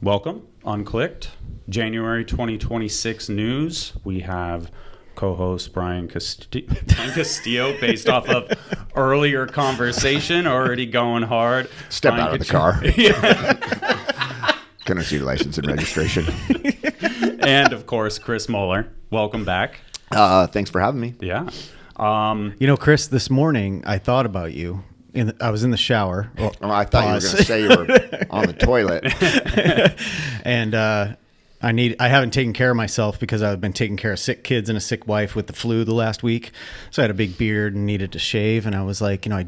Welcome, Unclicked, January 2026 news. We have co-host Brian Castillo, based off of earlier conversation, already going hard. Step Brian out of the car. Yeah. Can I see your license and registration? And, of course, Chris Moeller. Welcome back. Thanks for having me. Yeah. Chris, this morning I thought about you. I was in the shower. Well, I thought you were going to say you were on the toilet. And I haven't taken care of myself because I've been taking care of sick kids and a sick wife with the flu the last week. So I had a big beard and needed to shave. And I was like, I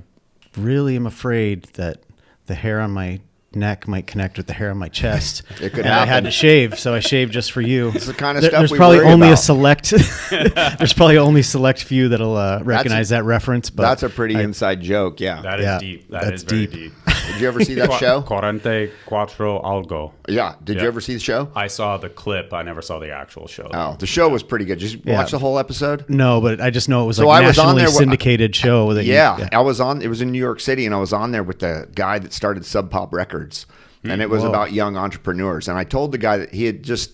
really am afraid that the hair on my neck might connect with the hair on my chest. It could and happen. I had to shave, so I shaved just for you. It's the kind of stuff there's we probably worry only about. a select. There's probably only select few that'll recognize that reference. But That's a pretty inside joke, yeah. That is deep. That's very deep. Did you ever see that show? 44 algo. Yeah. Did you ever see the show? I saw the clip. I never saw the actual show. Oh, the show was pretty good. Did you watch the whole episode? No, but I just know it was So like I was on nationally there syndicated show. That I was on. It was in New York City, and I was on there with the guy that started Sub Pop Records, and it was about young entrepreneurs. And I told the guy that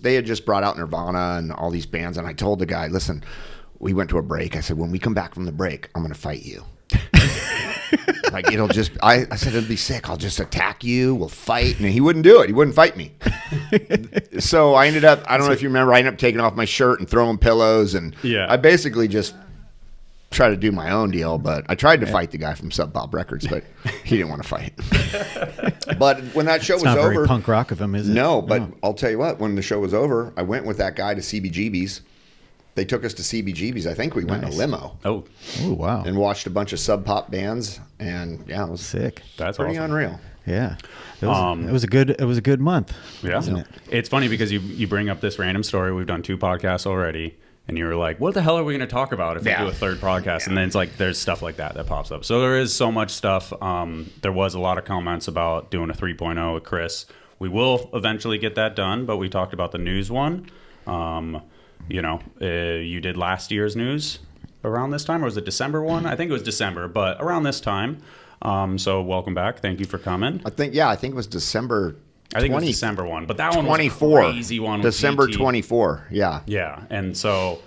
they had just brought out Nirvana and all these bands, and I told the guy, listen, we went to a break. I said, when we come back from the break, I'm going to fight you. Like I said, it'll be sick. I'll just attack you. We'll fight. And he wouldn't do it. He wouldn't fight me. So I ended up, I don't know if you remember, I ended up taking off my shirt and throwing pillows. And I basically just try to do my own deal, but I tried to fight the guy from Sub Pop Records, but he didn't want to fight. But when that show was not over, very punk rock of him, is it? No, but I'll tell you what, when the show was over, I went with that guy to CBGB's. They took us to CBGB's. I think we went in a limo. Oh, wow. And watched a bunch of Sub Pop bands, and it was Sick. That's pretty awesome. unreal. Yeah. It was a good month. Yeah. Wasn't it? It's funny because you bring up this random story. We've done 2 podcasts already. And you were like, what the hell are we going to talk about if we do a third podcast? And then it's like, there's stuff like that pops up. So there is so much stuff. There was a lot of comments about doing a 3.0 with Chris. We will eventually get that done, but we talked about the news one. You did last year's news around this time, or was it December one? I think it was December, but around this time. So welcome back. Thank you for coming. I think it was December. I think it was December one, but that one 24. was a crazy one. December with GT. 24. Yeah. Yeah, and so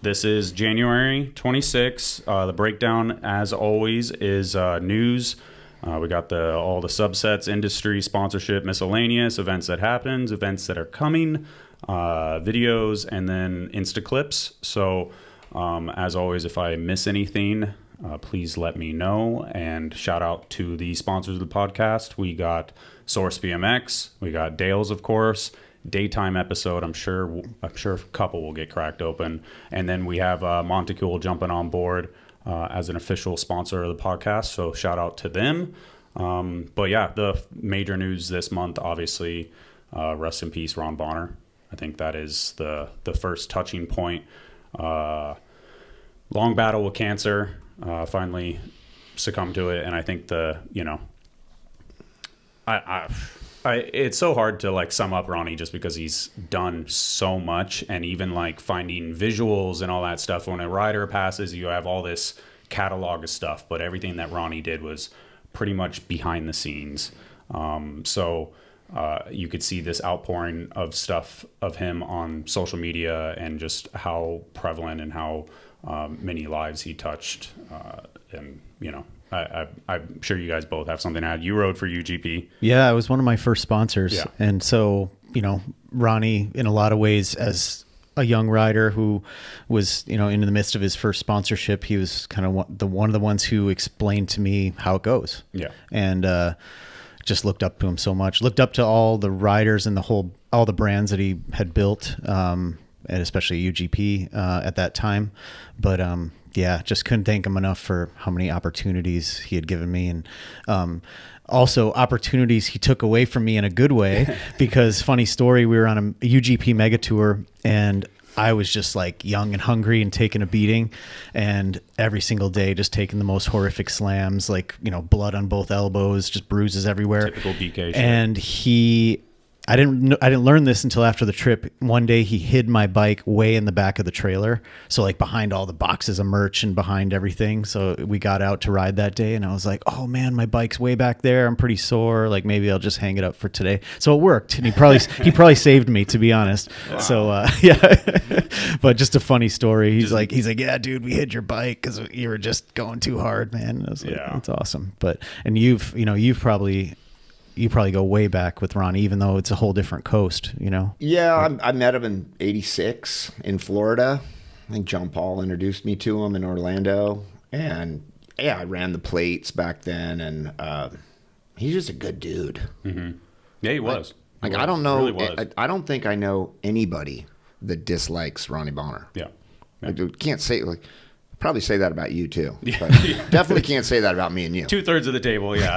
this is January 26. The breakdown, as always, is news. We got all the subsets: industry, sponsorship, miscellaneous, events that happened, events that are coming, videos, and then Insta clips. So, as always, if I miss anything, please let me know. And shout out to the sponsors of the podcast. We got ourbmx, we got Dale's, of course. Daytime episode, I'm sure a couple will get cracked open. And then we have Monticule jumping on board as an official sponsor of the podcast, so shout out to them. But yeah, the major news this month, obviously, rest in peace, Ron Bonner. I think that is the first touching point. Long battle with cancer, finally succumbed to it, and I think it's so hard to like sum up Ronnie just because he's done so much, and even like finding visuals and all that stuff. When a rider passes, you have all this catalog of stuff, but everything that Ronnie did was pretty much behind the scenes. So you could see this outpouring of stuff of him on social media and just how prevalent and how many lives he touched. I'm sure you guys both have something to add. You rode for UGP. Yeah, it was one of my first sponsors. Yeah. And so, Ronnie, in a lot of ways, as a young rider who was, in the midst of his first sponsorship, he was kind of one of the ones who explained to me how it goes. Yeah. And just looked up to him so much. Looked up to all the riders and all the brands that he had built, and especially UGP at that time. But just couldn't thank him enough for how many opportunities he had given me, and also opportunities he took away from me in a good way. Because funny story, we were on a UGP mega tour, and I was just like young and hungry and taking a beating, and every single day just taking the most horrific slams, like blood on both elbows, just bruises everywhere. Typical BK shit. And he I didn't learn this until after the trip. One day he hid my bike way in the back of the trailer. So like behind all the boxes of merch and behind everything. So we got out to ride that day and I was like, oh man, my bike's way back there. I'm pretty sore. Like maybe I'll just hang it up for today. So it worked. And he probably saved me, to be honest. Wow. So yeah, but just a funny story. He's like, yeah, dude, we hid your bike because you were just going too hard, man. I was like, yeah, that's awesome. And you probably go way back with Ronnie, even though it's a whole different coast, you know? Yeah, I met him in '86 in Florida. I think John Paul introduced me to him in Orlando. And yeah, I ran the plates back then. And he's just a good dude. Mm-hmm. Yeah, he was. I don't know. Really was. I don't think I know anybody that dislikes Ronnie Bonner. Yeah. I can't say, probably say that about you too. But definitely can't say that about me and you. 2/3 of the table, yeah.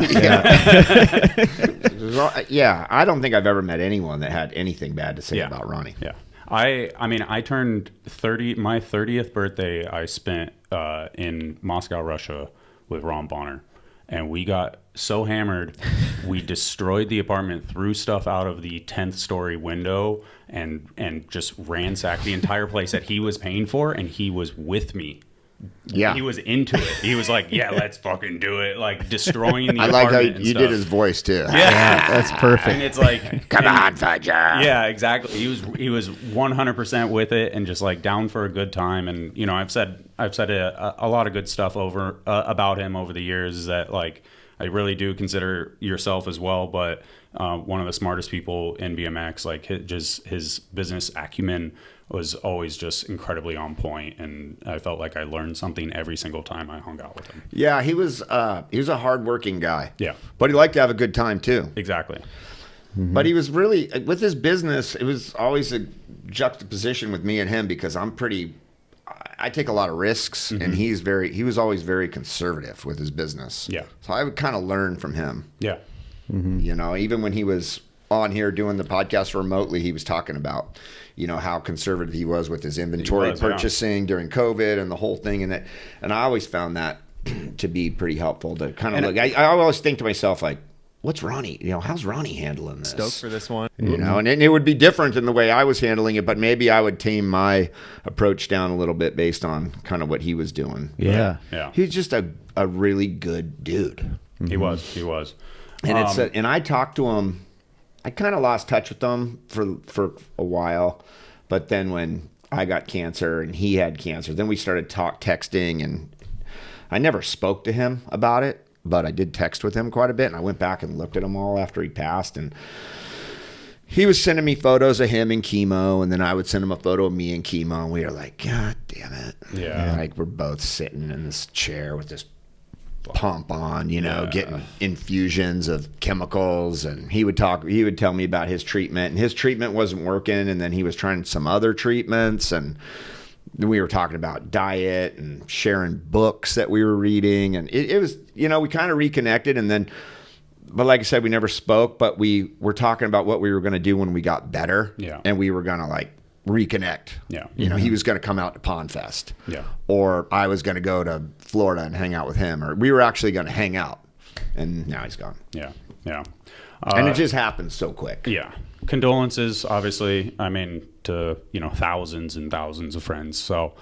Yeah, I don't think I've ever met anyone that had anything bad to say about Ronnie. Yeah. I mean, I turned 30, my 30th birthday I spent in Moscow, Russia with Ron Bonner. And we got so hammered, we destroyed the apartment, threw stuff out of the 10th story window, and just ransacked the entire place that he was paying for, and he was with me. Yeah, he was into it. He was like, "Yeah, let's fucking do it!" Like destroying the apartment. I like how and you stuff. did his voice too. Yeah, that's perfect. And it's like, come on, Fudger. Yeah, exactly. He was 100% with it and just like down for a good time. And you know, I've said a lot of good stuff over about him over the years. Is that like I really do consider yourself as well, but one of the smartest people in BMX. Like his business acumen was always just incredibly on point, and I felt like I learned something every single time I hung out with him. Yeah, he was a hardworking guy. Yeah, but he liked to have a good time too. Exactly. Mm-hmm. But he was really, with his business, it was always a juxtaposition with me and him because I take a lot of risks, mm-hmm. and he was always very conservative with his business. Yeah. So I would kind of learn from him. Yeah. Mm-hmm. You know, even when he was on here doing the podcast remotely, he was talking about, you know, how conservative he was with his inventory purchasing during COVID and the whole thing. And I always found that to be pretty helpful to kind of look. I always think to myself, like, what's Ronnie? You know, how's Ronnie handling this? Stoked for this one. You know, and it would be different in the way I was handling it, but maybe I would tame my approach down a little bit based on kind of what he was doing. Yeah. Yeah. He's just a really good dude. Mm-hmm. He was. And and I talked to him. I kind of lost touch with him for a while, but then when I got cancer and he had cancer, then we started texting, and I never spoke to him about it, but I did text with him quite a bit, and I went back and looked at them all after he passed, and he was sending me photos of him in chemo, and then I would send him a photo of me in chemo, and we were like, God damn it. Yeah. Like we're both sitting in this chair with this pump on, you know, getting infusions of chemicals, and he would tell me about his treatment, and his treatment wasn't working, and then he was trying some other treatments, and then we were talking about diet and sharing books that we were reading, and it was, you know, we kind of reconnected, and then, but like I said, we never spoke, but we were talking about what we were going to do when we got better, and we were going to like reconnect. Yeah. You know, he was going to come out to Pond Fest. Yeah. Or I was going to go to Florida and hang out with him, or we were actually going to hang out, and now he's gone. Yeah. Yeah. And it just happened so quick. Yeah. Condolences, obviously. I mean, to, you know, thousands and thousands of friends. So,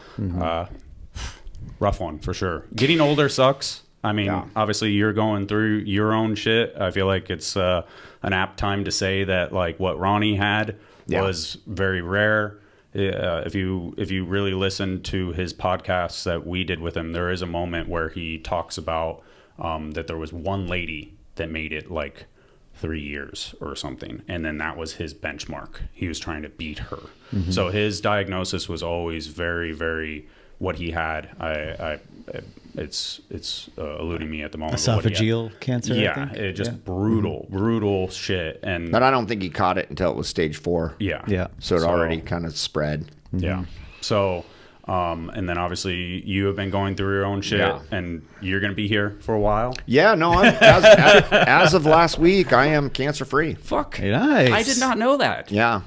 rough one for sure. Getting older sucks. I mean, obviously you're going through your own shit. I feel like it's an apt time to say that like what Ronnie had was very rare. If you really listen to his podcasts that we did with him, there is a moment where he talks about that there was one lady that made it like 3 years or something, and then that was his benchmark. He was trying to beat her. Mm-hmm. So his diagnosis was always very, very what he had. It's eluding me at the moment. Esophageal cancer. Yeah, it just brutal shit. And but I don't think he caught it until it was stage 4. Yeah. So it already kind of spread. Yeah. So, and then obviously you have been going through your own shit, and you're going to be here for a while. Yeah. No. As of last week, I am cancer free. Fuck. Nice. I did not know that. Yeah.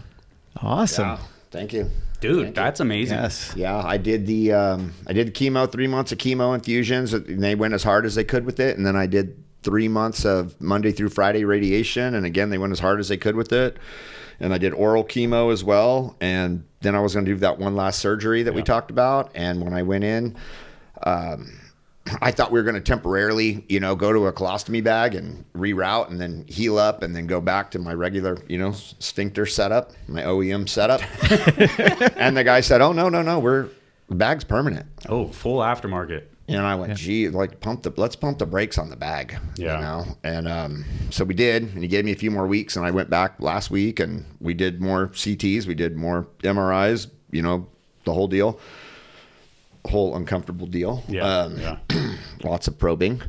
Awesome. Yeah. Thank you. Dude, that's amazing. Yes. Yeah, I did the chemo, 3 months of chemo infusions, and they went as hard as they could with it. And then I did 3 months of Monday through Friday radiation. And again, they went as hard as they could with it. And I did oral chemo as well. And then I was going to do that one last surgery that we talked about. And when I went in, I thought we were going to temporarily, go to a colostomy bag and reroute and then heal up and then go back to my regular, sphincter setup, my OEM setup. And the guy said, oh, no, the bag's permanent. Oh, full aftermarket. And I went, gee, let's pump the brakes on the bag, And so we did, and he gave me a few more weeks, and I went back last week, and we did more CTs, we did more MRIs, the whole deal, whole uncomfortable deal. Lots of probing,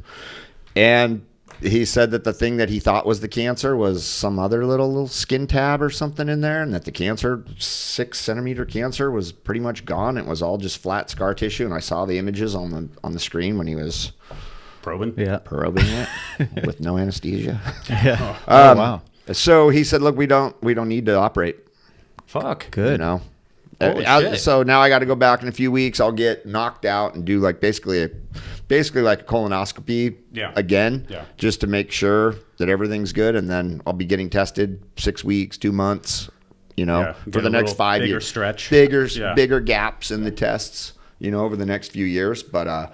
and he said that the thing that he thought was the cancer was some other little skin tab or something in there, and that the cancer, 6 centimeter cancer, was pretty much gone. It was all just flat scar tissue, and I saw the images on the screen when he was probing it with no anesthesia. Yeah. Wow. So he said, "Look, we don't need to operate." Fuck. Good. Holy shit. So now I got to go back in a few weeks. I'll get knocked out and do like basically like a colonoscopy again, just to make sure that everything's good. And then I'll be getting tested 6 weeks, 2 months, for the next 5 years. Stretch. Bigger gaps in the tests, over the next few years. But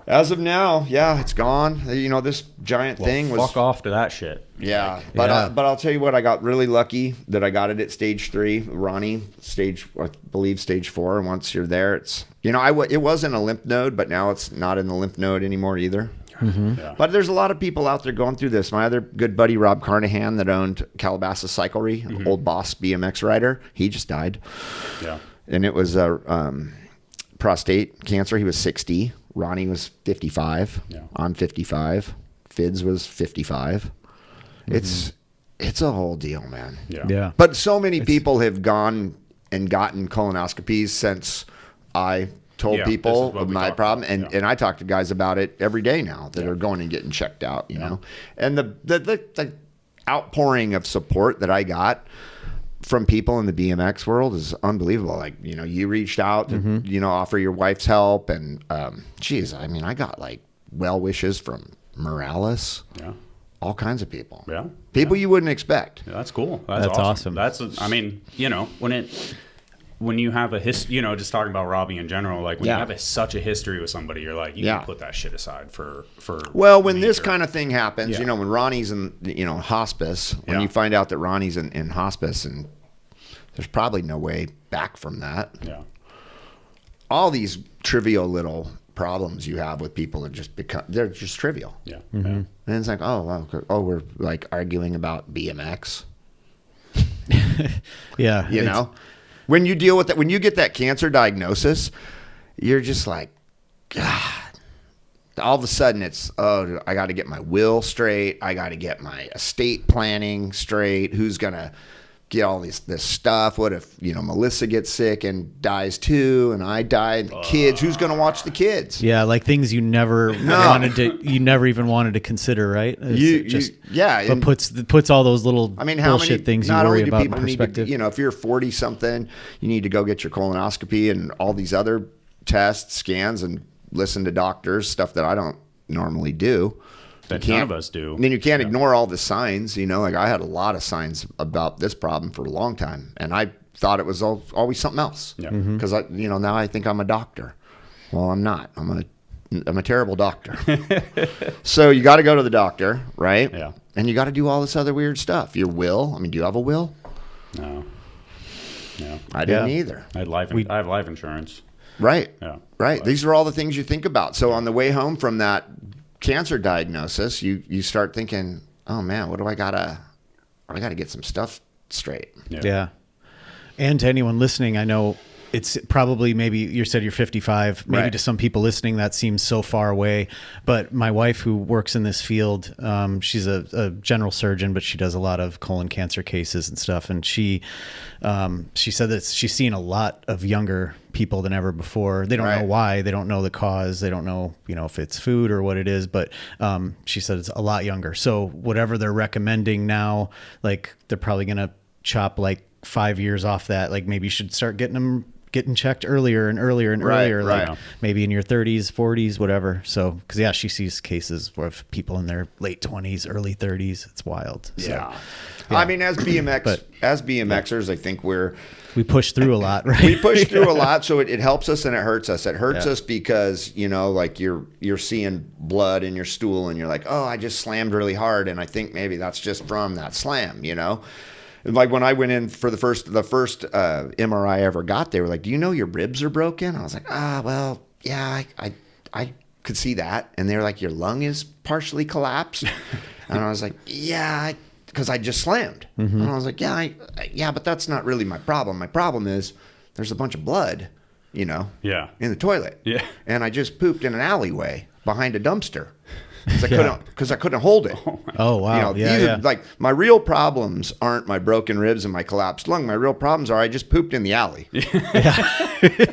as of now, it's gone. This giant thing was. Fuck off to that shit. Yeah, but I'll tell you what, I got really lucky that I got it at stage 3, Ronnie, I believe stage 4. And once you're there, it's it was in a lymph node, but now it's not in the lymph node anymore either. Mm-hmm. Yeah. But there's a lot of people out there going through this. My other good buddy Rob Carnahan that owned Calabasas Cyclery, old boss BMX rider, he just died. Yeah, and it was prostate cancer. He was 60. Ronnie was 55. Yeah. I'm 55. Fids was 55. It's a whole deal, man. Yeah. But so many people have gone and gotten colonoscopies since I told people of my problem, and I talk to guys about it every day now that are going and getting checked out, know. And the outpouring of support that I got from people in the BMX world is unbelievable. Like, you reached out to, offer your wife's help, and I got like well wishes from Morales. Yeah. All kinds of people. Yeah. People you wouldn't expect. Yeah, that's cool. That's awesome. When you have a just talking about Robbie in general, like when you have such a history with somebody, you're like, you can put that shit aside for when this kind of thing happens, when Ronnie's in, hospice, when you find out that Ronnie's in hospice, and there's probably no way back from that. Yeah. All these trivial little problems you have with people they're just trivial. Yeah. Mm-hmm. And it's like, we're like arguing about BMX. Yeah. When you deal with that, when you get that cancer diagnosis, you're just like, God. All of a sudden it's, I got to get my will straight. I got to get my estate planning straight. Who's going to get all this stuff? What if, Melissa gets sick and dies too, and I die, and the kids, who's going to watch the kids? Yeah, like things you never you never even wanted to consider, right? But puts all those little bullshit things you worry about in perspective. If you're 40 something, you need to go get your colonoscopy and all these other tests, scans, and listen to doctors, stuff that I don't normally do. That none of us do. Then you can't ignore all the signs, like I had a lot of signs about this problem for a long time, and I thought it was always something else. Yeah. Because now I think I'm a doctor. Well, I'm not. I'm a terrible doctor. So you got to go to the doctor, right? Yeah. And you got to do all this other weird stuff. Your will. Do you have a will? No. I didn't either. I have life insurance. Right. Yeah. Right. These are all the things you think about. So on the way home from that cancer diagnosis, you start thinking, oh man, I gotta get some stuff straight. Yeah. And to anyone listening, I know it's probably, maybe you said you're 55, maybe to some people listening that seems so far away, but my wife, who works in this field, she's a general surgeon, but she does a lot of colon cancer cases and stuff, and she said that she's seen a lot of younger people than ever before. They don't know why, they don't know the cause, they don't know if it's food or what it is, but she said it's a lot younger. So whatever they're recommending now, like they're probably gonna chop like 5 years off that. Like maybe you should start getting getting checked earlier and earlier and Right, earlier, right. like maybe in your 30s, 40s, whatever. So, because yeah, she sees cases of people in their late 20s, early 30s. It's wild. So, Yeah. I mean, as BMXers, I think we push through a lot, right? we push through a lot, so it helps us and it hurts us. It hurts us because, you know, like you're seeing blood in your stool and you're like, oh, I just slammed really hard, and I think maybe that's just from that slam, you know. Like when I went in for the first MRI I ever got, they were like, do you know your ribs are broken? I was like, well, yeah, I could see that. And they were like, your lung is partially collapsed. And I was like, yeah, because I just slammed. And I was like, yeah, but that's not really my problem. My problem is there's a bunch of blood, you know, in the toilet. Yeah. And I just pooped in an alleyway behind a dumpster. Because I couldn't hold it. Oh, wow. You know, these are like my real problems aren't my broken ribs and my collapsed lung. My real problems are I just pooped in the alley.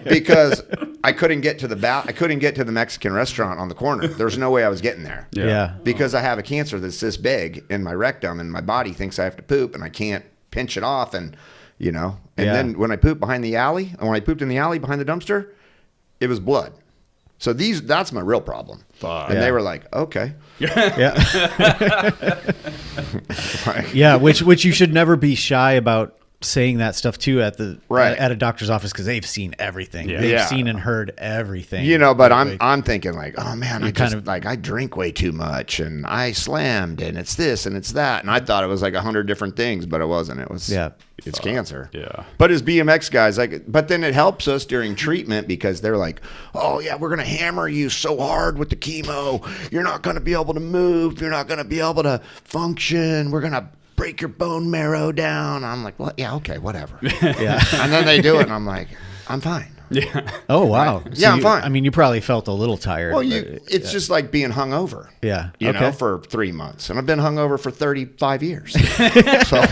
Because I couldn't get to the Mexican restaurant on the corner. There's no way I was getting there. Yeah. Because I have a cancer that's this big in my rectum, and my body thinks I have to poop, and I can't pinch it off, and you know. And then when I pooped in the alley behind the dumpster, it was blood. So that's my real problem. And they were like, okay. Yeah. Yeah, which you should never be shy about saying that stuff too at a doctor's office, because they've seen everything. They've seen and heard everything. You know, but I'm thinking like, oh man, I drink way too much and I slammed and it's this and it's that, and I thought it was like 100 different things, but it wasn't. It was it's cancer. Yeah. But as BMX guys, but then it helps us during treatment because they're like, oh yeah, we're gonna hammer you so hard with the chemo, you're not gonna be able to move, you're not gonna be able to function, we're gonna break your bone marrow down. I'm like, well, yeah, okay, whatever. Yeah. And then they do it, and I'm like, I'm fine. Yeah. Oh, wow. Right. Yeah, I'm fine. I mean, you probably felt a little tired. Well, it's just like being hungover. Yeah. You know, for 3 months, and I've been hungover for 35 years. So,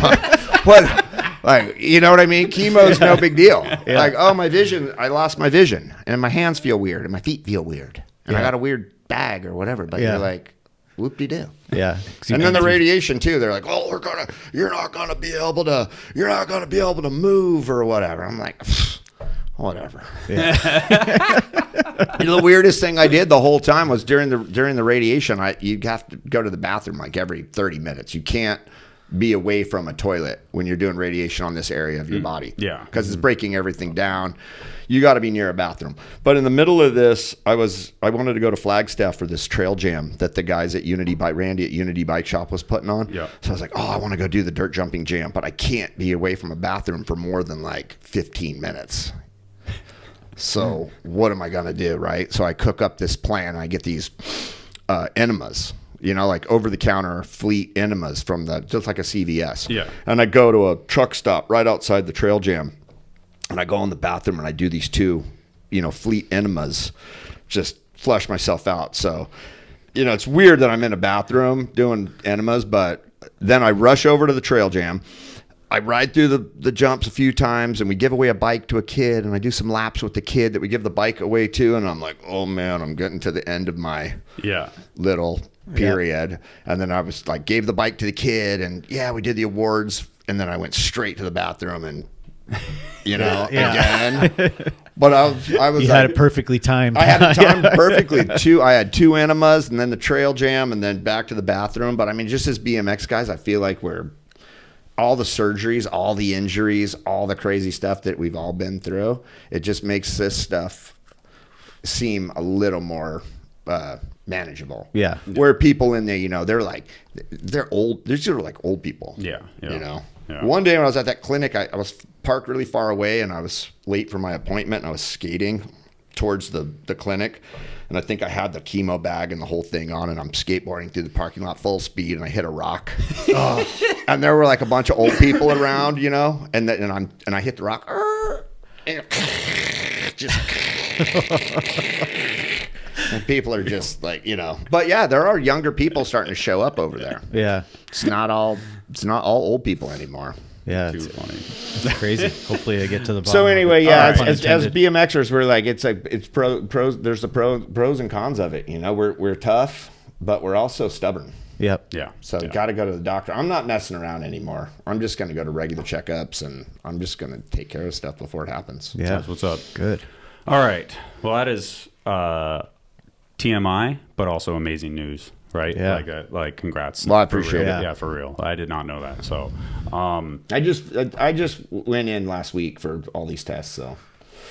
what? Like, you know what I mean? Chemo's no big deal. Yeah. Like, oh, I lost my vision, and my hands feel weird, and my feet feel weird, and I got a weird bag or whatever. But you're like, whoop-de-doo. Yeah. And then the radiation too. They're like, "Oh, you're not gonna be able to move or whatever." I'm like, whatever. Yeah. You know, the weirdest thing I did the whole time was during the radiation. You have to go to the bathroom like every 30 minutes. You can't be away from a toilet when you're doing radiation on this area of your body. Yeah. Because it's breaking everything down. You got to be near a bathroom. But in the middle of this, I wanted to go to Flagstaff for this trail jam that the guys at Randy at Unity Bike Shop was putting on. Yeah. So I was like, oh, I want to go do the dirt jumping jam, but I can't be away from a bathroom for more than like 15 minutes. So what am I going to do, right? So I cook up this plan, and I get these enemas. You know, like over-the-counter fleet enemas from just like a CVS. Yeah. And I go to a truck stop right outside the trail jam, and I go in the bathroom and I do these 2, fleet enemas, just flush myself out. So, it's weird that I'm in a bathroom doing enemas, but then I rush over to the trail jam. I ride through the jumps a few times, and we give away a bike to a kid, and I do some laps with the kid that we give the bike away to, and I'm like, oh man, I'm getting to the end of my little period. And then I was like, gave the bike to the kid, and we did the awards, and then I went straight to the bathroom and again. But I was had it perfectly timed. I had it timed perfectly. I had 2 enemas, and then the trail jam, and then back to the bathroom. But I mean, just as BMX guys, I feel like we're all the surgeries, all the injuries, all the crazy stuff that we've all been through. It just makes this stuff seem a little more manageable. Yeah. Where people in there, they're old. They're sort of like old people. Yeah. Yeah. One day when I was at that clinic, I was parked really far away, and I was late for my appointment, and I was skating towards the clinic, and I think I had the chemo bag and the whole thing on, and I'm skateboarding through the parking lot full speed, and I hit a rock. And there were like a bunch of old people around, and I hit the rock, and just and people are just like, but yeah, there are younger people starting to show up over there. Yeah. It's not all old people anymore. Yeah, Too it's funny. It's crazy. Hopefully I get to the bottom. So anyway, as Unintended. BMXers, we're like, it's pros. There's the pros and cons of it. We're tough, but we're also stubborn. Yep. Yeah. So got to go to the doctor. I'm not messing around anymore. I'm just going to go to regular checkups, and I'm just going to take care of stuff before it happens. Yeah. That's what's up. Good. All right. Well, that is TMI, but also amazing news, right? Yeah. Like congrats. Well, I appreciate it. it. Yeah, for real. I did not know that. So, I just went in last week for all these tests, so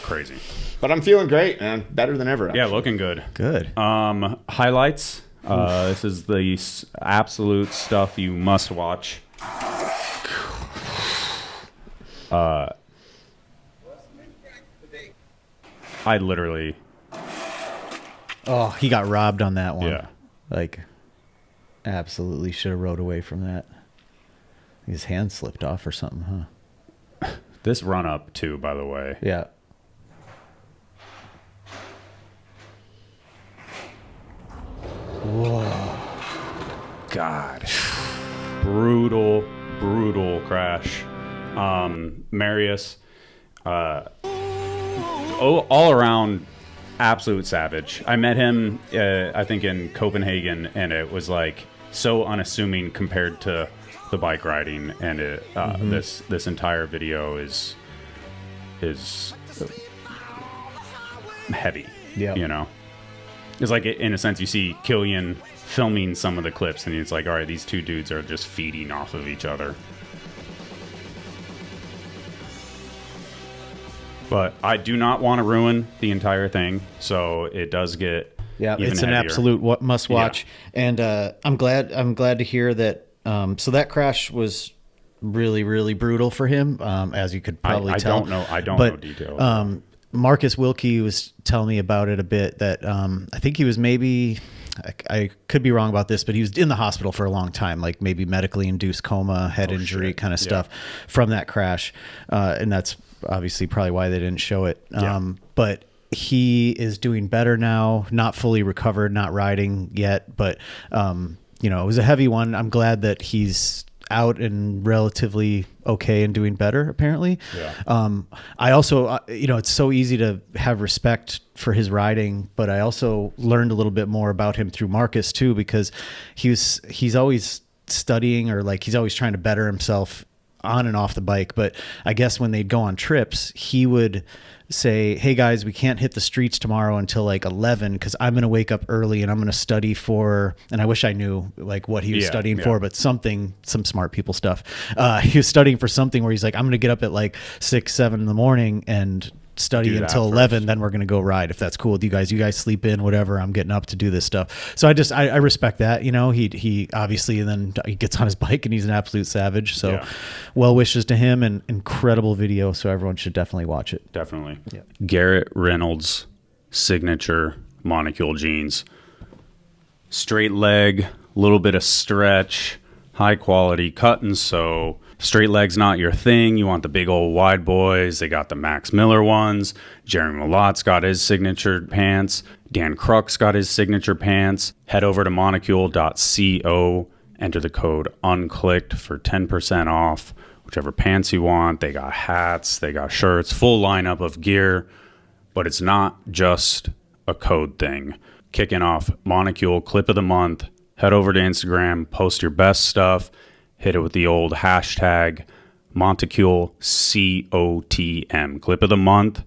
crazy. but I'm feeling great, man. Better than ever. Yeah, actually. looking good. Good. Highlights. This is the absolute stuff you must watch. I literally, Oh, he got robbed on that one. yeah. Like, absolutely should have rode away from that. His hand slipped off or something, huh? This run up too, by the way. Yeah. Whoa. God. Brutal crash. Marius, all around absolute savage. I met him, I think in Copenhagen, and it was like so unassuming compared to the bike riding, and this entire video is heavy. Yeah. You know, it's like in a sense you see Killian filming some of the clips, and it's like, all right, these two dudes are just feeding off of each other. But I do not want to ruin the entire thing, so it does get even it's an heavier. absolute must watch, and I'm glad to hear that. So that crash was really brutal for him, as you could probably tell. I don't know details. Marcus Wilkie was telling me about it a bit. That I think he was maybe. I could be wrong about this, but he was in the hospital for a long time, like maybe medically induced coma, head injury kind of stuff from that crash. And that's obviously probably why they didn't show it. But he is doing better now, not fully recovered, not riding yet, but, it was a heavy one. I'm glad that he's out and relatively okay and doing better, apparently. I also, it's so easy to have respect for his riding, but I also learned a little bit more about him through Marcus too, because he's always studying, or like he's always trying to better himself on and off the bike. But I guess when they'd go on trips, he would say, hey guys, we can't hit the streets tomorrow until like 11 because I'm going to wake up early and I'm going to study for, and I wish I knew like what he was studying for, but some smart people stuff. He was studying for something where he's like, I'm going to get up at like 6-7 in the morning and study until 11, then we're going to go ride, if that's cool with you guys. You guys sleep in, whatever, I'm getting up to do this stuff. So I respect that. He obviously, then he gets on his bike and he's an absolute savage. So well wishes to him, and incredible video. So everyone should definitely watch it. Definitely. Garrett Reynolds signature Monticule jeans. Straight leg, little bit of stretch, high quality cut and sew. Straight leg's not your thing. You want the big old wide boys. They got the Max Miller ones. Jeremy Malotte's got his signature pants. Dan Kruk's got his signature pants. Head over to monticule.co. Enter the code Unclicked for 10% off. Whichever pants you want. They got hats. They got shirts. Full lineup of gear. But it's not just a code thing. Kicking off Monticule Clip of the Month. Head over to Instagram. Post your best stuff. Hit it with the old hashtag Monticule COTM, clip of the month.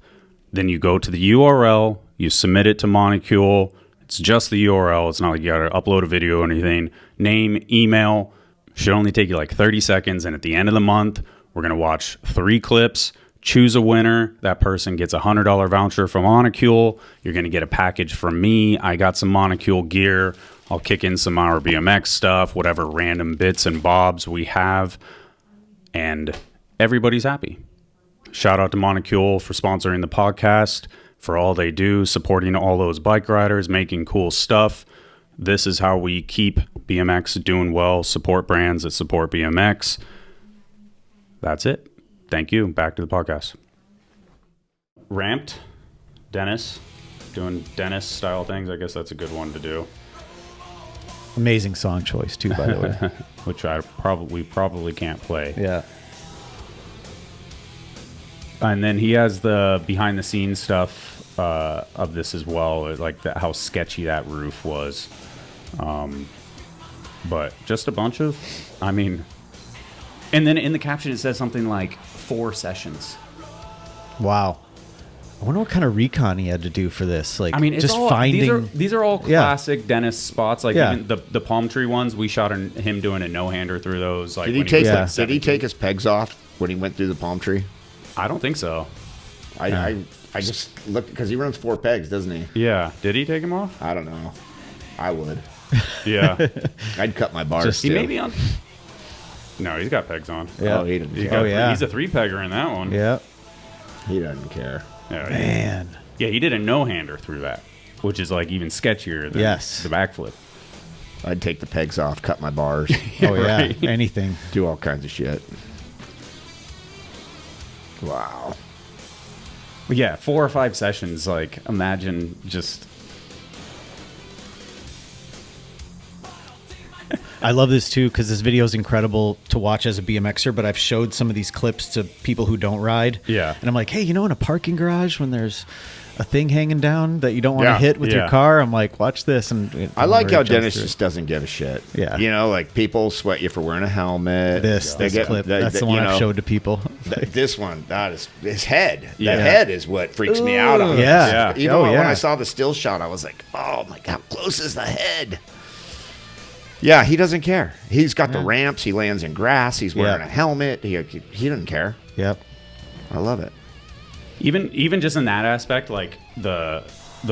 Then you go to the URL, you submit it to Monticule. It's just the URL. It's not like you got to upload a video or anything. Name, email. Should only take you like 30 seconds. And at the end of the month, we're going to watch 3 clips, choose a winner. That person gets a $100 voucher from Monticule. You're going to get a package from me. I got some Monticule gear. I'll kick in some ourbmx stuff, whatever random bits and bobs we have, and everybody's happy. Shout out to Monticule for sponsoring the podcast, for all they do, supporting all those bike riders, making cool stuff. This is how we keep BMX doing well, support brands that support BMX. That's it. Thank you. Back to the podcast. Ramped, Dennis, doing Dennis style things. I guess that's a good one to do. Amazing song choice too, by the way. Which we probably can't play. Yeah. And then he has the behind the scenes stuff of this as well, like how sketchy that roof was. But just a bunch of, I mean, and then in the caption it says something like 4 sessions. Wow. I wonder what kind of recon he had to do for this. Like, I mean, it's just all, finding. these are all Yeah. classic dentist spots. Like Yeah. even the palm tree ones, we shot him doing a no-hander through those. Like Did he when take was, Yeah. like, Did he 17. take his pegs off when he went through the palm tree? I don't think so. I just looked because he runs 4 pegs, doesn't he? Yeah. Did he take him off? I don't know. I would. Yeah. I'd cut my bars. Just- He too. may be on. No, he's got pegs on. Yeah. Oh, he didn't He's care. Oh, yeah. He's a 3-pegger in that one. Yeah. He doesn't care. Yeah, Man. yeah, he did a no-hander through that, which is like even sketchier than Yes. the backflip. I'd take the pegs off, cut my bars, Oh, yeah. Right. Anything. do all kinds of shit. Wow. But yeah, 4 or 5 sessions. Like, imagine just. I love this too because this video is incredible to watch as a BMXer, but I've showed some of these clips to people who don't ride. Yeah. And I'm like, hey, in a parking garage when there's a thing hanging down that you don't want to Yeah. hit with Yeah. your car, I'm like, watch this. And I like how jumps Dennis through it. just doesn't give a shit. Yeah. Like people sweat you for wearing a helmet. This They get- clip. they- That's they- the one you I've know, showed to people. This one, that is his head. Yeah. That head is what freaks me out on it. Yeah. Yeah. Even Oh, when yeah. I saw the still shot, I was like, oh my God, how close is the head? Yeah, he doesn't care. He's got the ramps. He lands in grass. He's wearing Yeah. a helmet. He doesn't care. Yep. I love it. Even just in that aspect, like the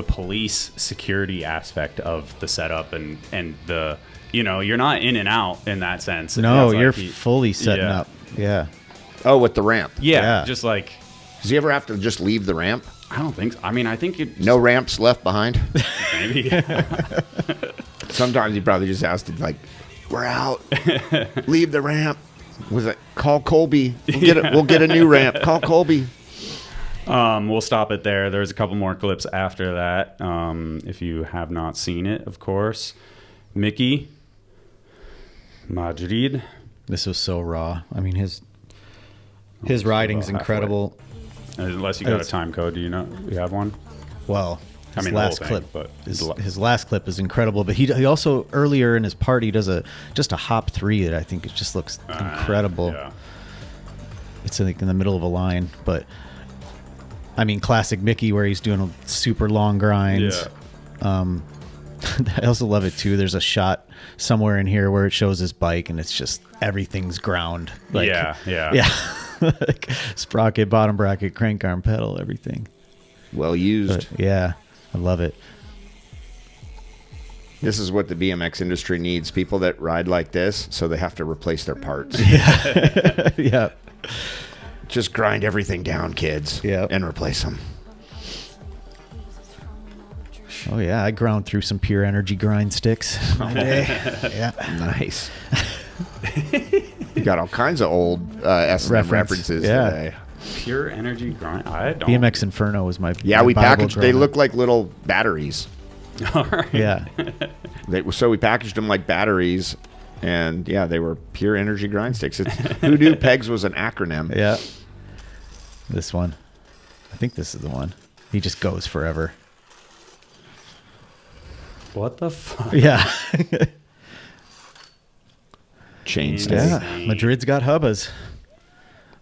police security aspect of the setup and the you're not in and out in that sense. No, It's like you're he- fully setting yeah. up. Yeah. Oh, with the ramp. Yeah, Yeah. just like Does he ever have to just leave the ramp? I don't think. So. I mean, I think it No ramps left behind. maybe. Sometimes he probably just has to like, we're out. Leave the ramp. Was it call Colby? We'll get a new ramp. Call Colby. We'll stop it there. There's a couple more clips after that. If you have not seen it, of course. Mickey Madrid. This was so raw. I mean, his riding's about incredible. Unless you got a time code, do you know? You have one? Well, I his mean, the whole last thing, clip, but his last clip is incredible. But he also earlier in his part he does just a hop 3 that I think it just looks incredible. Yeah. It's like in the middle of a line, but I mean, classic Mickey where he's doing a super long grinds. Yeah. I also love it too. There's a shot somewhere in here where it shows his bike and it's just everything's ground. Like, Yeah. yeah. Like sprocket, bottom bracket, crank arm, pedal, everything. Well used. But yeah, I love it. This is what the BMX industry needs. People that ride like this, so they have to replace their parts. Yeah. Just grind everything down, kids. Yep. And replace them. Oh yeah, I ground through some pure energy grind sticks one day. Yeah. Nice. You got all kinds of old S&M references Yeah. today. Pure energy grind. I don't. BMX Inferno was my Yeah, my we Bible packaged. They growing look up. like little batteries. All right. Yeah. So we packaged them like batteries, and yeah, they were pure energy grind sticks. Who knew pegs was an acronym? Yeah. This one. I think this is the one. He just goes forever. What the fuck? Yeah. Chain Yeah. stay. Yeah. Madrid's got hubbas.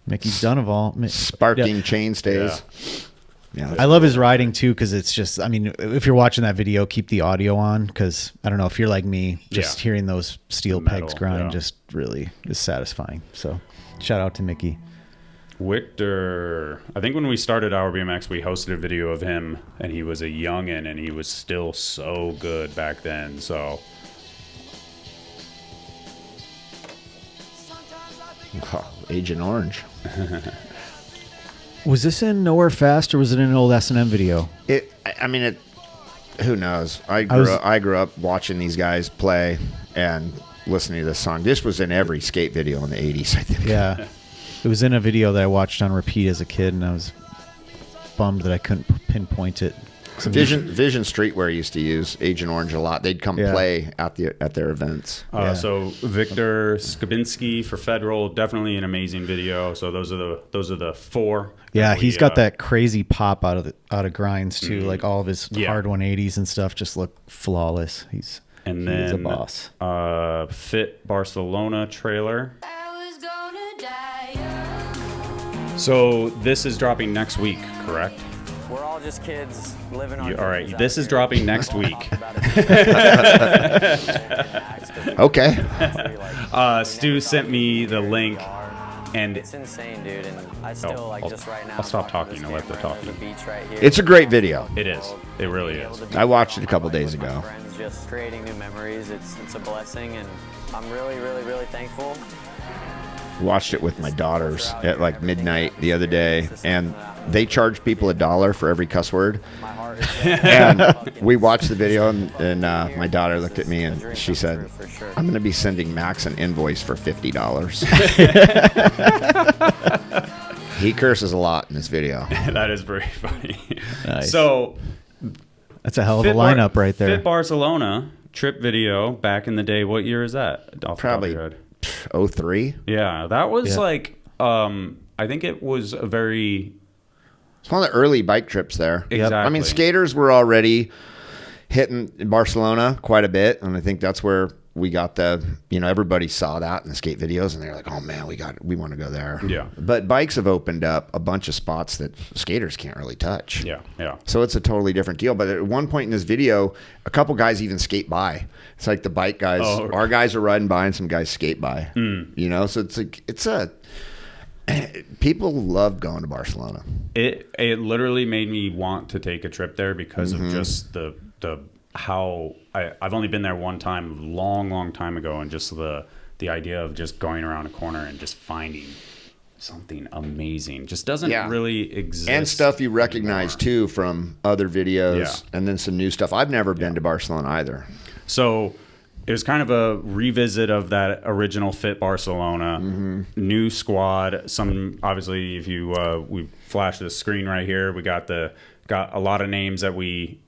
Mickey's done of all. Sparking Yeah. chain stays. Yeah. I love his riding too because it's just, I mean, if you're watching that video, keep the audio on because I don't know if you're like me, just Yeah. hearing those steel The metal, pegs grind yeah. just really is satisfying. So shout out to Mickey. Victor. I think when we started our BMX, we hosted a video of him, and he was a youngin', and he was still so good back then. So Oh, Agent Orange. Was this in Nowhere Fast or was it in an old S&M video? I mean, it. Who knows? I was- grew up watching these guys play and listening to this song. This was in every skate video in the '80s, I think. Yeah. It was in a video that I watched on repeat as a kid and I was bummed that I couldn't pinpoint it. Vision Streetwear used to use Agent Orange a lot. They'd come Yeah. play at their events. Yeah. So Victor Skabinski for Federal, definitely an amazing video. So those are the 4. Yeah, that he's we, got that crazy pop out of grinds too. Like all of his Yeah. hard 180s and stuff just look flawless. And He is a then boss. Fit Barcelona trailer. I was gonna die young. So this is dropping next week, correct? We're all just kids living on. All right, this is dropping next week. Okay. Stu sent me the link, and It's insane, dude. And I still like just right now. I'll stop watching talking this and let game the right on talking. the beach right here. It's a great video. it is. It really is. I watched it a couple days With my ago. friends, just creating new memories. It's a blessing, and I'm really, really, really thankful. Watched it with my daughters at like midnight the other day, and they charge people $1 for every cuss word. My heart is And we watched the video, and my daughter looked at me and she said, for sure. I'm going to be sending Max an invoice for $50. He curses a lot in this video. That is very funny. Nice. So That's a hell of a Fit Bar- lineup right there. Fit Barcelona trip video back in the day. What year is that? Off the top of Probably your head. 03. Yeah, that was Yeah. like. I think it was a very It's one of the early bike trips there. exactly. I mean, skaters were already hitting Barcelona quite a bit, and I think that's where we got everybody saw that in the skate videos, and they're like, "Oh man, we want to go there." Yeah. But bikes have opened up a bunch of spots that skaters can't really touch. Yeah, yeah. So it's a totally different deal. But at one point in this video, a couple guys even skate by. It's like the bike guys, Oh. our guys are riding by, and some guys skate by. So it's like people love going to Barcelona. It literally made me want to take a trip there because of just the how I've only been there one time, long time ago, and just the idea of just going around a corner and just finding something amazing just doesn't really exist. And stuff you recognize too from other videos, Yeah. and then some new stuff. I've never been to Barcelona either. So it was kind of a revisit of that original Fit Barcelona, new squad. Some obviously, if you we flash the screen right here, we got a lot of names that we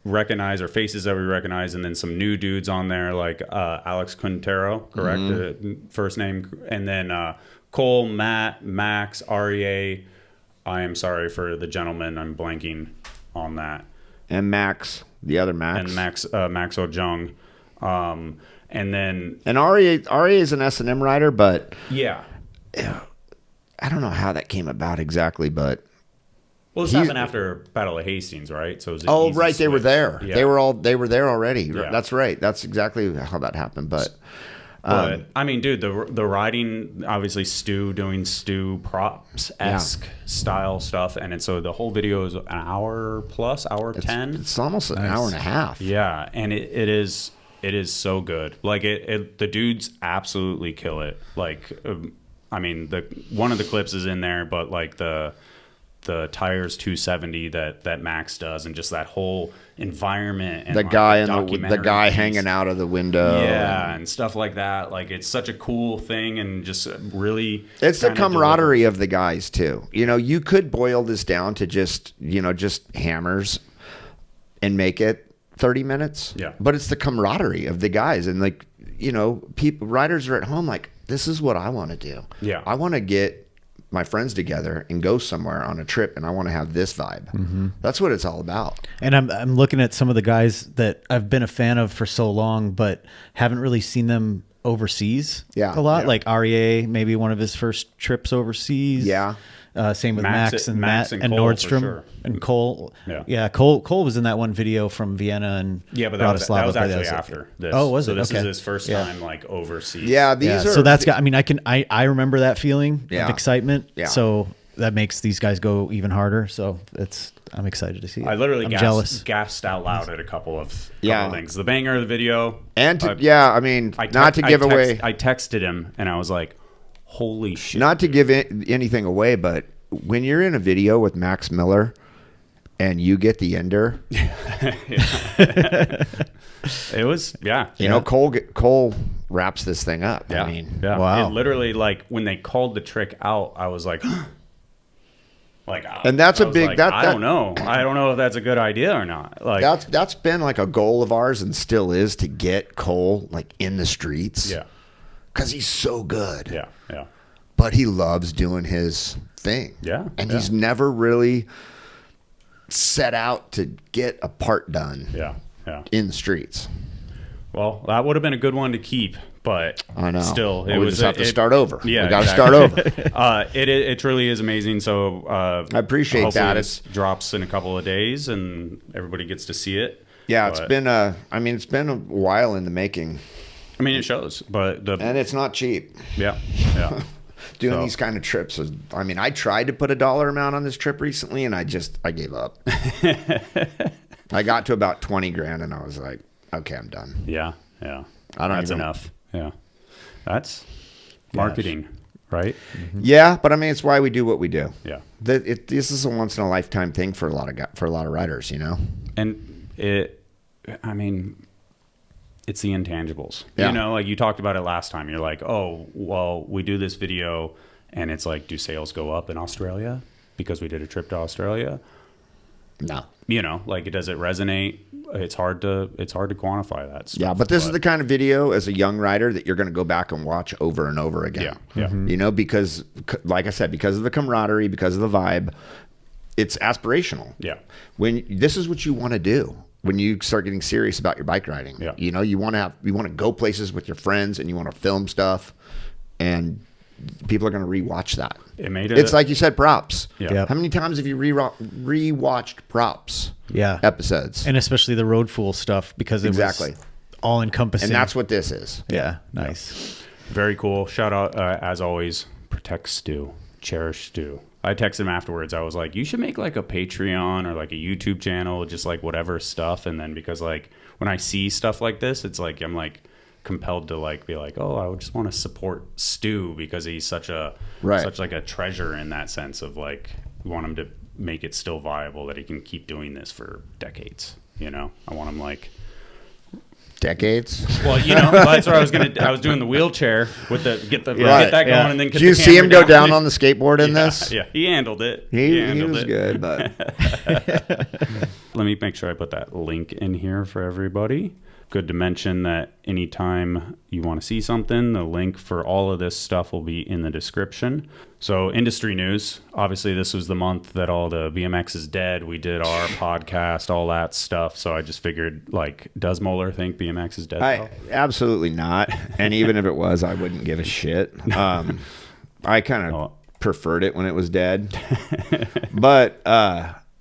recognize or faces that we recognize, and then some new dudes on there like Alex Quintero, correct, first name, and then Cole, Matt, Max, REA. I am sorry for the gentleman, I'm blanking on that. And Max, the other Max, And Max Ojung. And then and REA is an S&M rider, but yeah. I don't know how that came about exactly. But Well, this happened after Battle of Hastings, right? So it was an easy right, they were switch. there. Yeah. They were there already. Yeah. That's right. That's exactly how that happened. But But I mean, dude, the riding, obviously Stu doing Stu props esque style stuff, and so the whole video is an hour plus, hour 10. it's almost an hour and a half. Yeah, and it is so good. Like the dudes absolutely kill it. Like, I mean, one of the clips is in there, but like the tires 270 that Max does, and just that whole environment and The like, guy the documentary guy piece. hanging out of the window. Yeah, and stuff like that. Like, it's such a cool thing, and just really It's the kinda camaraderie of the guys too. You could boil this down to just hammers and make it 30 minutes. Yeah. But it's the camaraderie of the guys, and like, people, riders are at home like, this is what I want to do. Yeah. I want to get my friends together and go somewhere on a trip, and I want to have this vibe. That's what it's all about. And I'm looking at some of the guys that I've been a fan of for so long, but haven't really seen them overseas Yeah. a lot. Yeah. Like REA, maybe one of his first trips overseas. Yeah. Same with Max- Max and Max Matt and and Cole, for Nordstrom sure. and Cole. Yeah. Cole was in that one video from Vienna and Yeah, but that was Bratislava, actually but after this. Oh, was so it? this Okay. is his first Yeah. time like overseas. Yeah. These Yeah, are so that's got. I mean, I remember that feeling Yeah. of excitement. Yeah. So that makes these guys go even harder. So I'm excited to see it. I literally I'm gasped, jealous. out loud at a couple of Yeah. things. The banger of the video, and I away. I texted him and I was like, "Holy shit!" Not to give anything away, but when you're in a video with Max Miller and you get the ender, It was Cole wraps this thing up. Yeah. I mean, yeah. Wow. It literally, like, when they called the trick out, I was like, like, And that's I a was big- like, that- I that- don't know. I don't know if that's a good idea or not. Like, that's been like a goal of ours and still is, to get Cole like in the streets. yeah, Because he's so good. yeah, yeah, But he loves doing his thing. Yeah, And yeah. he's never really set out to get a part done yeah, yeah. in the streets. Well, that would have been a good one to keep, but I know. still, we just have to start over. Yeah, we got to exactly. start over. It truly is amazing. So I appreciate hopefully that. This drops in a couple of days, and everybody gets to see it. Yeah, But, it's been a while in the making. I mean, it shows, but And it's not cheap. yeah. Doing these kind of trips is, I tried to put a dollar amount on this trip recently, and I gave up. I got to about 20 grand, and I was like, okay, I'm done. Yeah. That's enough. Yeah. That's marketing, right? Yeah, but it's why we do what we do. Yeah. This is a once in a lifetime thing for a lot of riders, And it's the intangibles. Yeah. Like you talked about it last time. You're like, oh, well, we do this video, and it's like, do sales go up in Australia because we did a trip to Australia? No. Like, does it resonate? It's hard to quantify that stuff. Yeah, but this is the kind of video as a young rider that you're going to go back and watch over and over again. Yeah. Because, like I said, because of the camaraderie, because of the vibe, it's aspirational. Yeah. When this is what you want to do when you start getting serious about your bike riding. Yeah. You want to go places with your friends, and you want to film stuff, and people are going to rewatch that. It's like you said, props. Yeah. Yep. How many times have you rewatched props? Yeah. Episodes. And especially the road fool stuff, because it Exactly. was all encompassing. And that's what this is. Yeah. Nice. Very cool. Shout out, as always, protect Stu, cherish Stu. I texted him afterwards. I was like, you should make like a Patreon or like a YouTube channel, just like whatever stuff. And then because like when I see stuff like this, it's like I'm like compelled to like be like, oh, I would just want to support Stu because he's such like a treasure in that sense of like we want him to make it still viable that he can keep doing this for decades. I want him like decades. Well, that's where I was doing the wheelchair with get that going, and then did you see him go down on the skateboard in this? Yeah, he handled it. He was good, but let me make sure I put that link in here for everybody. Good to mention that anytime you want to see something, the link for all of this stuff will be in the description. So industry news, obviously this was the month that all the BMX is dead. We did our podcast, all that stuff. So I just figured, like, does Moeller think BMX is dead? Absolutely not. And even if it was, I wouldn't give a shit. I kind of preferred it when it was dead. But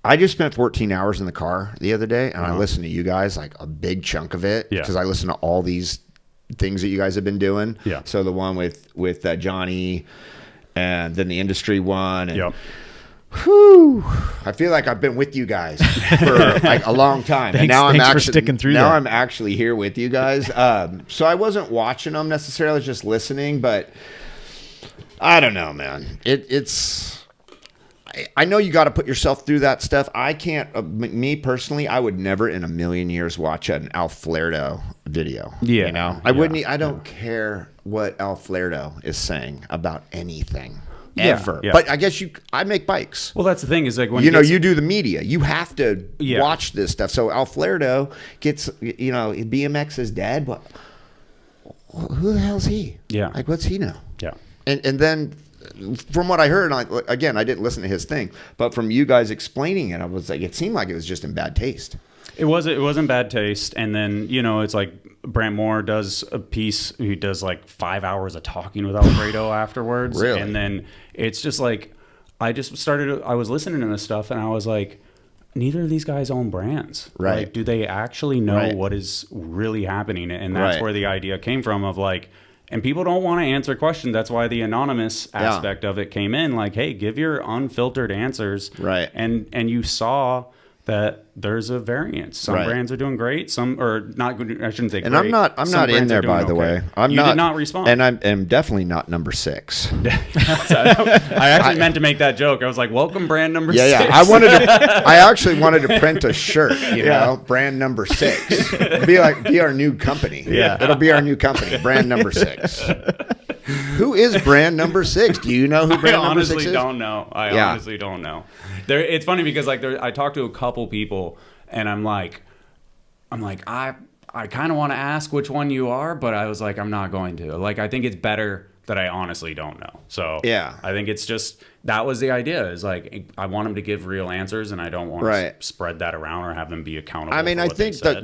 I just spent 14 hours in the car the other day, and I listened to you guys, like a big chunk of it, because I listened to all these things that you guys have been doing. Yeah. So the one with Johnny, and then the industry one. And, whew, I feel like I've been with you guys for like a long time. And now thanks for sticking through now that. I'm actually here with you guys. So I wasn't watching them necessarily, just listening, but I don't know, man. I know you got to put yourself through that stuff. I can't, me personally, I would never in a million years watch an Alflerdo video. Yeah. I wouldn't, I don't care what Alflerdo is saying about anything ever. Yeah. But I guess I make bikes. Well, that's the thing is like when you do the media, you have to watch this stuff. So Alflerdo gets, BMX is dead. But who the hell's he? Yeah. Like, what's he know? Yeah. And then, from what I heard, again, I didn't listen to his thing, but from you guys explaining it, I was like, it seemed like it was just in bad taste. It wasn't bad taste. And then, it's like Brant Moore does a piece. He does like 5 hours of talking with Alfredo afterwards. Really? And then it's just like, I was listening to this stuff and I was like, neither of these guys own brands. Right. Like, do they actually know what is really happening? And that's where the idea came from of like, and people don't want to answer questions. That's why the anonymous aspect of it came in. Like, hey, give your unfiltered answers. Right. And you saw that there's a variance. Some brands are doing great. Some are not good. I shouldn't say great. And I'm not in there, by the way. You did not respond. And I'm definitely not number 6. I actually meant to make that joke. I was like, welcome brand number 6. Yeah. I actually wanted to print a shirt, brand number 6. Be our new company. Yeah. It'll be our new company, brand number 6. Who is brand number 6? Do you know who brand number 6 is? I honestly don't know. I honestly don't know. It's funny because like I talked to a couple people and I'm like, I kind of want to ask which one you are, but I was like, I'm not going to. Like, I think it's better that I honestly don't know. So I think it's just, that was the idea, is like, I want them to give real answers and I don't want to spread that around or have them be accountable. I mean, I think that,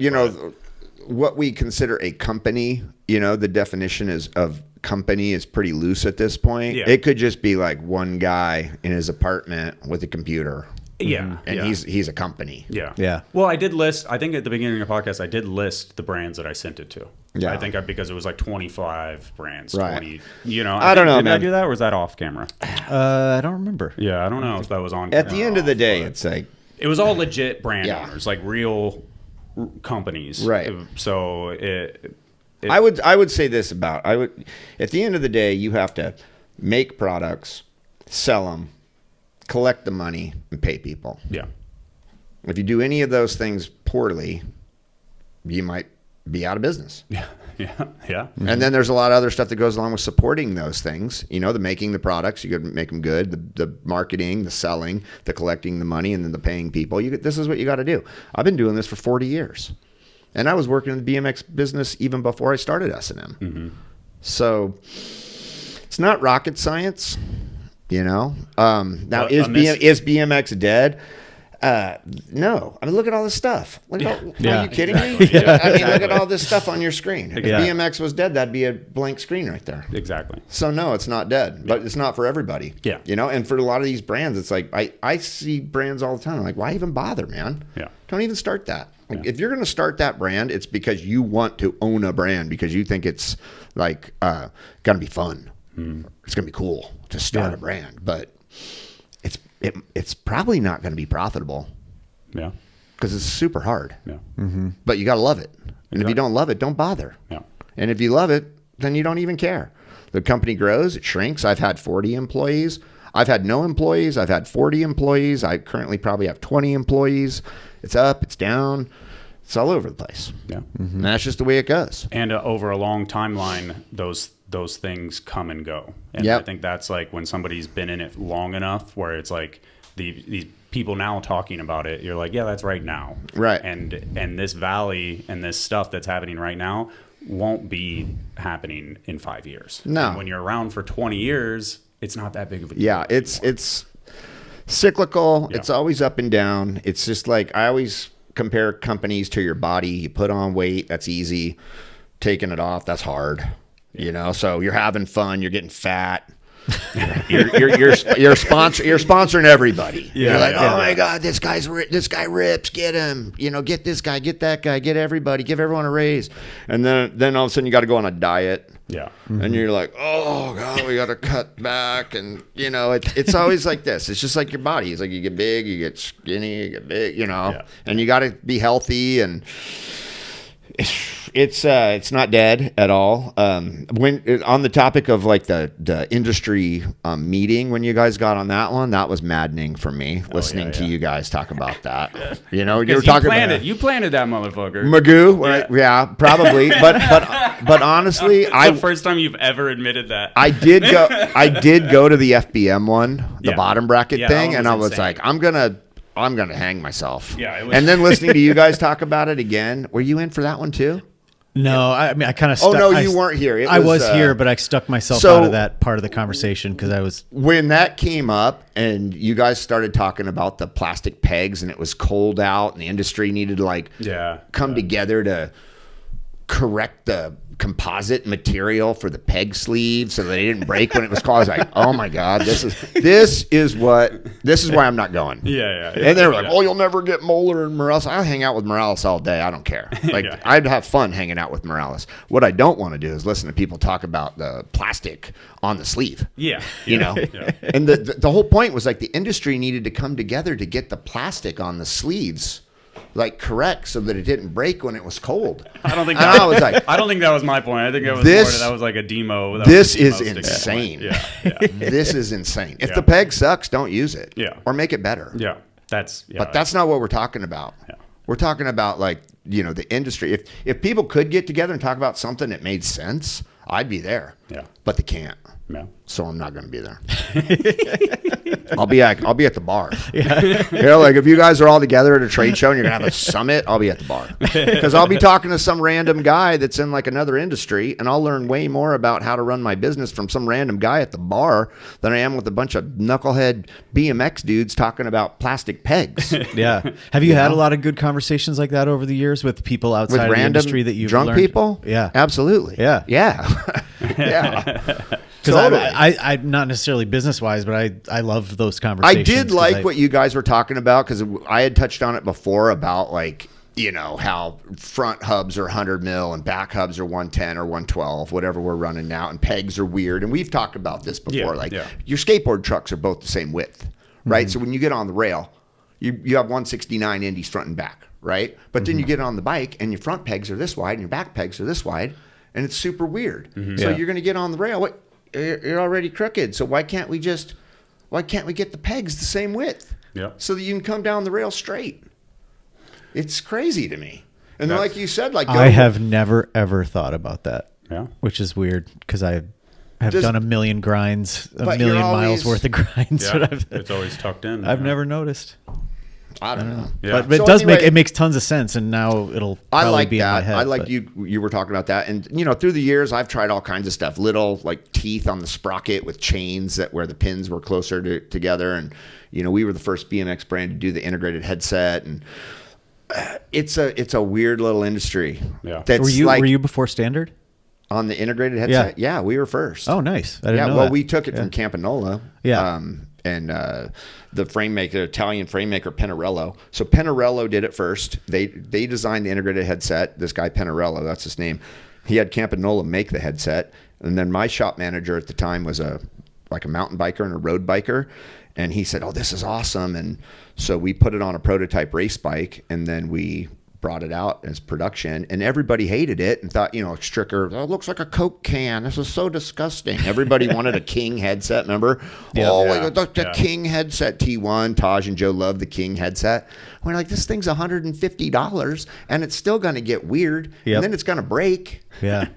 what we consider a company, the definition of company is pretty loose at this point. Yeah. It could just be like one guy in his apartment with a computer. Yeah. And he's a company. Yeah. Yeah. Well, I did list, I think at the beginning of your podcast, I did list the brands that I sent it to. Yeah. I think because it was like 25 brands. Right. 20, I don't know, Did I man. do that or was that off camera? I don't remember. Yeah, I don't know if that was on At camera the end or of the off, day, but it's like, it was all legit brand Yeah. owners, like real companies. Right. So I would say this about, at the end of the day, you have to make products, sell them, collect the money, and pay people. yeah. If you do any of those things poorly, you might be out of business. Yeah. Yeah. Yeah. And then there's a lot of other stuff that goes along with supporting those things. The making the products, you got to make them good, the marketing, the selling, the collecting the money, and then the paying people. This is what you got to do. I've been doing this for 40 years. And I was working in the BMX business even before I started S&M. Mm-hmm. So it's not rocket science, Now, But is on this- BMX dead? No. I mean, look at all this stuff. Are you kidding me? Yeah. I mean, look at all this stuff on your screen. If Yeah. BMX was dead, that'd be a blank screen right there. Exactly. So no, it's not dead, but it's not for everybody. Yeah. And for a lot of these brands, it's like, I see brands all the time. I'm like, why even bother, man? Yeah. Don't even start that. Like, Yeah. if you're going to start that brand, it's because you want to own a brand because you think it's like, going to be fun. It's going to be cool to start a brand, but it's probably not going to be profitable Yeah. because it's super hard. Yeah. But you got to love it. And if you don't love it, don't bother. Yeah. And if you love it, then you don't even care. The company grows, it shrinks. I've had 40 employees. I've had no employees. I've had 40 employees. I currently probably have 20 employees. It's up, it's down. It's all over the place. Yeah. And that's just the way it goes. And over a long timeline, those things come and go. And Yep. I think that's like when somebody's been in it long enough where it's like these people now talking about it, you're like, yeah, that's right now. Right. And this valley and this stuff that's happening right now won't be happening in 5 years. No. And when you're around for 20 years, it's not that big of a deal. Yeah, it's cyclical. Yeah. It's always up and down. It's just like I always compare companies to your body. You put on weight, that's easy. Taking it off, that's hard. So you're having fun, you're getting fat. you're sponsoring everybody. Yeah, You're like, yeah, oh my God, this guy rips, get him. Get this guy, get that guy, get everybody, give everyone a raise. And then all of a sudden you got to go on a diet. Yeah. And you're like, oh God, we got to cut back. And it's always like this. It's just like your body. It's like you get big, you get skinny, you get big, Yeah. and you got to be healthy. And it's not dead at all. When on the topic of like the industry meeting, when you guys got on that one, that was maddening for me listening to you guys talk about that. You were talking about You planted that motherfucker. Magoo, right? Yeah, probably. But honestly, It's the first time you've ever admitted that. I did go to the FBM one, the Yeah. bottom bracket Yeah, that thing, one and was I was insane. like, I'm gonna hang myself. Yeah, it was- And then listening to you guys talk about it again, were you in for that one too? No, I mean, I kind of. Oh no, you weren't here. I was here, but I stuck myself so- out of that part of the conversation because I was. When that came up and you guys started talking about the plastic pegs and it was cold out and the industry needed to like come together to correct the composite material for the peg sleeve so that they didn't break when it was cold. I was like, oh my God, this is why I'm not going. Yeah. And they were like, oh, you'll never get Moeller and Morales. I'll hang out with Morales all day. I don't care. Like, Yeah. I'd have fun hanging out with Morales. What I don't want to do is listen to people talk about the plastic on the sleeve. Yeah. Yeah. And the whole point was like the industry needed to come together to get the plastic on the sleeves like correct so that it didn't break when it was cold. I don't think And that I was like, I don't think that was my point. I think that was This- that was like a demo. That this was a is demo sticking insane. point. Yeah. this is insane. If Yeah. the peg sucks, don't use it. Yeah. Or make it better. Yeah. But that's not what we're talking about. Yeah. We're talking about like, the industry. If people could get together and talk about something that made sense, I'd be there. Yeah. But they can't. Yeah. So I'm not going to be there. I'll be at the bar. Yeah. Like if you guys are all together at a trade show and you're going to have a summit, I'll be at the bar. Because I'll be talking to some random guy that's in like another industry, and I'll learn way more about how to run my business from some random guy at the bar than I am with a bunch of knucklehead BMX dudes talking about plastic pegs. Yeah. Have you had a lot of good conversations like that over the years with people outside With of the random industry that you've drunk learned? people? Yeah. Absolutely. Yeah. Yeah. Yeah. Because Totally. I'm not necessarily business wise, but I love those I conversations. did like what you guys were talking about, because I had touched on it before about like, you know, how front hubs are 100 mil and back hubs are 110 or 112, whatever we're running now, and pegs are weird. And we've talked about this before. Your skateboard trucks are both the same width, right? So when you get on the rail, you have 169 indies front and back, right? But then you get on the bike and your front pegs are this wide and your back pegs are this wide, and it's super weird. So you're going to get on the rail. What? You're already crooked. So why can't we get the pegs the same width? Yeah. So that you can come down the rail straight. It's crazy to me. And like you said, like I have never ever thought about that. Yeah. Which is weird because I have done a million grinds, a But million you're miles always- worth of grinds. Yeah. But It's always tucked in. I've never noticed. I don't know. Yeah. But So it does anyway- it makes tons of sense, and now it'll I probably like be in my that. head. I like but- you were talking about that. And, you know, through the years, I've tried all kinds of stuff. Little, like, teeth on the sprocket with chains where the pins were closer together. And, you know, we were the first BMX brand to do the integrated headset. And it's a weird little industry. Yeah. That's Were you before standard? on the integrated headset? Yeah, we were first. Oh, nice. I didn't know well, that. we took it from Campanola. Yeah. And the frame maker, Italian frame maker Pinarello. So Pinarello did it first. They designed the integrated headset. This guy Pinarello, that's his name. He had Campanola make the headset, and then my shop manager at the time was a mountain biker and a road biker, and he said, "Oh, this is awesome!" And so we put it on a prototype race bike, and then we brought it out as production, and everybody hated it and thought, you know, Stricker, oh, it looks like a Coke can. This is so disgusting. Everybody wanted a King headset, remember? The King headset, T1. Taj and Joe loved the King headset. We're like, this thing's $150, and it's still going to get weird, and then it's going to break. Yeah.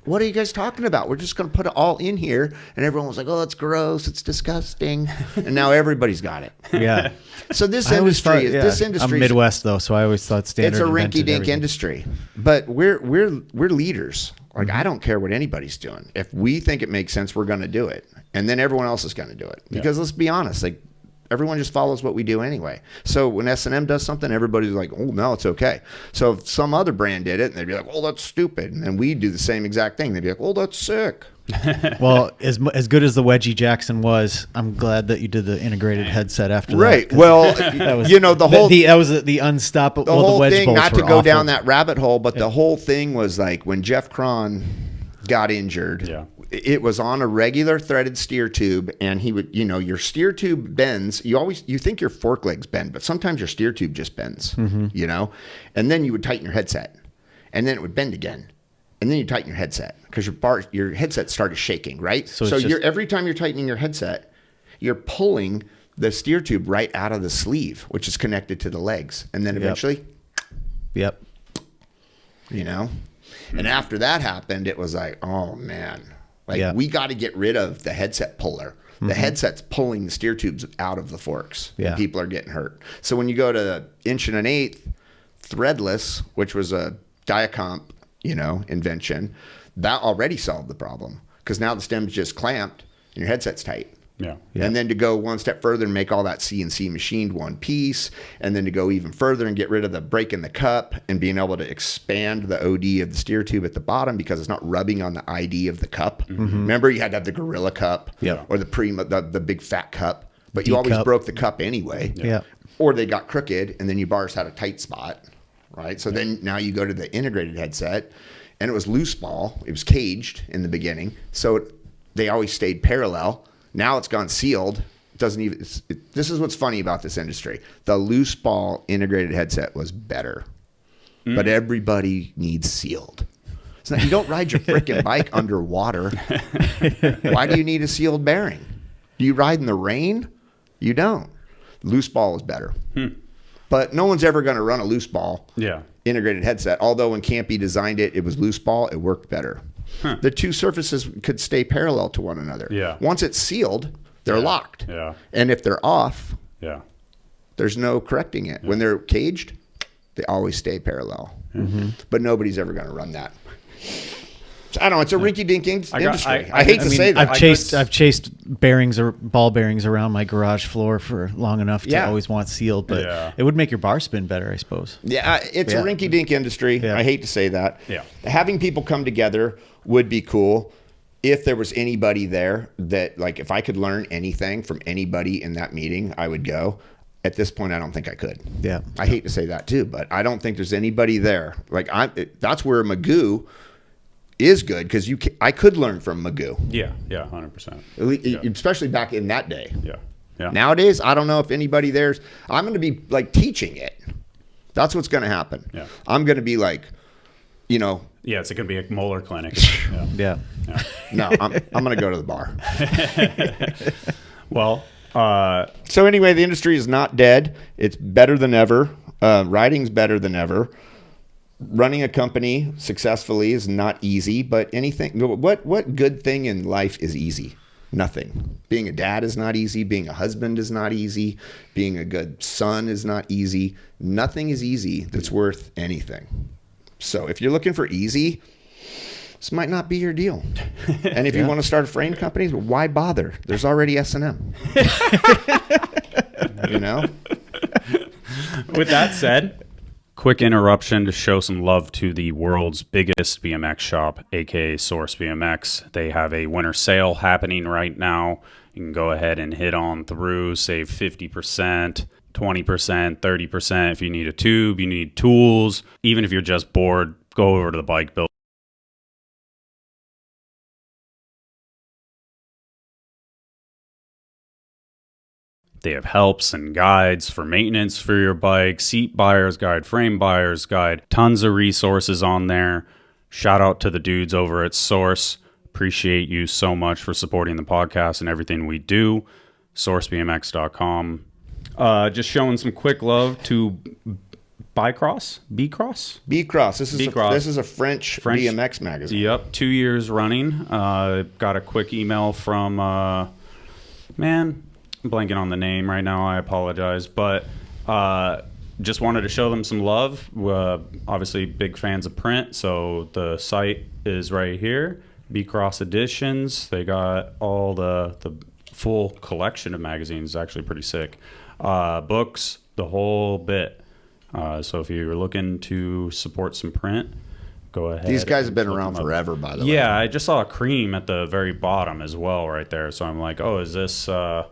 What are you guys talking about? We're just going to put it all in here. And everyone was like, oh, it's gross. It's disgusting. And now everybody's got it. Yeah. So this I always industry, thought- this I'm industry, Midwest though, so I always thought standard. it's a invented rinky-dink everything. industry. But we're leaders. Like, I don't care what anybody's doing. If we think it makes sense, we're going to do it. And then everyone else is going to do it. Because let's be honest, like, everyone just follows what we do anyway. So when S&M does something, everybody's like, oh, no, it's okay. So if some other brand did it, and they'd be like, oh, that's stupid. And then we do the same exact thing. They'd be like, oh, that's sick. Well, as good as the Wedgie Jackson was, I'm glad that you did the integrated headset after Right. that. Well, That was, you know, the whole that was the unstoppable. the whole wedge thing, bolts not to were go awful. down that rabbit hole, but the whole thing was like when Jeff Cron got injured, it was on a regular threaded steer tube, and he would, you know, your steer tube bends. You think your fork legs bend, but sometimes your steer tube just bends, you know, and then you would tighten your headset, and then it would bend again. And then you tighten your headset because your headset started shaking, right? So every time you're tightening your headset, you're pulling the steer tube right out of the sleeve, which is connected to the legs. And then eventually, Yep. you know, and after that happened, it was like, oh man, like we got to get rid of the headset puller. The headset's pulling the steer tubes out of the forks. Yeah. And people are getting hurt. So when you go to the 1 1/8 threadless, which was a Diacomp, you know, invention, that already solved the problem because now the stem's just clamped and your headset's tight. Yeah. And then to go one step further and make all that CNC machined one piece, and then to go even further and get rid of the break in the cup and being able to expand the OD of the steer tube at the bottom because it's not rubbing on the ID of the cup. Remember, you had to have the Gorilla Cup or the big fat cup, but you always D-cup. broke the cup anyway. Yeah. Or they got crooked, and then your bars had a tight spot. Right. So then now you go to the integrated headset, and it was loose ball. It was caged in the beginning. So they always stayed parallel. Now it's gone sealed. It doesn't even. This is what's funny about this industry. The loose ball integrated headset was better, but everybody needs sealed. So you don't ride your freaking bike underwater. Why do you need a sealed bearing? Do you ride in the rain? You don't. Loose ball is better. But no one's ever going to run a loose ball integrated headset. Although when Campy designed it, it was loose ball. It worked better. The two surfaces could stay parallel to one another. Yeah. Once it's sealed, they're locked. Yeah. And if they're off, Yeah. there's no correcting it. When they're caged, they always stay parallel. But nobody's ever going to run that. So, I don't know. It's a rinky-dink industry. I hate to say that. I've chased bearings or ball bearings around my garage floor for long enough to always want sealed, but it would make your bar spin better, I suppose. Yeah, it's a rinky-dink industry. Yeah. I hate to say that. Yeah. Having people come together would be cool if there was anybody there that, like, if I could learn anything from anybody in that meeting, I would go. At this point, I don't think I could. Yeah. I hate to say that too, but I don't think there's anybody there. Like, that's where Magoo is good, because I could learn from Magoo. Yeah. 100%. Especially back in that day. Yeah. Nowadays, I don't know if anybody there's. I'm going to be like teaching it. That's what's going to happen. Yeah. I'm going to be like, you know. Yeah, it's going to be a Moeller clinic. Yeah. No, I'm going to go to the bar. Well, so anyway, the industry is not dead. It's better than ever. Riding's better than ever. Running a company successfully is not easy, but anything. What good thing in life is easy? Nothing. Being a dad is not easy. Being a husband is not easy. Being a good son is not easy. Nothing is easy that's worth anything. So if you're looking for easy, this might not be your deal. And if you want to start a frame company, why bother? There's already S&M. You know? with that said, quick interruption to show some love to the world's biggest BMX shop, aka Source BMX. They have a winter sale happening right now. You can go ahead and hit on through, save 50%, 20%, 30%. If you need a tube, you need tools. Even if you're just bored, go over to the bike build. They have helps and guides for maintenance for your bike, seat buyer's guide, frame buyer's guide, tons of resources on there. Shout out to the dudes over at Source. Appreciate you so much for supporting the podcast and everything we do. SourceBMX.com. Just showing some quick love to B-Cross. B-Cross. This is a French BMX magazine. Yep, 2 years running. Got a quick email from, I'm blanking on the name right now. I apologize. But just wanted to show them some love. Obviously, big fans of print. So the site is right here. B-Cross Editions. They got all the full collection of magazines. Actually pretty sick. Books, the whole bit. So if you're looking to support some print, go ahead. These guys have been around forever, by the way. Yeah, I just saw a cream at the very bottom as well right there. So I'm like, oh, is this... well,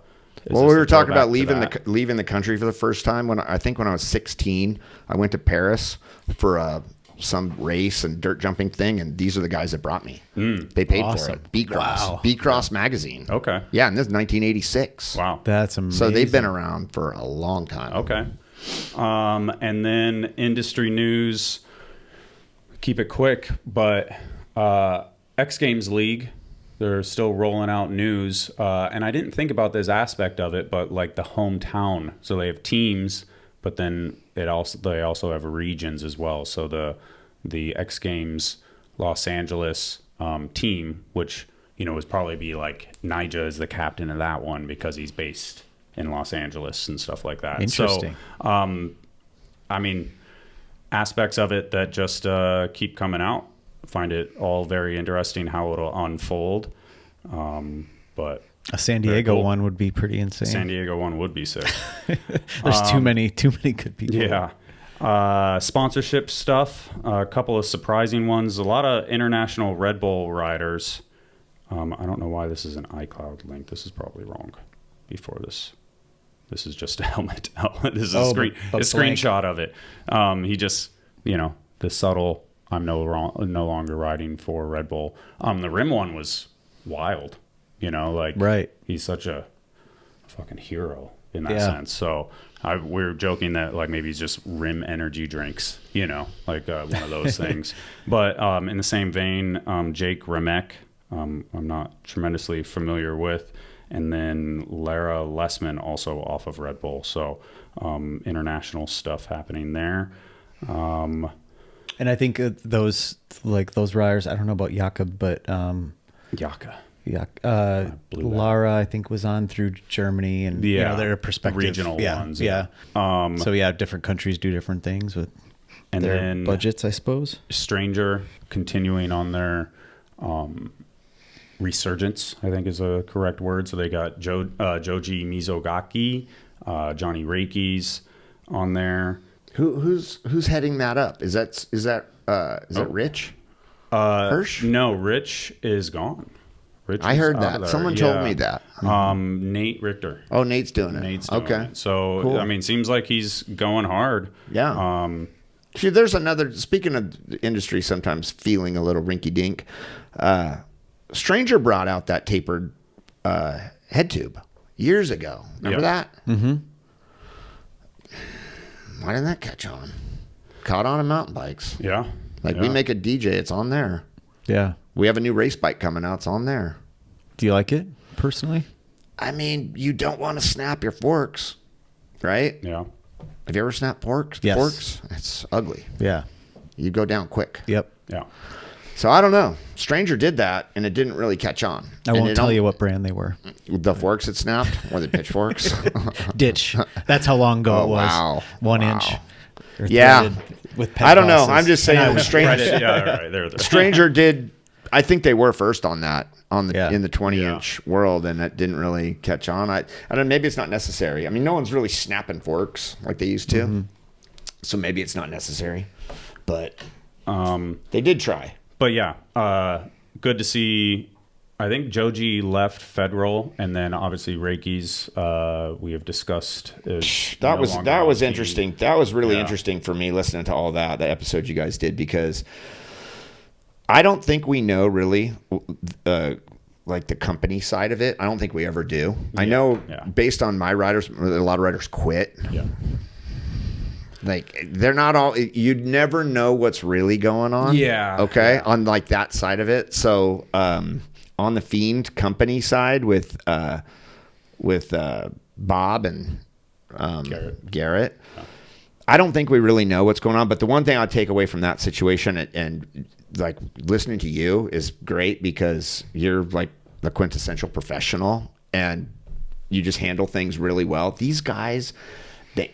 we were talking about leaving the country for the first time. When I was 16, I went to Paris for some race and dirt jumping thing, and these are the guys that brought me. They paid for it. B-Cross. Wow. B-Cross magazine. Okay. Yeah, and this is 1986. Wow. That's amazing. So they've been around for a long time. Okay. And then industry news. Keep it quick, but X Games League, they're still rolling out news. And I didn't think about this aspect of it, but like the hometown. So they have teams, but then they also have regions as well. So the X Games Los Angeles team, which would probably be like Nija is the captain of that one because he's based in Los Angeles and stuff like that. Interesting. So, I mean, aspects of it that just keep coming out. Find it all very interesting how it'll unfold. But a San Diego one would be pretty insane. San Diego one would be sick. There's too many good people. Yeah. Sponsorship stuff, a couple of surprising ones, a lot of international Red Bull riders. I don't know why this is an iCloud link. This is probably wrong before this. This is just a helmet. This is a screenshot of it. He just, the subtle, I'm no longer riding for Red Bull. The rim one was wild, right. He's such a fucking hero in that sense. So we're joking that like maybe he's just rim energy drinks, like one of those things. But in the same vein, Jake Remek, I'm not tremendously familiar with. And then Lara Lessman also off of Red Bull. So international stuff happening there. And I think those riders, I don't know about Jakob, but Yaka. Lara, I think, was on through Germany, and their perspective, regional ones. Yeah. So different countries do different things with their then budgets, I suppose. Stranger continuing on their resurgence, I think is a correct word. So they got Joji Mizogaki, Johnny Reiki's on there. Who's heading that up? Is that Rich? Hirsch? No, Rich is gone. Rich I is heard out that. of there. Someone told me that. Nate Richter. Oh, Nate's doing it. Nate's doing okay. it. So, Cool. I mean, seems like he's going hard. Yeah. See, there's another, speaking of the industry sometimes feeling a little rinky-dink, Stranger brought out that tapered head tube years ago. Remember that? Mm-hmm. Why didn't that catch on? Caught on in mountain bikes. Yeah. We make a DJ, it's on there. Yeah. We have a new race bike coming out, it's on there. Do you like it, personally? I mean, you don't want to snap your forks, right? Yeah. Have you ever snapped forks? Yes. Forks? It's ugly. Yeah. You go down quick. Yep. Yeah. So I don't know. Stranger did that, and it didn't really catch on. I won't tell you what brand they were. The forks that snapped, or the pitchforks. Ditch. That's how long ago it was. Wow. 1 inch. Or Yeah. threaded with I don't know. pet I'm just saying, Stranger. Yeah, all right. There. Stranger did. I think they were first on that in the 20-inch Yeah. world, and that didn't really catch on. I don't know. Maybe it's not necessary. I mean, no one's really snapping forks like they used to, Mm-hmm. so maybe it's not necessary. But they did try. But yeah, good to see. I think Joji left Federal, and then obviously Reiki's. We have discussed. That was on team. interesting. That was really Yeah. interesting for me listening to all that, the episode you guys did, because I don't think we know really like the company side of it. I don't think we ever do. I know based on my riders, a lot of riders quit. Yeah. Like they're not all. You'd never know what's really going on. Yeah. Okay. On like that side of it. So on the Fiend company side with Bob and Garrett. I don't think we really know what's going on. But the one thing I'll take away from that situation and like listening to you is great because you're like the quintessential professional and you just handle things really well. These guys, they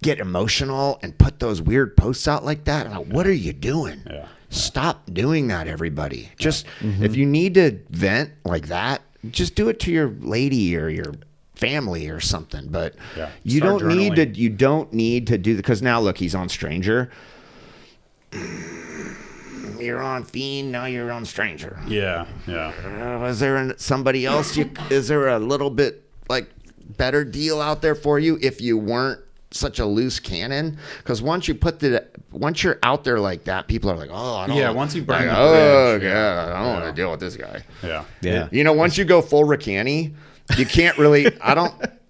get emotional and put those weird posts out like that. I'm like, what are you doing? Yeah. Stop doing that, everybody. Just if you need to vent like that, just do it to your lady or your family or something. But you Start don't need journaling. to. You don't need to do because now look, he's on Stranger. You're on Fiend, now you're on Stranger. Yeah. Yeah. Is there somebody else? Is there a little bit like better deal out there for you if you weren't such a loose cannon? Because once you're out there like that, people are like, oh, I don't. Yeah, once you burn like, the oh bridge, yeah, I don't want to deal with this guy. Yeah. Yeah. You know, once you go full Ricani, you can't really.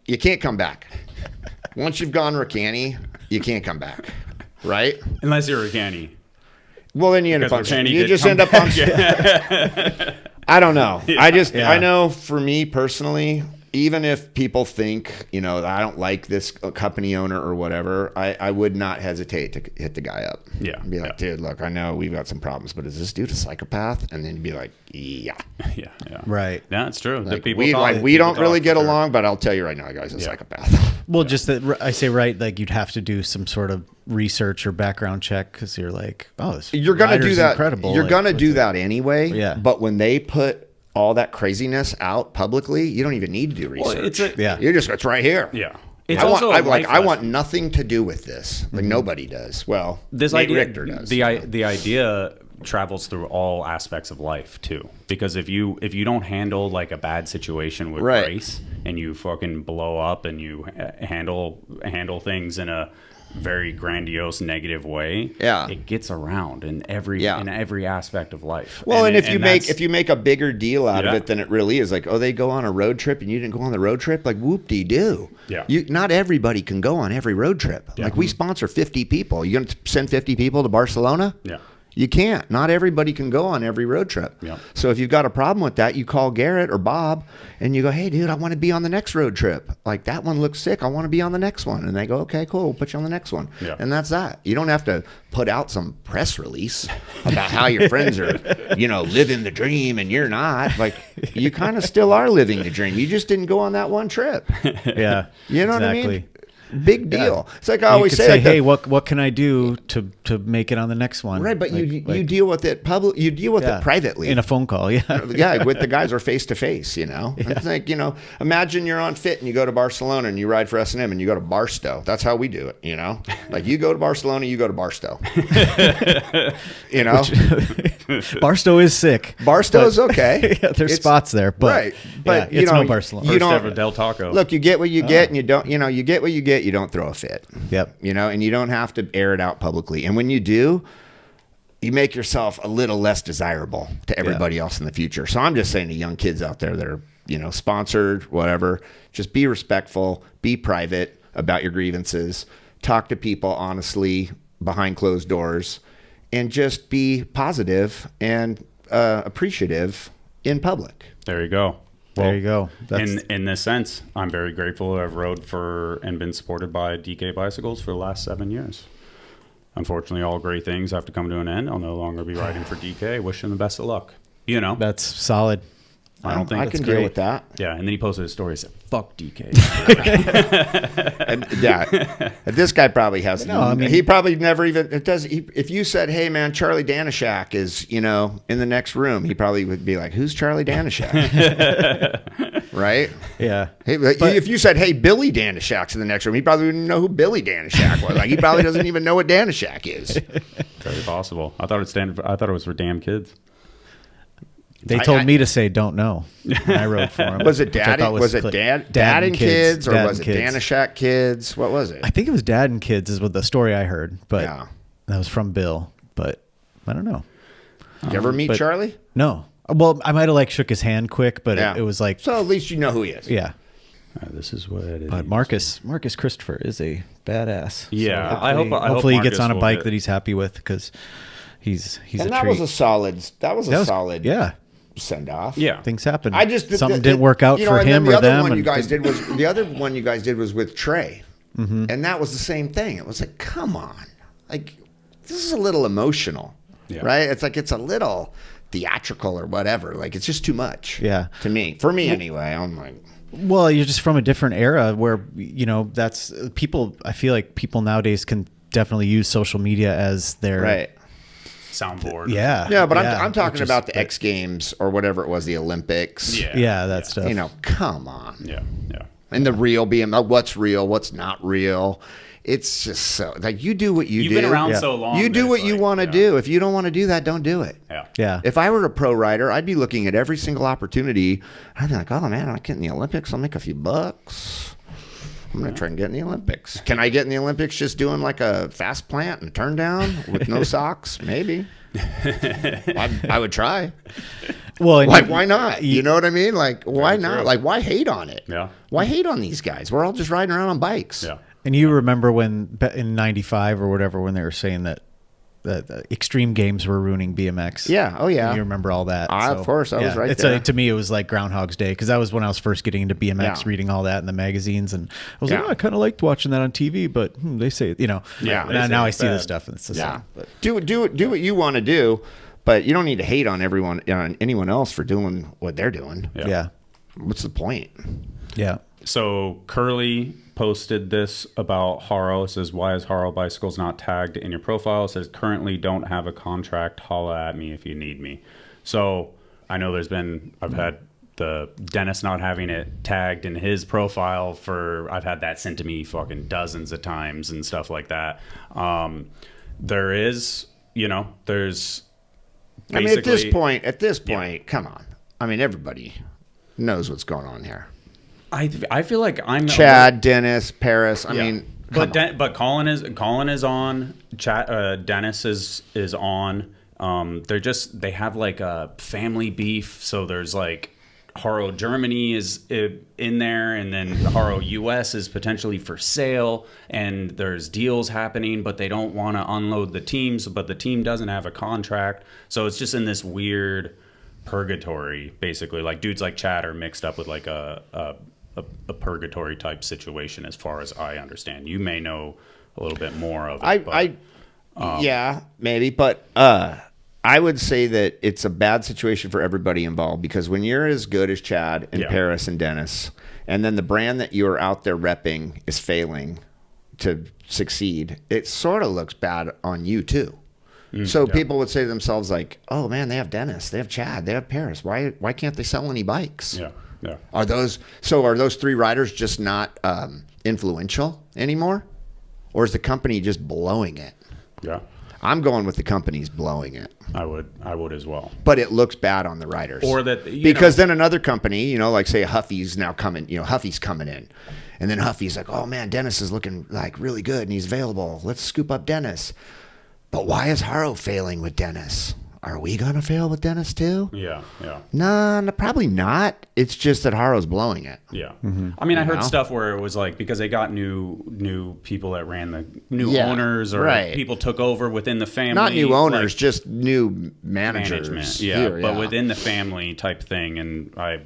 You can't come back. Once you've gone Ricani, you can't come back. Right? Unless you're a canny. Well, then you end up on. Because Ricani You did just come end up on. I don't know. Yeah. I know for me personally, even if people think, you know, I don't like this company owner or whatever, I would not hesitate to hit the guy up. Yeah. And be like, dude, look, I know we've got some problems, but is this dude a psychopath? And then be like, yeah. Yeah. Right. Yeah, it's true. Like, People we talk, we people don't really talk, get for sure. along, but I'll tell you right now, guy's a psychopath. Well, just that I say right, like you'd have to do some sort of research or background check because you're like, oh, this You're gonna do rider's that. incredible. You're Like, gonna what's do it? that anyway. Yeah. But when they put all that craziness out publicly, you don't even need to do research. Yeah. It's right here. Yeah. It's I also want, a life I want lesson. nothing to do with this. Like nobody does. Well, This Nate idea, Richter does. the idea travels through all aspects of life too. Because if you don't handle like a bad situation with Right. grace and you fucking blow up and you handle things in a very grandiose negative way, Yeah. it gets around in every aspect of life. Well, and if that's- you make a bigger deal out of Yeah. it than it really is, like, oh, they go on a road trip and you didn't go on the road trip, like whoop de doo. Yeah. Not everybody can go on every road trip. Like we sponsor 50 people. You gonna send 50 people to Barcelona? Yeah. You can't. Not everybody can go on every road trip. Yep. So if you've got a problem with that, you call Garrett or Bob and you go, hey, dude, I want to be on the next road trip. Like, that one looks sick. I want to be on the next one. And they go, okay, cool. We'll put you on the next one. Yeah. And that's that. You don't have to put out some press release about how your friends are, living the dream and you're not. Like, you kind of still are living the dream. You just didn't go on that one trip. Yeah. You know what I exactly. mean? Big deal. It's like I You always could say, say, like hey, what can I do to make it on the next one? right, but you Like, deal with it you deal with yeah, it privately. in a phone call. Yeah. Yeah, with the guys or face to face, It's like, imagine you're on Fit and you go to Barcelona and you ride for S&M and you go to Barstow. That's how we do it, Like, you go to Barcelona, you go to Barstow. Barstow is sick. Barstow's okay. Yeah, there's spots there, but right. But yeah, it's no Barcelona. First ever Del Taco. Look, you get what you get, and you don't. You get what you get. You don't throw a fit. Yep. And you don't have to air it out publicly. And when you do, you make yourself a little less desirable to everybody else in the future. So I'm just saying to young kids out there that are, sponsored, whatever, just be respectful, be private about your grievances, talk to people honestly behind closed doors, and just be positive and appreciative in public. There you go. There you go. In this sense, I'm very grateful to have rode for and been supported by DK Bicycles for the last 7 years. Unfortunately, all great things have to come to an end. I'll no longer be riding for DK. Wish him the best of luck. That's solid. I don't think I that's can great. deal with that. Yeah, and then he posted a story and said, "Fuck DK." And, yeah, this guy probably has. He probably never even. It does. If you said, "Hey, man, Charlie Danishak is," in the next room, he probably would be like, "Who's Charlie Danishak?" Right? Yeah. Hey, if you said, "Hey, Billy Danishak's in the next room," he probably wouldn't know who Billy Danishak was. Like, he probably doesn't even know what Danishak is. Very possible. I thought it was for damn kids. They told me to say "don't know." When I rode for him. Was it Dad? Was it Dad and Kids, or Dad was and it Kids. Danishak Kids? What was it? I think it was Dad and Kids is what the story I heard, but Yeah. that was from Bill. But I don't know. Did you ever meet but- Charlie? No. Well, I might have shook his hand quick, but Yeah. it was like, So at least you know who he is. yeah. This is what it is. But Marcus Christopher is a badass. Yeah, So I hope hopefully he gets Marcus on a will bike get- that he's happy with because he's And a that treat. was a solid. That was a solid. Yeah, Send off. Yeah. things happen. I just something didn't work out for and then him the or other them. one and you guys things- did was the other one you guys did was with Trey, and that was the same thing. It was like, come on, like, this is a little emotional, right? It's like, it's a little theatrical or whatever. Like, it's just too much. Yeah. To me, for me anyway. I'm like, Well, you're just from a different era where that's people. I feel like people nowadays can definitely use social media as their right. Soundboard. Yeah, Yeah, but I'm talking which is- about the X Games or whatever it was, the Olympics. Yeah, that stuff. Come on. Yeah. And the real BMX, what's real, what's not real. It's just so, like, you do what you do. You've been around so long. You do that what it's you like, want to do. If you don't want to do that, don't do it. Yeah. If I were a pro rider, I'd be looking at every single opportunity. I'd be like, oh, man, I get in the Olympics. I'll make a few bucks. I'm going to try and get in the Olympics. Can I get in the Olympics just doing like a fast plant and turn down with no socks? Maybe. I would try. Well, and Like, why not? You know what I mean? Like, why not? true. Like, why hate on it? Yeah. Why hate on these guys? We're all just riding around on bikes. Yeah. And you remember when in '95 or whatever when they were saying that extreme games were ruining BMX. Yeah. Oh, yeah. You remember all that. Of course. I was right it's there. To me, it was like Groundhog's Day because that was when I was first getting into BMX, Yeah. reading all that in the magazines. And I was Yeah. like, oh, I kind of liked watching that on TV, but they say, Yeah, they now say I it's see the bad. stuff and it's the Yeah. same. But Do what you want to do, but you don't need to hate on anyone else for doing what they're doing. yeah. What's the point? Yeah. So Curly posted this about Haro. It says, why is Haro Bicycles not tagged in your profile? It says, currently don't have a contract. Holla at me if you need me. So I know I've had the Dennis not having it tagged in his profile I've had that sent to me fucking dozens of times and stuff like that. There's I mean, at this basically- point, come on. I mean, everybody knows what's going on here. I feel like I'm Chad, Dennis, Paris. I mean, but Colin is on. Dennis is on. They have like a family beef, so there's like Haro Germany is in there, and then the Haro US is potentially for sale, and there's deals happening, but they don't want to unload the teams, but the team doesn't have a contract. So it's just in this weird purgatory, basically. Like dudes like Chad are mixed up with like a purgatory type situation, as far as I understand. You may know a little bit more of it. Yeah, maybe, but I would say that it's a bad situation for everybody involved, because when you're as good as Chad and Paris and Dennis, and then the brand that you're out there repping is failing to succeed, it sort of looks bad on you too. So people would say to themselves like, "Oh man, they have Dennis, they have Chad, they have Paris. Why can't they sell any bikes?" Yeah. Are those three riders just not influential anymore, or is the company just blowing it? Yeah. I'm going with the company's blowing it. I would as well. But it looks bad on the riders. Or that because then another company, like say Huffy's now coming, Huffy's coming in. And then Huffy's like, "Oh man, Dennis is looking like really good and he's available. Let's scoop up Dennis." But why is Haro failing with Dennis? Are we going to fail with Dennis too? Yeah. No, probably not. It's just that Haro's blowing it. Yeah. I mean, I heard stuff where it was like, because they got new people that ran the new owners, or people took over within the family. Not new owners, just new managers. Management. Yeah. But within the family type thing. And I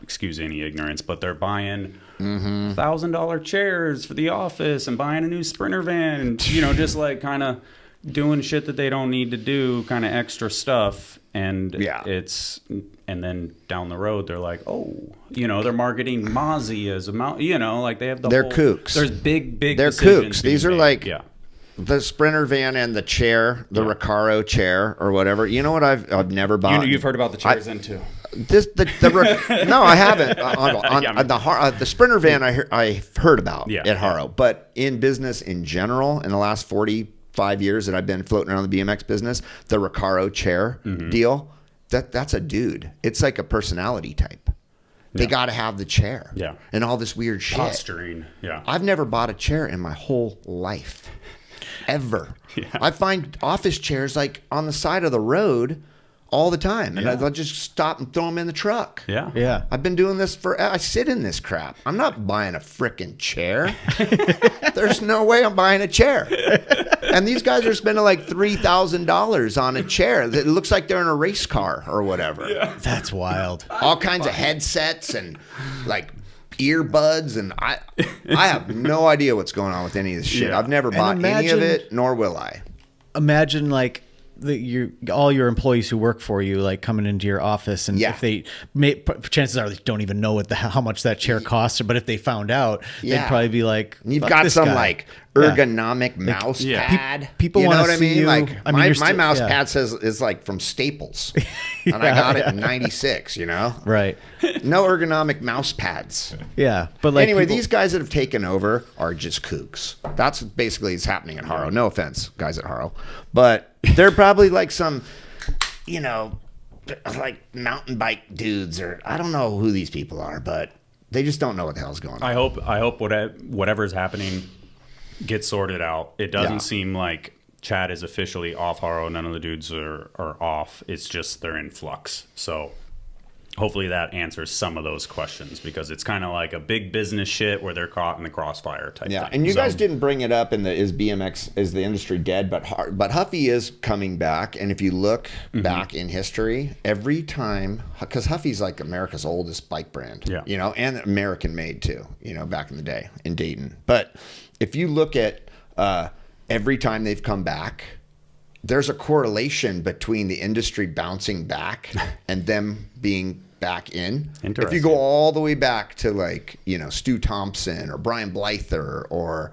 excuse any ignorance, but they're buying $1,000 chairs for the office and buying a new Sprinter van, and, just like kind of doing shit that they don't need to do, kind of extra stuff. And and then down the road they're like, they're marketing Mozzie as a like they have they're kooks. There's big they're kooks. These are like the Sprinter van and the chair, the Recaro chair or whatever. You know what I've never bought. You've heard about the chairs then too. No, I haven't. The Sprinter van I heard about at Haro, but in business in general, in the last 45 years that I've been floating around the BMX business, the Recaro chair deal, that's a dude. It's like a personality type. They got to have the chair and all this weird shit. Posturing. Yeah. I've never bought a chair in my whole life, ever. I find office chairs like on the side of the road all the time, and I'll just stop and throw them in the truck. Yeah. I've been doing this I sit in this crap. I'm not buying a frickin' chair. There's no way I'm buying a chair. And these guys are spending like $3,000 on a chair that looks like they're in a race car or whatever. That's wild. All kinds of headsets and like earbuds, and I have no idea what's going on with any of this shit. I've never bought any of it, nor will I. Imagine like all your employees who work for you, like coming into your office, and if they chances are they don't even know how much that chair costs, but if they found out, they'd probably be like, "You've got some guy. Like ergonomic mouse pad." People want to see you. Like my mouse pad is like from Staples, and I got it in '96. Right? No ergonomic mouse pads. Yeah, but like anyway, these guys that have taken over are just kooks. That's basically what's happening at Haro. No offense, guys at Haro, but they're probably like some, like mountain bike dudes, or I don't know who these people are, but they just don't know what the hell's going on. I hope whatever's happening gets sorted out. It doesn't seem like Chad is officially off Haro. None of the dudes are off. It's just they're in flux. So hopefully that answers some of those questions, because it's kind of like a big business shit where they're caught in the crossfire type thing. And you guys didn't bring it up is the industry dead? But Huffy is coming back, and if you look back in history, every time, because Huffy's like America's oldest bike brand, and American made too, back in the day in Dayton. But if you look at every time they've come back, there's a correlation between the industry bouncing back and them being back in. If you go all the way back to like, Stu Thompson or Brian Blyther or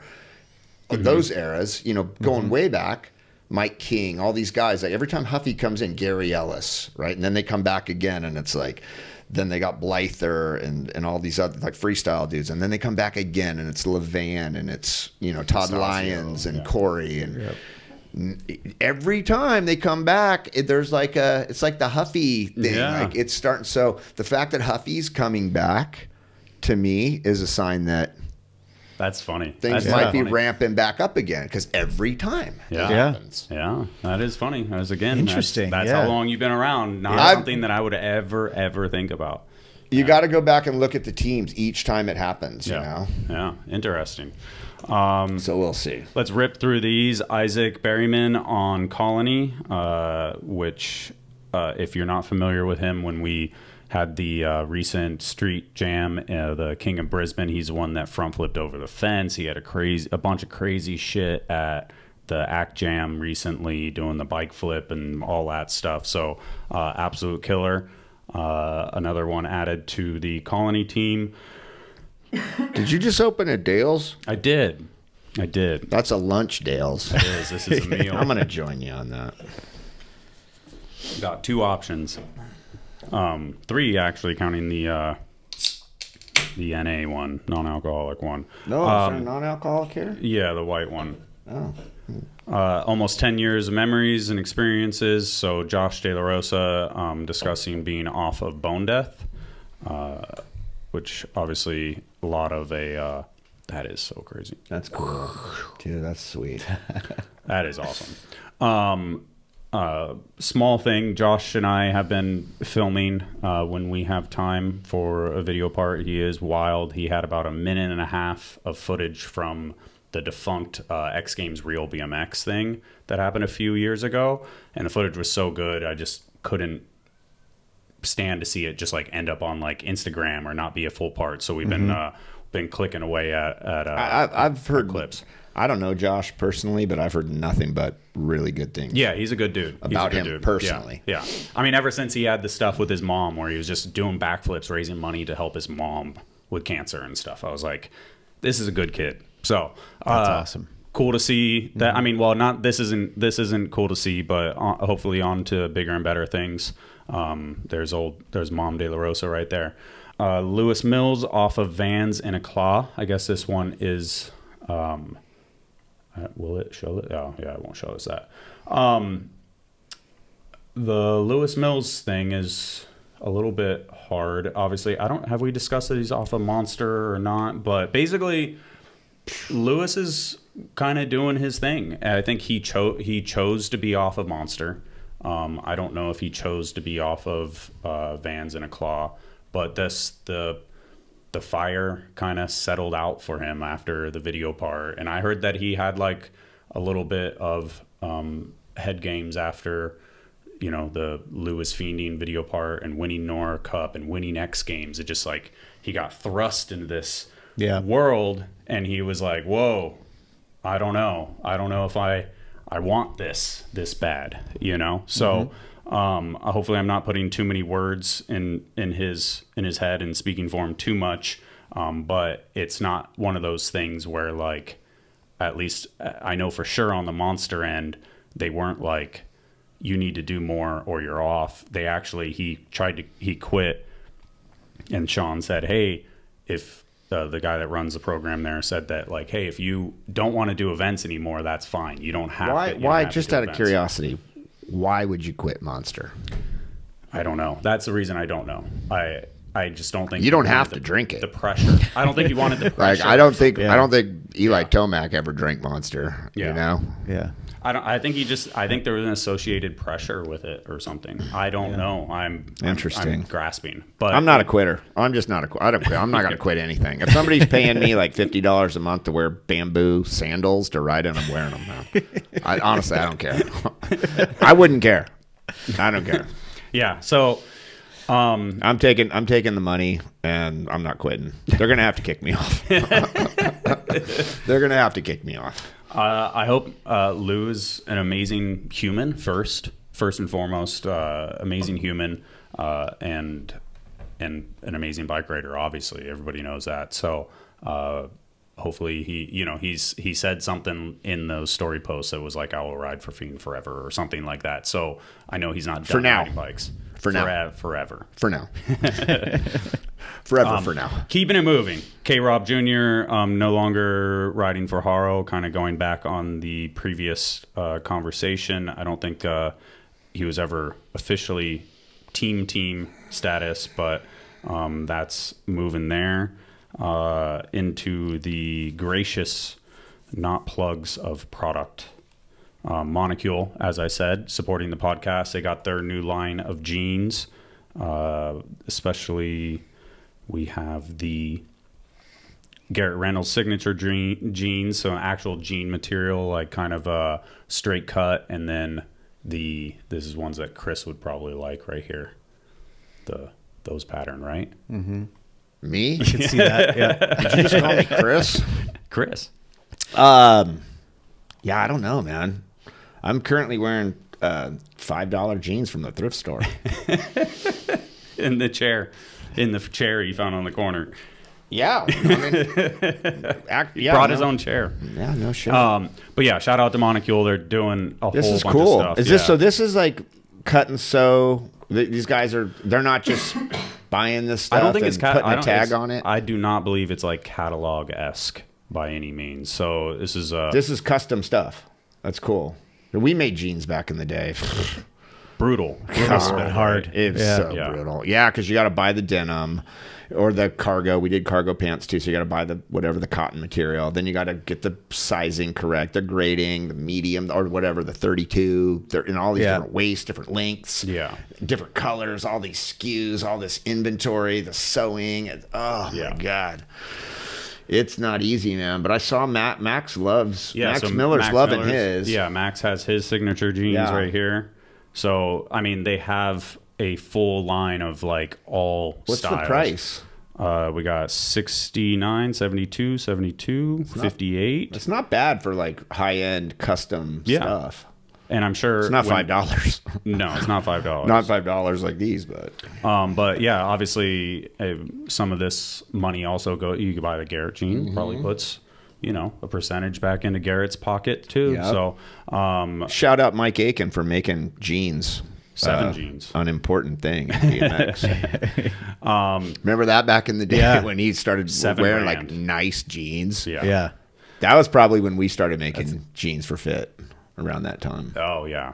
those eras, going way back, Mike King, all these guys, like every time Huffy comes in, Gary Ellis, right? And then they come back again, and it's like, then they got Blyther and all these other like freestyle dudes, and then they come back again, and it's Levan, and it's Todd Lyons and Corey, and every time they come back, there's like it's like the Huffy thing. Like it's starting. So the fact that Huffy's coming back, to me, is a sign that that's funny. Things might be ramping back up again, because every time it happens. Yeah, that is funny. That is, again, interesting. That's how long you've been around. Not something that I would ever think about. You got to go back and look at the teams each time it happens, you know? Yeah, interesting. So we'll see. Let's rip through these. Isaac Berryman on Colony, which, if you're not familiar with him, when we had the recent street jam, the King of Brisbane, he's the one that front flipped over the fence. He had a bunch of crazy shit at the Act Jam recently, doing the bike flip and all that stuff. So absolute killer. Another one added to the Colony team. Did you just open a Dale's? I did. That's a lunch Dale's. It is. This is a meal. I'm going to join you on that. Got 2 options. 3 actually, counting the NA one, non-alcoholic one. No, is there a non-alcoholic here? Yeah, the white one. Oh. Almost 10 years of memories and experiences. So Josh De La Rosa discussing being off of bone death, which obviously a lot of that is so crazy. That's cool. Dude, that's sweet. That is awesome. Small thing, Josh and I have been filming when we have time for a video part. He is wild. He had about 1.5 minutes of footage from the defunct X Games Real BMX thing that happened a few years ago, and the footage was so good I just couldn't stand to see it just like end up on like Instagram or not be a full part. So we've been clicking away at I've heard clips. I don't know Josh personally, but I've heard nothing but really good things. Yeah, he's a good dude. About he's a good him dude. personally. Yeah. I mean, ever since he had the stuff with his mom where he was just doing backflips, raising money to help his mom with cancer and stuff, I was like, this is a good kid. So That's awesome. Cool to see that. I mean, well, not this isn't cool to see, but hopefully on to bigger and better things. There's Mom De La Rosa right there. Lewis Mills off of Vans in a Claw. I guess this one is. Will it show it? Oh, yeah, it won't show us that. The Lewis Mills thing is a little bit hard. Obviously, have we discussed that he's off a Monster or not? But basically, Lewis is kind of doing his thing. I think he chose to be off of Monster. I don't know if he chose to be off of Vans in a Claw, but the fire kind of settled out for him after the video part. And I heard that he had like a little bit of head games after, you know, the Lewis fiending video part and winning Nora Cup and winning X Games. It just like he got thrust into this world, and he was like, whoa, I don't know if I want this bad, you know? So hopefully I'm not putting too many words in his head and speaking for him too much. But it's not one of those things where, like, at least I know for sure on the Monster end, they weren't like, you need to do more or you're off. They actually, he quit, and Sean said, hey, if the guy that runs the program there said that, like, hey, if you don't want to do events anymore, that's fine. You don't have to. Why? Just out of curiosity, why would you quit Monster? I don't know. That's the reason I don't know. I just don't think you don't have to drink it. The pressure. I don't think you wanted the pressure. Like I don't think Eli Tomac ever drank Monster. Yeah. You know. Yeah. I think there was an associated pressure with it or something. I don't know. I'm grasping, but I'm not a quitter. I'm just not I don't quit. I'm not going to quit anything. If somebody's paying me like $50 a month to wear bamboo sandals to ride in, I'm wearing them now. Honestly, I don't care. I wouldn't care. I don't care. Yeah. So I'm taking the money and I'm not quitting. They're going to have to kick me off. They're going to have to kick me off. I hope Lou is an amazing human first and foremost, amazing human, and an amazing bike rider. Obviously, everybody knows that. So hopefully he said something in those story posts that was like, "I will ride for Fiend forever" or something like that. So I know he's not done riding bikes forever. For now. Forever for now. Keeping it moving. K-Rob Jr. No longer riding for Haro, kind of going back on the previous conversation. I don't think he was ever officially team status, but that's moving there into the gracious not plugs of product. Monticule, as I said, supporting the podcast. They got their new line of jeans, especially We have the Garrett Reynolds signature jeans, so actual jean material, like kind of a straight cut, and then this is ones that Chris would probably like right here, those pattern, right? Me? You can see that. Yeah. Did you just call me Chris? Chris. Yeah, I don't know, man. I'm currently wearing $5 jeans from the thrift store. in the chair you found on the corner. Yeah, Brought his own chair. Yeah, no shit. But yeah, shout out to Monticule. They're doing a This whole is bunch cool. of stuff. Is this so? This is like cut and sew. These guys they're not just buying this stuff. I don't think it's putting a tag on it. I do not believe it's like catalog-esque by any means. So this is custom stuff. That's cool. We made jeans back in the day. brutal. Must have been hard. It's so brutal. Yeah, because you got to buy the denim or the cargo. We did cargo pants too, so you got to buy the cotton material. Then you got to get the sizing correct, the grading, the medium or whatever, the 32, and all these different waists, different lengths, different colors, all these SKUs, all this inventory, the sewing. My God. It's not easy, man. But I saw Max Miller's loving his. Yeah, Max has his signature jeans right here. So, I mean, they have a full line of like all What's styles. the price? We got 69, 72, 72, 58. It's not bad for like high-end custom stuff. And I'm sure it's not $5. No, it's not $5. Not $5 like these, but yeah, obviously some of this money also you could buy the Garrett jean, probably puts a percentage back into Garrett's pocket too. Yep. So shout out Mike Aiken for making jeans. 7 jeans. An important thing in BMX. Remember that back in the day when he started wearing like nice jeans? Yeah. That was probably when we started making jeans for fit. Around that time. Oh, yeah.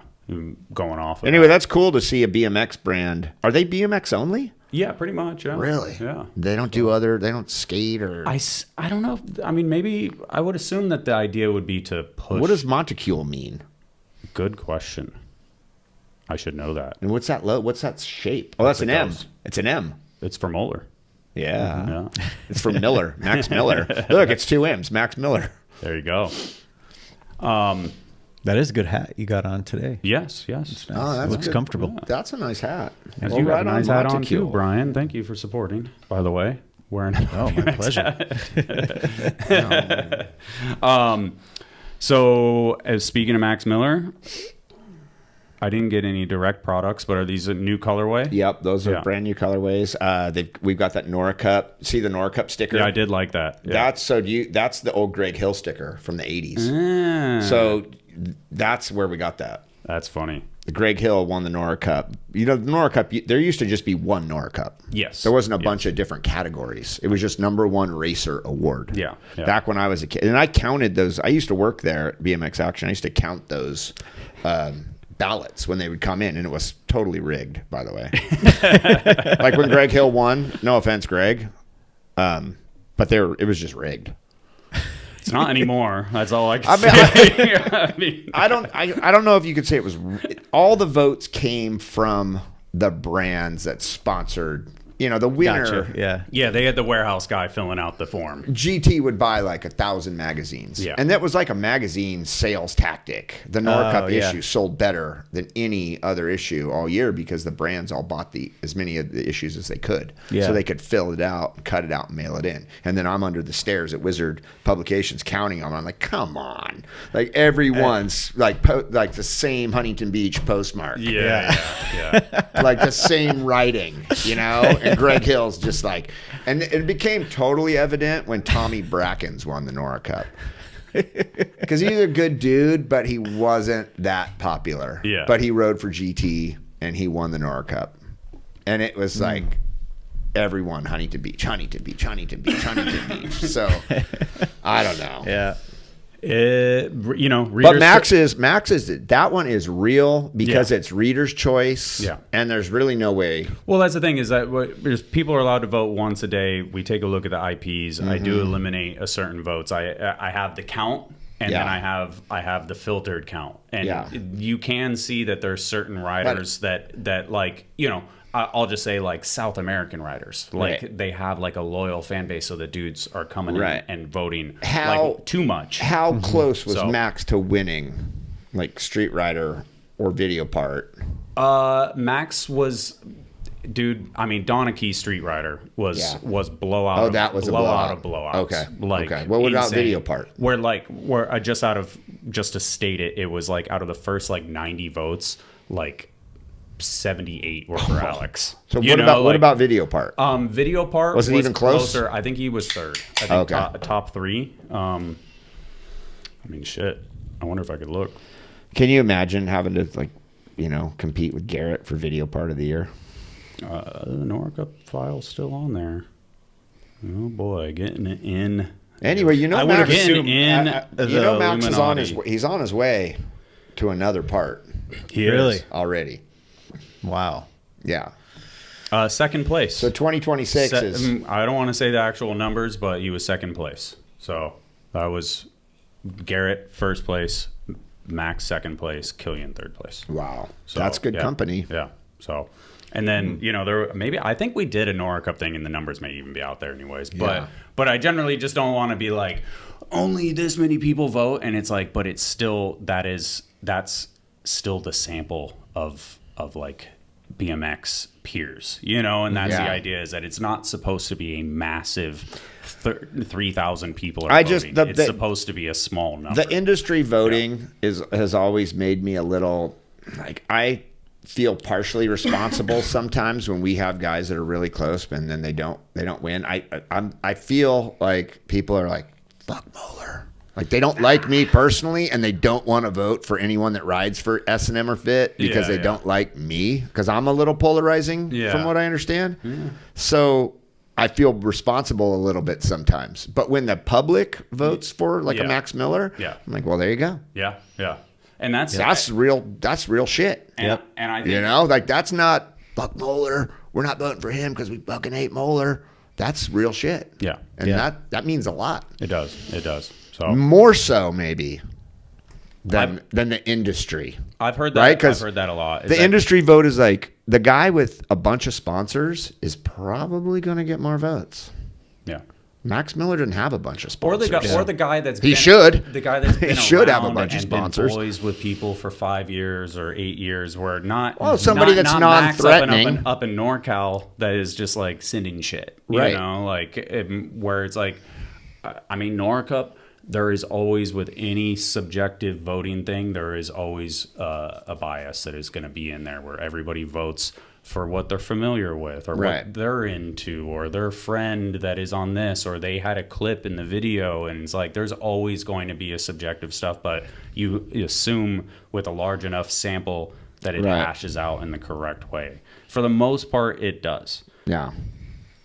Going off. Anyway, that's cool to see a BMX brand. Are they BMX only? Yeah, pretty much. Yeah. Really? Yeah. They don't they don't skate or. I don't know. I mean, maybe I would assume that the idea would be to push. What does Monticule mean? Good question. I should know that. And what's that shape? Oh, that's an M. It's an M. It's for Moeller. Yeah. It's for Miller. Max Miller. Look, it's 2 M's. Max Miller. There you go. That is a good hat you got on today. Yes. It's nice. Oh, that looks comfortable. That's a nice hat. You have a nice hat on too, Brian. Thank you for supporting, by the way. Wearing my pleasure. So, speaking of Max Miller, I didn't get any direct products, but are these a new colorway? Yep, those are brand new colorways. We've got that Nora Cup. See the Nora Cup sticker? Yeah, I did like that. Yeah. That's the old Greg Hill sticker from the 80s. So that's where we got that. That's funny. The Greg Hill won the Nora Cup. The Nora Cup, there used to just be one Nora Cup. Yes. There wasn't a bunch of different categories. It was just #1 racer award. Yeah. Back when I was a kid. And I counted those. I used to work there at BMX Action. I used to count those ballots when they would come in, and it was totally rigged, by the way. Like when Greg Hill won, no offense, Greg, but it was just rigged. It's not anymore. That's all I can say. I don't know if you could say it was. All the votes came from the brands that sponsored. The winner. Gotcha. Yeah, they had the warehouse guy filling out the form. GT would buy like 1,000 magazines. Yeah. And that was like a magazine sales tactic. The Nora Cup issue sold better than any other issue all year because the brands all bought as many of the issues as they could. Yeah. So they could fill it out, cut it out, and mail it in. And then I'm under the stairs at Wizard Publications counting them. I'm like, come on. Like everyone's like the same Huntington Beach postmark. Yeah. Like the same writing, And Greg Hill's just like, and it became totally evident when Tommy Brackens won the Nora Cup. Because he's a good dude, but he wasn't that popular. Yeah. But he rode for GT and he won the Nora Cup. And it was like everyone, Huntington Beach. So I don't know. Yeah. But Max is that one is real because it's reader's choice. Yeah. And there's really no way. Well, that's the thing is that people are allowed to vote once a day. We take a look at the IPs. I do eliminate a certain votes. I have the count and Yeah. then I have the filtered count, and Yeah. you can see that there's certain riders that like, you know, I'll just say like South American riders, like Right. they have like a loyal fan base, so the dudes are coming Right. in and voting How- like too much. How close was So- Max to winning, like Street Rider or Video Part? Max was, dude. I mean, Donachie Street Rider was blowout. Oh, that was a blowout. of blowouts. Okay. like Okay. Well, what about insane. Video Part? Where just to state it, it was like out of the first like 90 votes, like 78 were for Alex. So You what know, about what like, about Video Part? Video Part Was it even close? closer. I think he was third. I think Okay. top three. I mean, shit. I wonder if I could look. Can you imagine having to like, you know, compete with Garrett for Video Part of the Year? The Norcup file's still on there. Oh boy, getting it in. Anyway, you know, I would have Max, assumed in the you know, Max is on Illuminati. he's on his way to another part He Really? is. already. Wow. Yeah. Second place. So 2026 is I don't want to say the actual numbers, but he was second place. So that was Garrett first place, Max second place, Killian third place. wow. So, That's good yeah, company. Yeah. So, and then you know I think we did a Nora Cup thing, and the numbers may even be out there anyways. Yeah. But I generally just don't want to be like only this many people vote, and it's like, but it's still that's still the sample of like BMX peers, you know, and that's Yeah. the idea is that it's not supposed to be a massive 3,000 people are I voting. just- the- It's supposed to be a small number. The industry voting has always made me a little like I feel partially responsible sometimes when we have guys that are really close and then they don't win. I feel like people are like, fuck Moeller. Like they don't like me personally and they don't want to vote for anyone that rides for S&M or Fit because Yeah, they don't like me because I'm a little polarizing Yeah. from what I understand. So I feel responsible a little bit sometimes. But when the public votes for like a Yeah. Max Miller, Yeah. I'm like, well, there you go. yeah. And that's That's real shit. and, and I think You know, like that's not fuck Moeller. We're not voting for him because we fucking hate Moeller. That's real shit. Yeah. And that means a lot. It does. So More so maybe than the industry. I've heard that. Right? 'Cause I've heard that a lot. Is The that- industry vote is like the guy with a bunch of sponsors is probably going to get more votes. yeah. Max Miller didn't have a bunch of Or sponsors. the guy that's He should. the guy that's He been should have a around bunch of and been sponsors. boys with people for 5 years or 8 years. Where not somebody that's Max non-threatening. up in NorCal that is just like sending shit. Right. You know, like where it's like, I mean, NorCup. There is always with any subjective voting thing, there is always a bias that is going to be in there where everybody votes for what they're familiar with or Right. what they're into or their friend that is on this or they had a clip in the video, and it's like there's always going to be a subjective stuff, but you assume with a large enough sample that it Right. hashes out in the correct way. For the most part, it does. Yeah.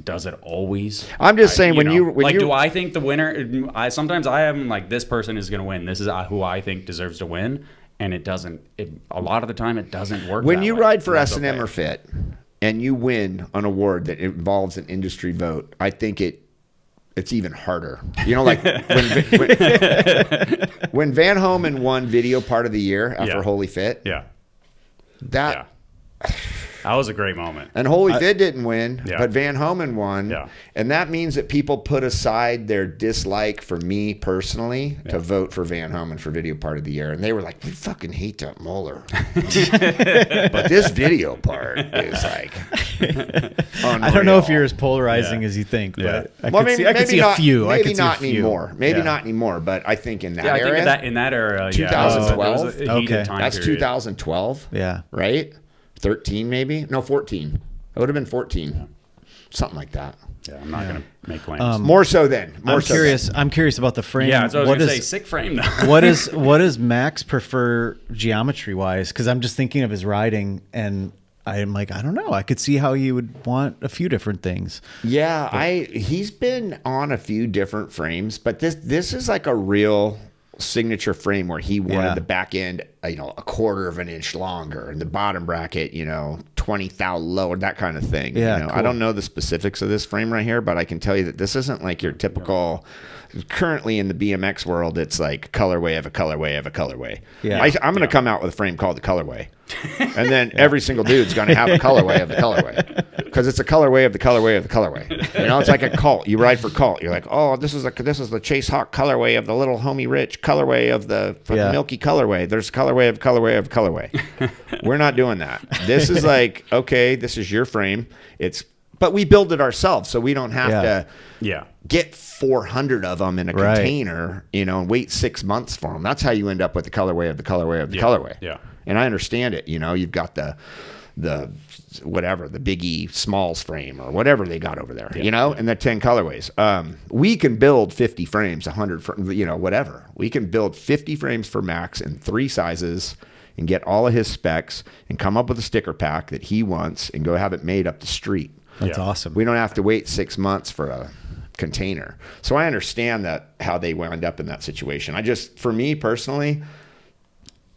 Does it always? I'm just saying when know, you do I think the winner? Sometimes I am like, this person is going to win. This is who I think deserves to win, and it doesn't. A lot of the time, it doesn't work. When that you way. ride for And that's S&M okay. or Fit and you win an award that involves an industry vote, I think it's even harder. You know, like when Van Homen won Video Part of the Year after Yeah. Holy Fit, Yeah, that that was a great moment. and Holy Fit didn't win, Yeah. but Van Homen won. Yeah. And that means that people put aside their dislike for me personally to vote for Van Homen for Video Part of the Year. And they were like, we fucking hate that Moeller. But this video part is like I don't know if you're as polarizing as you think, but I Well, could see a few. Maybe I could see not a few. anymore. Maybe Yeah. not anymore. But I think in that Yeah, I era, think in that era, 2012? yeah, it was a heated Okay. time that's period. 2012. Yeah. Right? 13 maybe? No, 14. It would have been 14. Something like that. Yeah, I'm not gonna make claims. More so then. More I'm so curious. I'm curious about the frame. Yeah, so I was What gonna is- say sick frame though. what does Max prefer geometry wise? Because I'm just thinking of his riding, and I'm like, I don't know. I could see how he would want a few different things. Yeah, he's been on a few different frames, but this is like a real signature frame where he wanted Yeah. the back end, a quarter of an inch longer, and the bottom bracket, 20 thou lower, that kind of thing. Yeah, I cool. don't know the specifics of this frame right here, but I can tell you that this isn't like your typical currently in the BMX world, it's like colorway of a colorway of a colorway. Yeah. I'm going to come out with a frame called the colorway. And then every single dude's going to have a colorway of the colorway because it's a colorway of the colorway of the colorway. You know, it's like a cult. You ride for cult. You're like, oh, this is the Chase Hawk colorway of the little homie rich colorway of the milky colorway. There's colorway of colorway. We're not doing that. This is like, okay, this is your frame. But we build it ourselves, so we don't have to get 400 of them in a container, you know, and wait 6 months for them. That's how you end up with the colorway of the colorway of the colorway. Yeah. And I understand it. You know, you've got the whatever, the Biggie Smalls frame or whatever they got over there, you know, and the 10 colorways. We can build 50 frames, 100, you know, whatever. We can build 50 frames for Max in 3 sizes and get all of his specs and come up with a sticker pack that he wants and go have it made up the street. That's awesome. We don't have to wait 6 months for a container. So I understand that how they wound up in that situation. For me personally,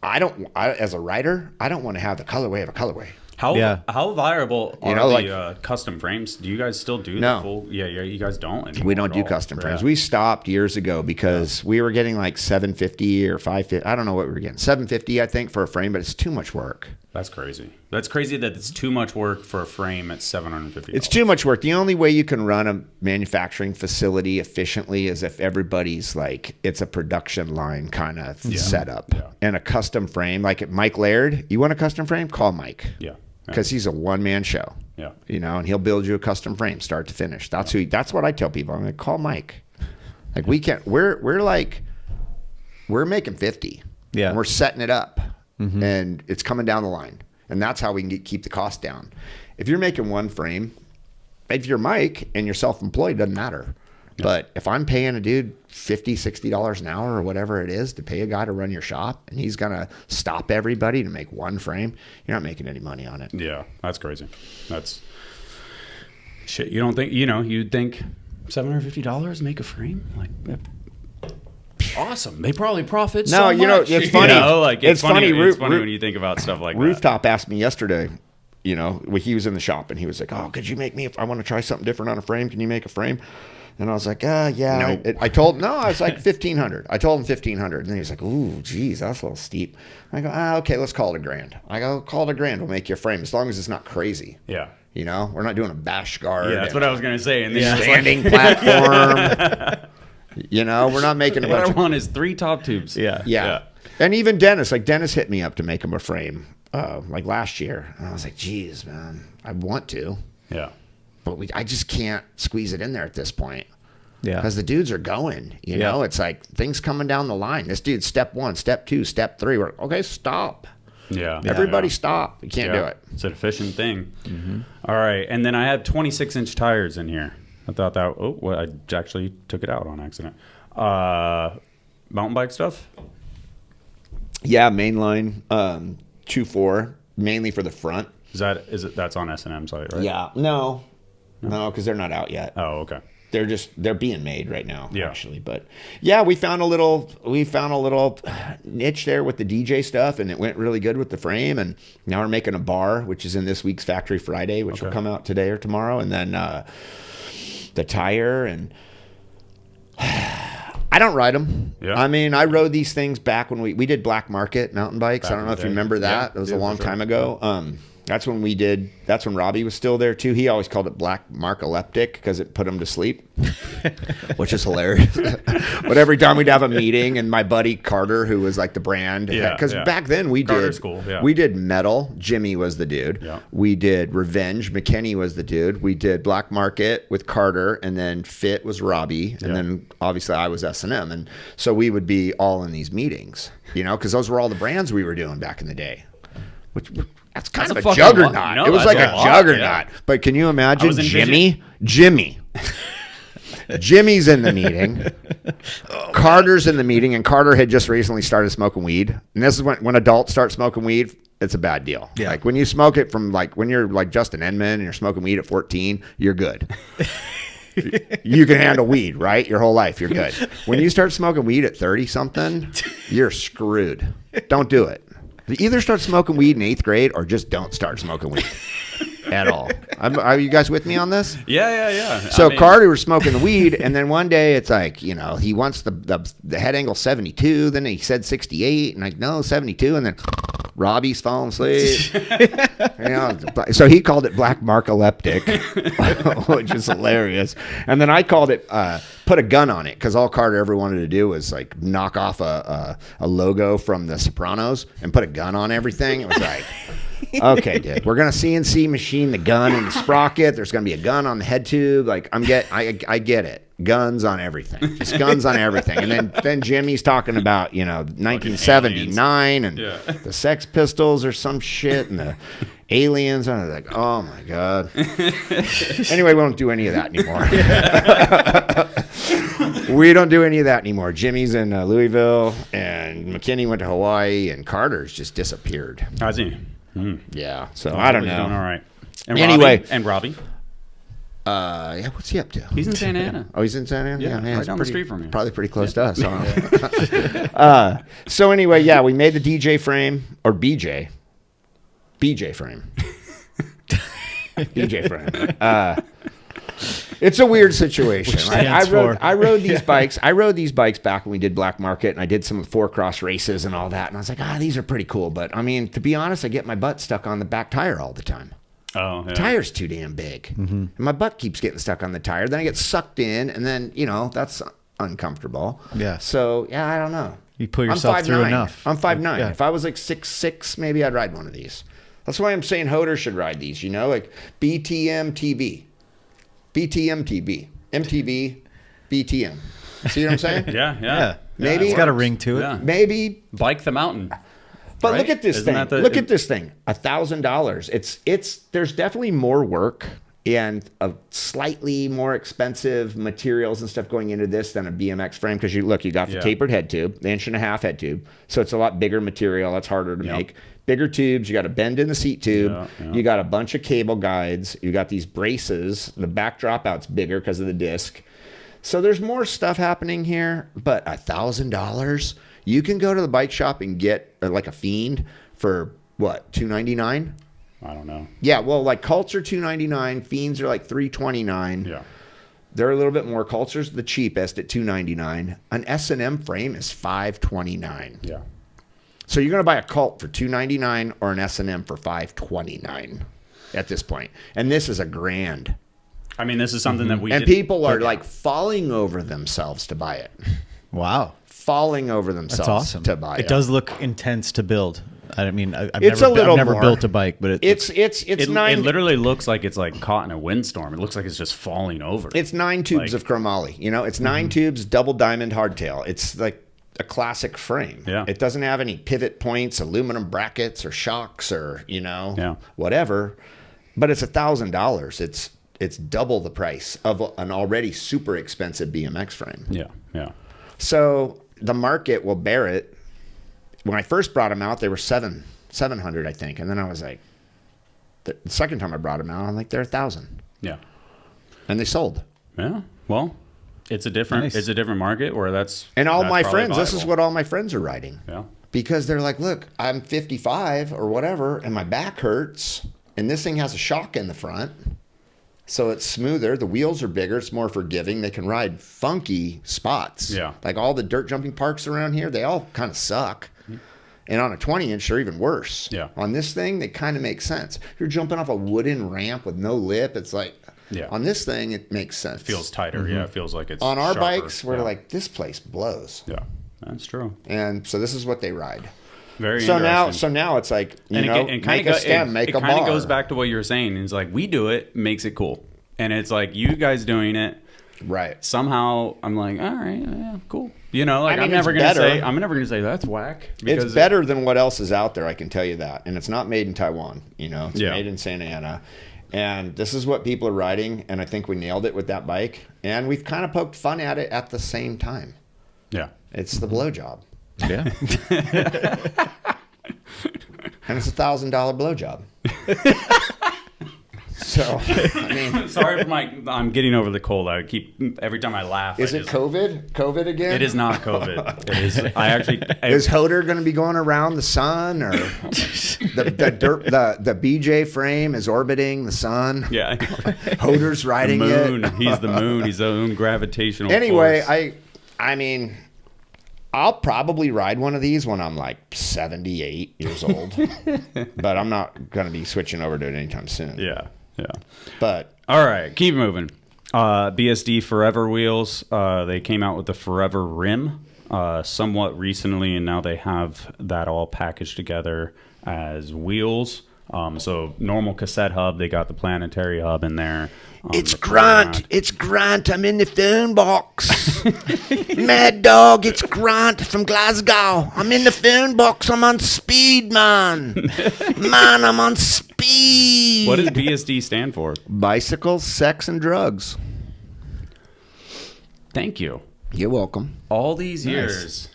as a writer, I don't want to have the colorway of a colorway. How viable are the custom frames? Do you guys still do No. the full? Yeah, you guys don't anymore. We don't do custom frames. We stopped years ago because we were getting like $750 or $550. I don't know what we were getting. $750, I think, for a frame, but it's too much work. That's crazy. That's crazy that it's too much work for a frame at $750. It's too much work. The only way you can run a manufacturing facility efficiently is if everybody's like, it's a production line kind of setup. Yeah. And a custom frame, like at Mike Laird, you want a custom frame? Call Mike. Yeah. Because he's a one-man show. Yeah. You know, and he'll build you a custom frame start to finish. That's what I tell people. I'm like, call Mike. Like we're making 50. Yeah. And we're setting it up. Mm-hmm. And it's coming down the line. And that's how we can keep the cost down. If you're making one frame, if you're Mike and you're self-employed, it doesn't matter. Yeah. But if I'm paying a dude $50, $60 an hour or whatever it is to pay a guy to run your shop and he's going to stop everybody to make one frame, you're not making any money on it. Yeah, that's crazy. That's shit. You don't think, you'd think $750 make a frame? Like, awesome. They probably profit so much. It's funny. It's funny. It's funny when you think about stuff like Rooftop asked me yesterday, he was in the shop and he was like, oh, could you make me, if I want to try something different on a frame, can you make a frame? And I was like, yeah. No. I was like $1,500. I told him $1,500. And he was like, ooh, geez, that's a little steep. I go, okay, let's call it $1,000. I go, call it $1,000. We'll make you a frame as long as it's not crazy. Yeah. We're not doing a bash guard. Yeah, that's what I was going to say. And standing platform. We're not making a bunch. What I want is 3 top tubes. Yeah. And even Dennis hit me up to make him a frame like last year. And I was like, geez, man, I want to. Yeah. But I just can't squeeze it in there at this point. Yeah. Because the dudes are going. It's like things coming down the line. This dude's step 1, step 2, step 3. We're okay, stop. Yeah. Everybody stop. You can't do it. It's an efficient thing. Mm-hmm. All right. And then I have 26-inch tires in here. I thought that, I actually took it out on accident. Mountain bike stuff? Yeah, mainline 2.4, mainly for the front. That's on S&M site, right? Yeah. No, because they're not out yet. Oh, okay. They're being made right now, actually. But yeah, we found a little niche there with the DJ stuff, and it went really good with the frame. And now we're making a bar, which is in this week's Factory Friday, which will come out today or tomorrow, and then the tire. And I don't ride them. Yeah. I mean, I rode these things back when we did Black Market mountain bikes. I don't know if you remember that. It was a long time ago. That's when Robbie was still there too. He always called it Black Mark-eleptic because it put him to sleep, which is hilarious. But every time we'd have a meeting, and my buddy Carter, who was like the brand, because back then we did metal. Jimmy was the dude. Yeah. We did Revenge. McKinney was the dude. We did Black Market with Carter, and then Fit was Robbie, and then obviously I was S&M, and so we would be all in these meetings, because those were all the brands we were doing back in the day, which. That's kind of a juggernaut. It was like a juggernaut. Yeah. But can you imagine Jimmy? Jimmy's in the meeting. Carter's in the meeting, and Carter had just recently started smoking weed. And this is when adults start smoking weed, it's a bad deal. Yeah. Like when you smoke it from when you're like Justin Enman and you're smoking weed at 14, you're good. You can handle weed, right? Your whole life, you're good. When you start smoking weed at 30-something, you're screwed. Don't do it. Either start smoking weed in 8th grade or just don't start smoking weed. at all. Are you guys with me on this? Yeah. So Carter was smoking the weed, and then one day it's like, he wants the head angle 72. Then he said 68, and no, 72. And then Robbie's falling asleep. So he called it black narcoleptic, which is hilarious. And then I called it put a gun on it, because all Carter ever wanted to do was like knock off a logo from The Sopranos and put a gun on everything. It was like, okay, dude, we're gonna CNC machine the gun and the sprocket. There's gonna be a gun on the head tube. Like I get it. Guns on everything. Just guns on everything. And then Jimmy's talking about 1979 and the Sex Pistols or some shit and the aliens. And I was like, oh my god. Anyway, we don't do any of that anymore. We don't do any of that anymore. Jimmy's in Louisville, and McKinney went to Hawaii, and Carter's just disappeared. How's he? Yeah. So I don't know. Doing all right. And Anyway. Robbie. Yeah, what's he up to? He's in Santa Ana. Oh, he's in Santa Ana? Yeah, man, right down the street from you. Probably pretty close to us. Huh? So anyway, yeah, we made the DJ frame, or BJ frame. BJ frame. It's a weird situation. I rode these bikes. I rode these bikes back when we did Black Market, and I did some 4-cross races and all that. And I was like, these are pretty cool. But I mean, to be honest, I get my butt stuck on the back tire all the time. Oh, yeah. The tire's too damn big. Mm-hmm. And my butt keeps getting stuck on the tire. Then I get sucked in, and then, that's uncomfortable. Yeah. So, yeah, I don't know. You put yourself through enough. I'm 5'9". Yeah. If I was like 6'6", maybe I'd ride one of these. That's why I'm saying Hoder should ride these, like BTM TB. BTM TB. MTB, BTM. See what I'm saying? Yeah. Maybe. It's got a ring to it. Yeah. Maybe. Bike the mountain. But right? look at this Isn't thing. Look at this thing. $1,000. It's there's definitely more work and a slightly more expensive materials and stuff going into this than a BMX frame, because you got the tapered head tube, the 1.5-inch head tube, so it's a lot bigger material. That's harder to make. Bigger tubes. You got a bend in the seat tube. You got a bunch of cable guides. You got these braces. The back dropout's bigger because of the disc. So there's more stuff happening here. But $1,000. You can go to the bike shop and get like a Fiend for what, $299? I don't know. Yeah, well, like Cults are $299, Fiends are like $329. Yeah. They're a little bit more. Culture's the cheapest at $299. An S&M frame is $529. Yeah. So you're going to buy a Cult for $299 or an S&M for $529 at this point. And this is $1,000. I mean, this is something that we and people are like falling over themselves to buy it. Wow. Falling over themselves. That's awesome. To buy it. It does look intense to build. I mean, I've It's never, a little I've never more. built a bike, but It literally looks like it's like caught in a windstorm. It looks like it's just falling over. It's 9 tubes of chromoly. It's 9 tubes, double diamond hardtail. It's like a classic frame. Yeah. It doesn't have any pivot points, aluminum brackets, or shocks, or whatever. But it's $1,000. It's double the price of an already super expensive BMX frame. Yeah. So the market will bear it. When I first brought them out, they were $700, I think, and then I was like, the second time I brought them out, I'm like, they're $1,000, Yeah. and they sold. Yeah. Well, it's a different market where that's. And all that's my probably friends, this is viable. what all my friends are riding. Yeah. Because they're like, look, I'm 55 or whatever, and my back hurts, and this thing has a shock in the front, so it's smoother. The wheels are bigger. It's more forgiving. They can ride funky spots. Yeah. Like all the dirt jumping parks around here, they all kind of suck. And on a 20-inch, they're even worse. Yeah. On this thing, they kind of make sense. You're jumping off a wooden ramp with no lip. It's like, on this thing, it makes sense. It feels tighter. Yeah. It feels like it's On our sharper. bikes, we're like, this place blows. Yeah. That's true. And so this is what they ride. Very So interesting. now it's like, and make a stem, make a bar. It kind of goes back to what you were saying. It's like, we do it, makes it cool. And it's like, you guys doing it. Right. Somehow I'm like, all right, yeah, cool. I'm mean, never it's gonna say that's whack. Because It's better than what else is out there, I can tell you that. And it's not made in Taiwan, it's made in Santa Ana. And this is what people are riding, and I think we nailed it with that bike. And we've kind of poked fun at it at the same time. Yeah. It's the blowjob. Yeah. And it's $1,000 blowjob. So, I mean, Sorry for I'm getting over the cold. I keep every time I laugh. is it COVID? COVID again? It is not COVID. It is. Is Hoder going to be going around the sun, or the BJ frame is orbiting the sun? Yeah. Hoder's riding The moon. it. He's the moon. He's his own gravitational Anyway, force. I mean, I'll probably ride one of these when I'm like 78 years old, but I'm not going to be switching over to it anytime soon. Yeah. But All right, keep moving. BSD Forever wheels. They came out with the Forever rim somewhat recently, and now they have that all packaged together as wheels. So normal cassette hub. They got the planetary hub in there. it's the Grant. format. It's Grant. I'm in the phone box. Mad dog. It's Grant from Glasgow. I'm in the phone box. I'm on speed, man. Man, I'm on speed. What does BSD stand for? Bicycles, sex, and drugs. Thank you. You're welcome. All these years.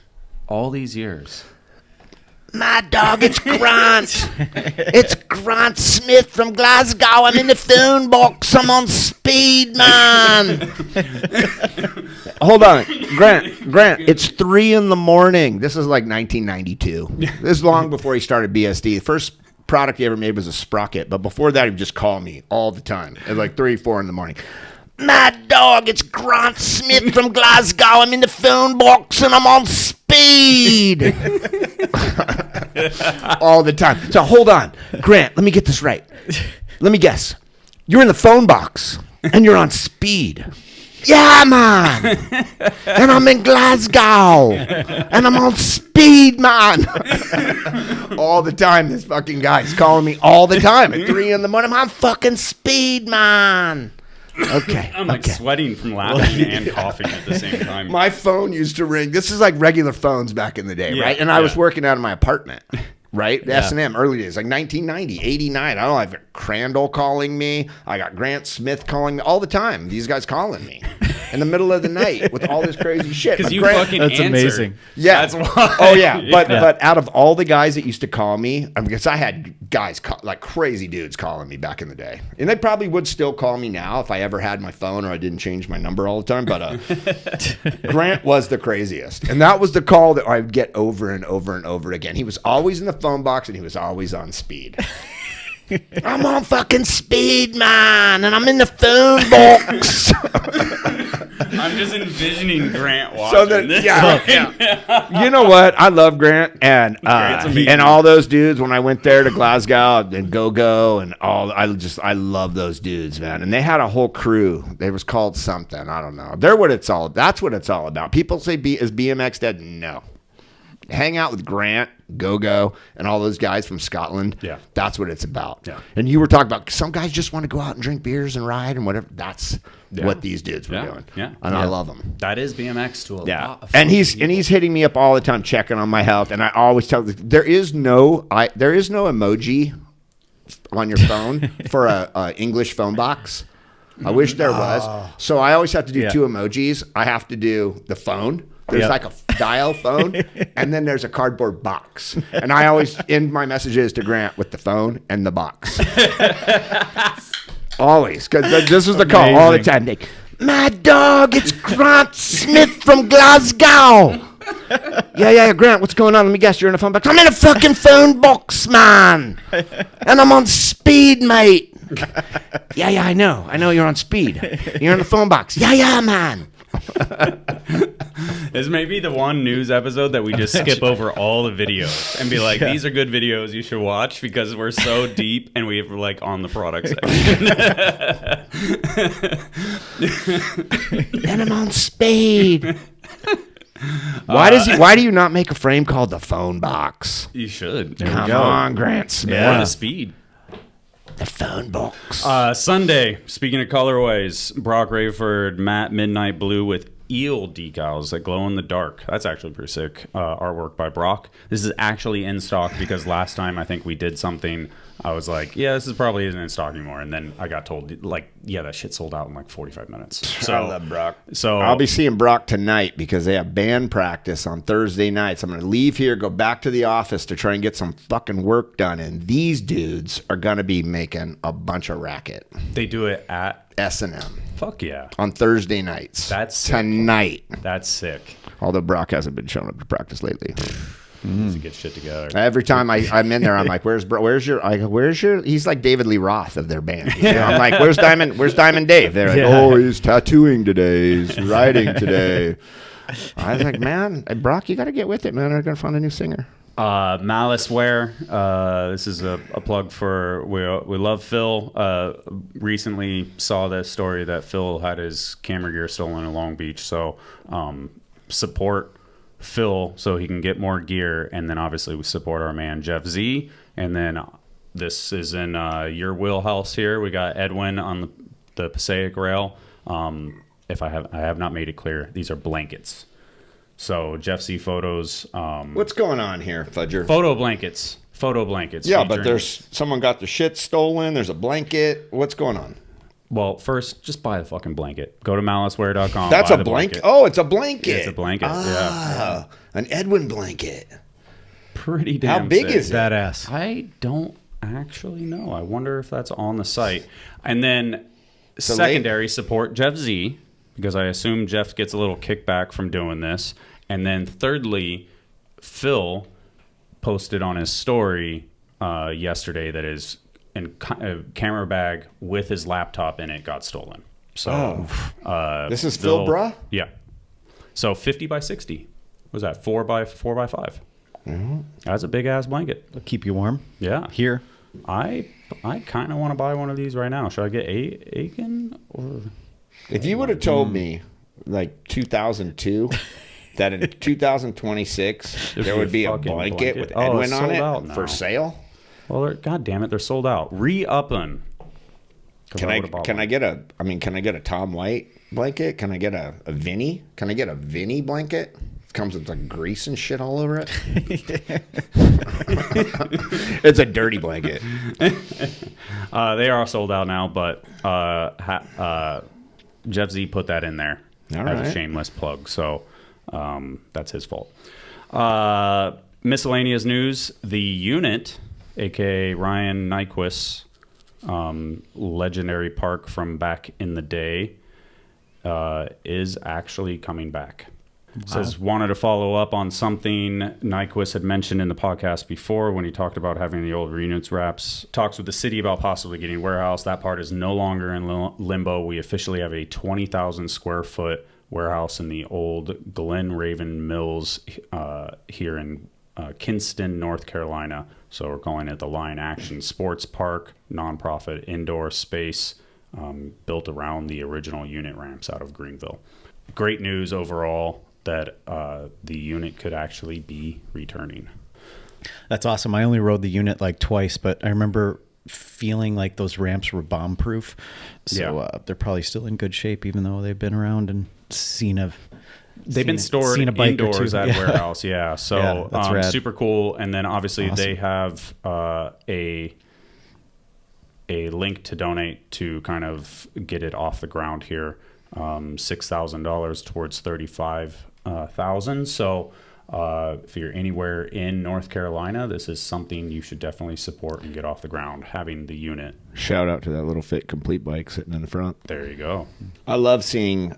Mad dog, it's Grant. It's Grant Smith from Glasgow. I'm in the phone box. I'm on speed, man. Hold on. Grant, it's 3 a.m. This is like 1992. This is long before he started BSD. The first product he ever made was a sprocket, but before that, he would just call me all the time at like 3, 4 in the morning. Mad dog, it's Grant Smith from Glasgow. I'm in the phone box and I'm on speed. All the time. So hold on. Grant, let me get this right. Let me guess. You're in the phone box and you're on speed. Yeah, man. And I'm in Glasgow. And I'm on speed, man. All the time, this fucking guy's calling me all the time at 3 a.m. I'm on fucking speed, man. Okay. I'm like sweating from laughing and coughing at the same time. My phone used to ring. This is like regular phones back in the day, Yeah, right? And I was yeah. working out of my apartment, right? S&M, early days, like 1990, 89. I don't know, I've got Crandall calling me. I got Grant Smith calling me all the time. These guys calling me in the middle of the night with all this crazy shit. Because But you Grant- fucking That's answered. amazing. Yeah. That's why. Oh yeah. But out of all the guys that used to call me, because I had guys like crazy dudes calling me back in the day, and they probably would still call me now if I ever had my phone or I didn't change my number all the time. But Grant was the craziest, and that was the call that I would get over and over and over again. He was always in the phone box, and he was always on speed. I'm on fucking speed, man, and I'm in the phone box. I'm just envisioning Grant watching So that, this. yeah. You know what? I love Grant Grant's amazing. and all those dudes. When I went there to Glasgow and Go and all, I love those dudes, man. And they had a whole crew. They was called something. I don't know. That's what it's all about. People say, is BMX dead? No. Hang out with Grant, Go, and all those guys from Scotland. Yeah. That's what it's about. Yeah. And you were talking about some guys just want to go out and drink beers and ride and whatever. That's what these dudes were doing. Yeah. And I love them. That is BMX to a lot of And fucking he's people. hitting me up all the time, checking on my health. And I always tell there is no emoji on your phone for a English phone box. I wish there was. So I always have to do 2 emojis. I have to do the phone. There's like a dial phone, and then there's a cardboard box. And I always end my messages to Grant with the phone and the box. Always, because this was the call all the time. Like, Mad dog, it's Grant Smith from Glasgow. Yeah, Grant, what's going on? Let me guess, you're in a phone box. I'm in a fucking phone box, man. And I'm on speed, mate. Yeah, I know you're on speed. You're in the phone box. Yeah, man. This may be the one news episode that we just skip over all the videos and be like, these are good videos you should watch because we're so deep and we're like on the product section. And I'm on speed. Why do you not make a frame called the phone box? You should. Come on, Grant Smith. Or the speed. The phone box. Sunday, speaking of colorways, Brock Rayford matte midnight blue with eel decals that glow in the dark. That's actually pretty sick artwork by Brock. This is actually in stock because last time I think we did something, I was like, yeah, this is probably isn't in stock anymore. And then I got told, like, yeah, that shit sold out in like 45 minutes. So, I love Brock. So I'll be seeing Brock tonight because they have band practice on Thursday nights. I'm going to leave here, go back to the office to try and get some fucking work done. And these dudes are going to be making a bunch of racket. they do it at S&M fuck yeah. on Thursday nights. That's sick. tonight. That's sick. Although Brock hasn't been showing up to practice lately. Needs to get shit together. Every time I'm in there, I'm like, where's your, he's like David Lee Roth of their band. You know? I'm like, where's Diamond Dave? They're like, oh, he's tattooing today. He's writing today. I was like, man, Brock, you got to get with it, man. We're going to find a new singer. Malice Wear. This is a plug for we love Phil. Recently saw this story that Phil had his camera gear stolen in Long Beach. So support Phil so he can get more gear, and then obviously we support our man Jeff Z. And then this is in your wheelhouse here. We got Edwin on the Passaic Rail. If I have not made it clear, these are blankets. So Jeff Z photos. What's going on here, Fudger? Photo blankets. Yeah, but there's someone got their shit stolen. There's a blanket. What's going on? Well, first, just buy the fucking blanket. Go to maliceware.com. That's a blanket. Oh, it's a blanket. It's a blanket. Yeah. An Edwin blanket. Pretty damn How big sick. is it? Badass. I don't actually know. I wonder if that's on the site. And then So secondary support Jeff Z, because I assume Jeff gets a little kickback from doing this. And then thirdly, Phil posted on his story yesterday that his camera bag with his laptop in it got stolen. So This is Phil Bruh? Yeah. So 50 by 60. What was that? 4 by 5. Mm-hmm. That's a big ass blanket. It'll keep you warm. Yeah. Here. I kind of want to buy one of these right now. Should I get Aiken or? If you would have told me, like 2002, that in 2026 there would be a blanket with Edwin on it for sale. Well, god damn it, they're sold out. Re-uppin'. Can I get a Tom White blanket? Can I get a Vinny? Can I get a Vinny blanket? It comes with like grease and shit all over it. It's a dirty blanket. They are sold out now, but Jeff Z put that in there as a shameless plug, so that's his fault. Miscellaneous news: the unit, aka Ryan Nyquist's legendary park from back in the day, is actually coming back. Wow. Says wanted to follow up on something Nyquist had mentioned in the podcast before when he talked about having the old reunits wraps. Talks with the city about possibly getting a warehouse. That part is no longer in limbo. We officially have a 20,000 square foot warehouse in the old Glen Raven Mills here in Kinston, North Carolina. So we're calling it the Lion Action Sports Park, nonprofit indoor space built around the original unit ramps out of Greenville. Great news overall that the unit could actually be returning. That's awesome. I only rode the unit like twice, but I remember feeling like those ramps were bomb proof. So they're probably still in good shape, even though they've been around and They've been stored indoors at warehouse, yeah. So that's super cool. And then obviously they have a link to donate to kind of get it off the ground here. $6,000 towards $35,000. So if you're anywhere in North Carolina, this is something you should definitely support and get off the ground. Having the unit. Shout out to that little Fit Complete bike sitting in the front. There you go. I love seeing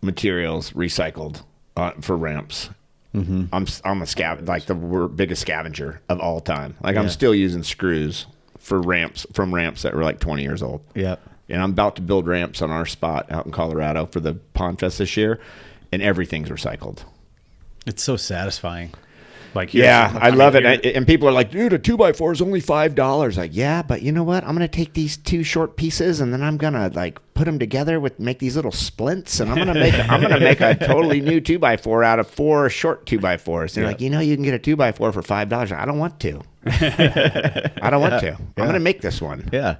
materials recycled for ramps. Mm-hmm. I'm the biggest scavenger of all time. I'm still using screws for ramps that were like 20 years old. Yeah. And I'm about to build ramps on our spot out in Colorado for the Pond Fest this year, and everything's recycled. It's so satisfying. I love it. And people are like, dude, a 2x4 is only $5. Like, yeah, but you know what? I'm going to take these two short pieces and then I'm going to like put them together make these little splints. And I'm going to make a totally new 2x4 out of 4 short 2x4s. They're like, you can get a 2x4 for $5. I don't want to. I'm going to make this one. Yeah.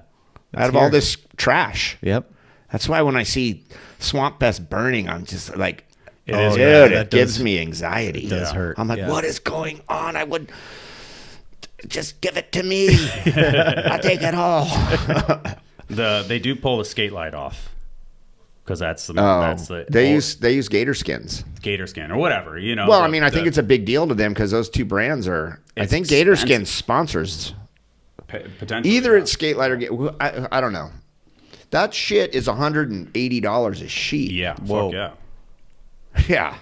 Out of all this trash. Yep. That's why when I see Swamp Fest burning, I'm just like, It oh, is dude, bad. it gives me anxiety. It does hurt. I'm like, Yeah. what is going on? I would just give it to me. I take it all. They do pull the skate light off because that's the They use gator skins. gator skin or whatever, you know. Well, I mean, I think it's a big deal to them because those two brands are. I It's think Gator expensive. Skin sponsors. potentially Either yeah. it's Skate Light or I don't know. That shit is $180 a sheet. Yeah, Whoa. fuck yeah. Yeah.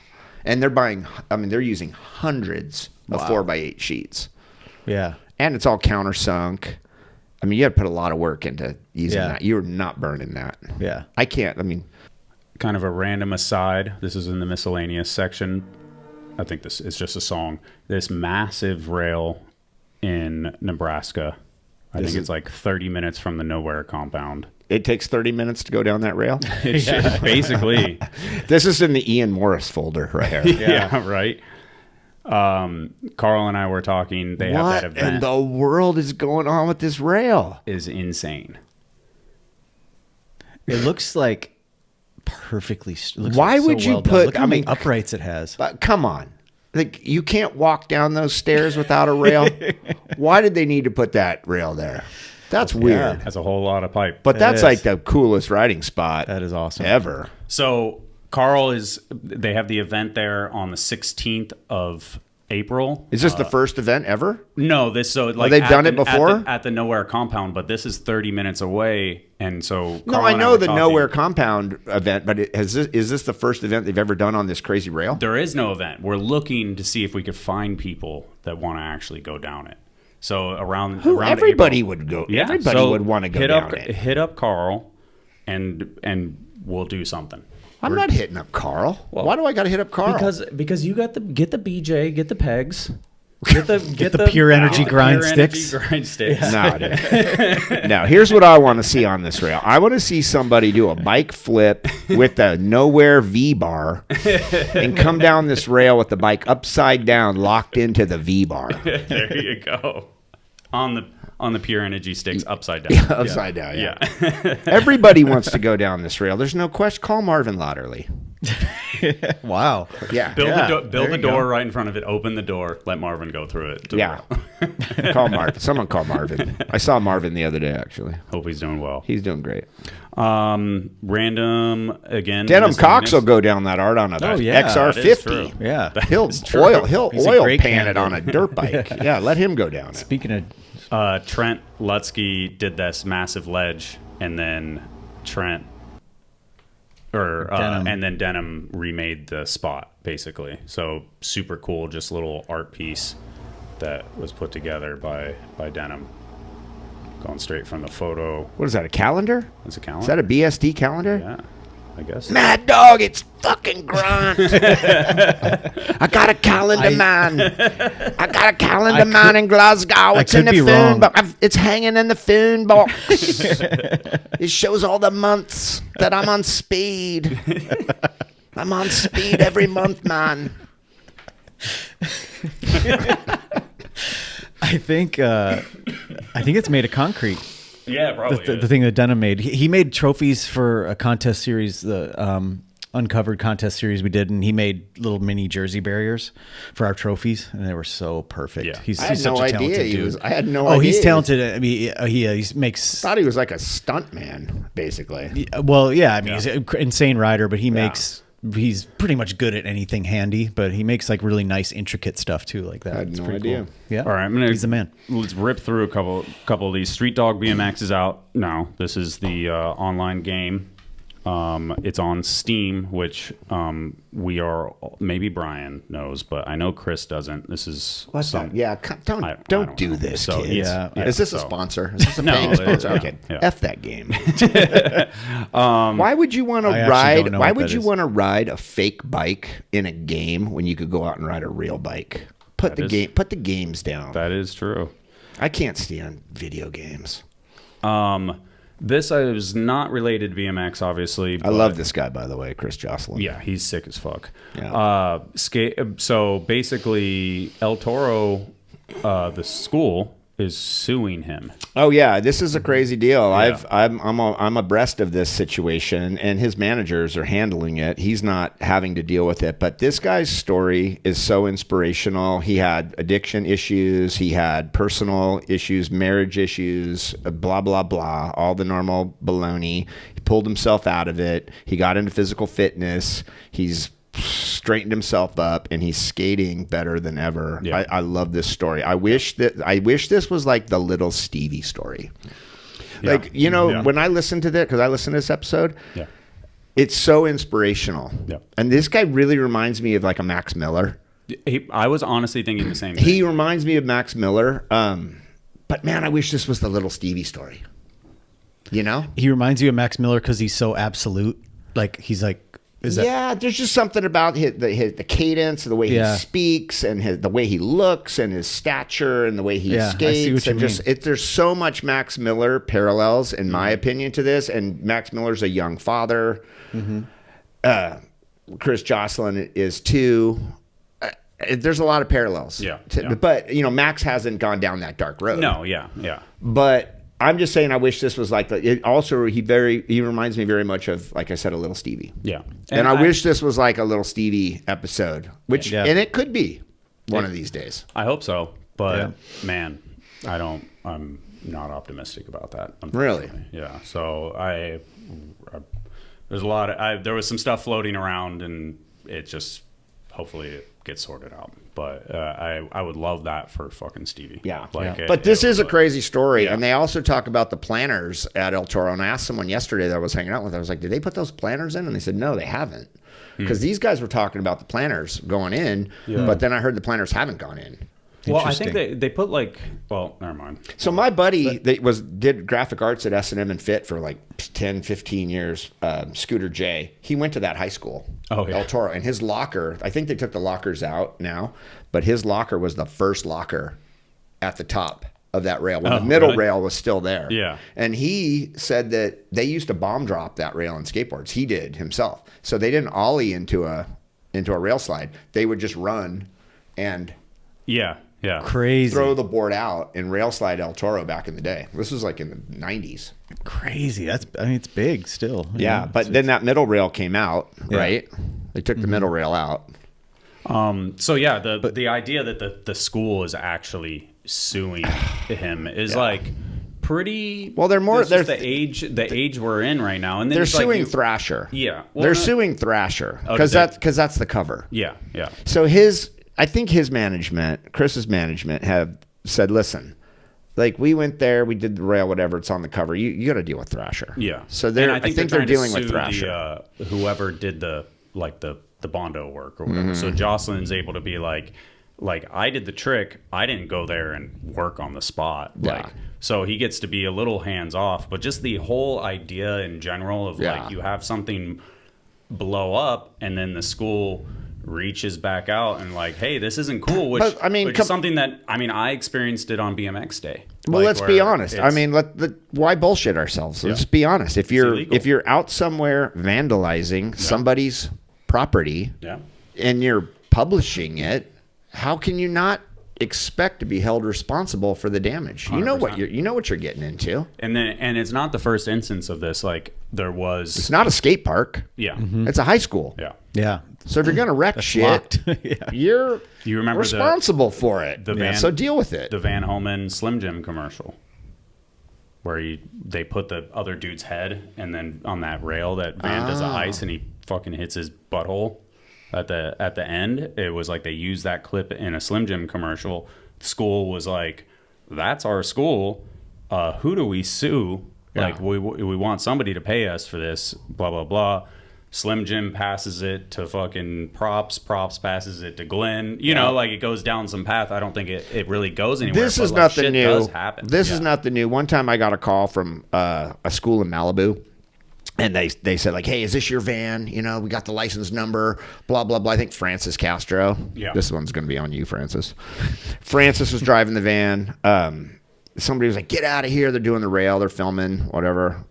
And they're buying, they're using hundreds of 4x8 sheets. Yeah. And it's all countersunk. I mean, you had to put a lot of work into using Yeah. that. You're not burning that. Yeah. I can't. I mean, Kind of a random aside. This is in the miscellaneous section. I think this is just a song. This massive rail in Nebraska. I think it's like 30 minutes from the Nowhere compound. it takes 30 minutes to go down that rail. It's just basically. This is in the Ian Morris folder right here. Yeah, right. Carl and I were talking. They have What that in event. the world is going on with this rail? Is insane. It looks like perfectly. It looks Why like so would you well done. put- Look how I many mean- uprights it has. But come on. Like, you can't walk down those stairs without a rail. Why did they need to put that rail there? That's weird. That's a whole lot of pipe. But that's is. like the coolest riding spot That is awesome. ever. So they have the event there on the 16th of April. Is this the first event ever? No, like they've at done it the- before? at the Nowhere compound, but this is 30 minutes away, and so No, Carl I and know were the talking. Nowhere compound event, but is this the first event they've ever done on this crazy rail? There is no event. We're looking to see if we could find people that want to actually go down it. So around Everybody April, would go. yeah, Everybody so would want to go hit down up, it. Hit up Carl, and we'll do something. I'm not hitting up Carl. Why do I got to hit up Carl? Because you got get the BJ, get the pegs. Get the pure energy grind sticks. Grind sticks. No, dude. Now, here's what I want to see on this rail. I want to see somebody do a bike flip with a Nowhere V-bar and come down this rail with the bike upside down, locked into the V-bar. There you go. On the pure energy sticks upside down. Upside down, yeah. Yeah. Everybody wants to go down this rail. There's no question. Call Marvin Latterly. Wow. Yeah. Build there the you go. door right in front of it. Open the door. Let Marvin go through it. to the Yeah. rail. Call Marvin. Someone call Marvin. I saw Marvin the other day, actually. Hope he's doing well. He's doing great. Random again. Denham Cox will miscellaneous. go down that art on a yeah, that is true. XR50. Yeah. He'll true. he'll He's a oil great pan it on a dirt bike. Yeah, let him go down it. Speaking of Trent Lutsky did this massive ledge, and then Denham remade the spot basically. So super cool, just little art piece that was put together by Denham. Going straight from the photo. What is that, a calendar? It's a calendar. Is that a BSD calendar? Yeah, I guess. Mad dog, it's fucking Grant. I got a calendar, man. I got a calendar, man, in Glasgow. It's in could the be phone wrong. box. It's hanging in the phone box. It shows all the months that I'm on speed. I'm on speed every month, man. I think it's made of concrete. Yeah, probably. The thing that Denham made. He made trophies for a contest series, the uncovered contest series we did, and he made little mini jersey barriers for our trophies, and they were so perfect. Yeah. He's I had such no a idea talented he dude. was. I had no Oh, idea. he's talented. I mean, he makes. I thought he was like a stunt man, basically. Well, yeah. I mean, he's an insane rider, but he makes. He's pretty much good at anything handy, but he makes like really nice, intricate stuff too, like that. I had It's no pretty idea. Cool. Yeah. All right, I'm gonna. He's the man. Let's rip through a couple of these. Street Dog BMX is out now. This is the online game. It's on Steam, which maybe Brian knows, but I know Chris doesn't. This is What's that? Yeah, I don't don't do know. this, So kids. yeah, Is this a so- sponsor? Is this a No, paying sponsor? yeah, Okay, yeah. F that game. Why would you want to I actually ride? don't know Why what would that you is. want to ride a fake bike in a game when you could go out and ride a real bike? Put That the is- Put the games down. that is true. I can't stand video games. This is not related to BMX, obviously. I love this guy, by the way, Chris Jocelyn. Yeah, he's sick as fuck. Yeah. So basically, El Toro, the school, is suing him. Oh yeah, this is a crazy deal. Yeah. I'm abreast of this situation, and his managers are handling it. He's not having to deal with it. But this guy's story is so inspirational. He had addiction issues, he had personal issues, marriage issues, blah blah blah, all the normal baloney. He pulled himself out of it. He got into physical fitness. He's straightened himself up, and he's skating better than ever. Yeah. I love this story. I wish this was like the little Stevie story. Yeah. Like, when I listen to this, because I listen to this episode, Yeah. it's so inspirational. Yeah. And this guy really reminds me of like a Max Miller. I was honestly thinking the same thing. He reminds me of Max Miller. But man, I wish this was the little Stevie story. He reminds you of Max Miller because he's so absolute. Like, he's like, Yeah, there's just something about the cadence, the way he speaks, and the way he looks, and his stature, and the way he skates. I see what you mean. There's so much Max Miller parallels, in my opinion, to this. And Max Miller's a young father. Chris Jocelyn is too. There's a lot of parallels. Yeah. But Max hasn't gone down that dark road. No, yeah. But I'm just saying, I wish this was like he reminds me very much of, like I said, a little Stevie. Yeah. And I wish this was like a little Stevie episode, and it could be one of these days. I hope so, but man, I'm not optimistic about that. Really? Yeah. So there's a lot there was some stuff floating around, and it just, hopefully it gets sorted out. But I would love that for fucking Stevie. Yeah. Like, But this is a would- crazy story. Yeah. And they also talk about the planners at El Toro. And I asked someone yesterday that I was hanging out with, I was like, did they put those planners in? And they said, no, they haven't. Because these guys were talking about the planners going in, but then I heard the planners haven't gone in. Well, I think they put never mind. So my buddy that did graphic arts at S&M and Fit for like 10, 15 years, Scooter J, he went to that high school, El Toro, and his locker, I think they took the lockers out now, but his locker was the first locker at the top of that rail when the middle rail was still there. Yeah. And he said that they used to bomb drop that rail on skateboards. He did himself. So they didn't ollie into a rail slide. They would just run and crazy. throw the board out and rail slide El Toro back in the day. This was like in the 90s. Crazy. It's big still. Yeah, but then that middle rail came out, right? They took the middle rail out. So yeah, the idea that the school is actually suing him is like pretty. Well, they're more. There's the age we're in right now, and then they're it's like suing Thrasher. Yeah, they're suing Thrasher because that's the cover. Yeah. So I think his management, Chris's management, have said, listen, like, we went there, we did the rail, whatever, it's on the cover. You got to deal with Thrasher. Yeah. So I think they're dealing with Thrasher. Whoever did the Bondo work or whatever. So Jocelyn's able to be like I did the trick. I didn't go there and work on the spot. Yeah. So he gets to be a little hands off, but just the whole idea in general of like you have something blow up and then the school reaches back out and like, hey, this isn't cool. Which is something that I experienced it on BMX Day. Well, let's be honest. Why bullshit ourselves? Let's be honest. If you're out somewhere vandalizing somebody's property and you're publishing it, how can you not expect to be held responsible for the damage? 100%. You know what you're getting into. And it's not the first instance of this. Like it's not a skate park. Yeah. Mm-hmm. It's a high school. Yeah. So if you're going to wreck shit, you're remember responsible for it. So deal with it. The Van Homan Slim Jim commercial where they put the other dude's head and then on that rail that Van does the ice and he fucking hits his butthole at the end. It was like they used that clip in a Slim Jim commercial. The school was like, that's our school. Who do we sue? Like we want somebody to pay us for this, blah, blah, blah. Slim Jim passes it to fucking Props. Props passes it to Glenn. Like it goes down some path. I don't think it really goes anywhere. This is nothing new. Does happen. This is nothing new. One time I got a call from a school in Malibu. And they said, like, hey, is this your van? We got the license number, blah, blah, blah. I think Francis Castro. Yeah. This one's going to be on you, Francis. Francis was driving the van. Somebody was like, get out of here. They're doing the rail. They're filming, whatever.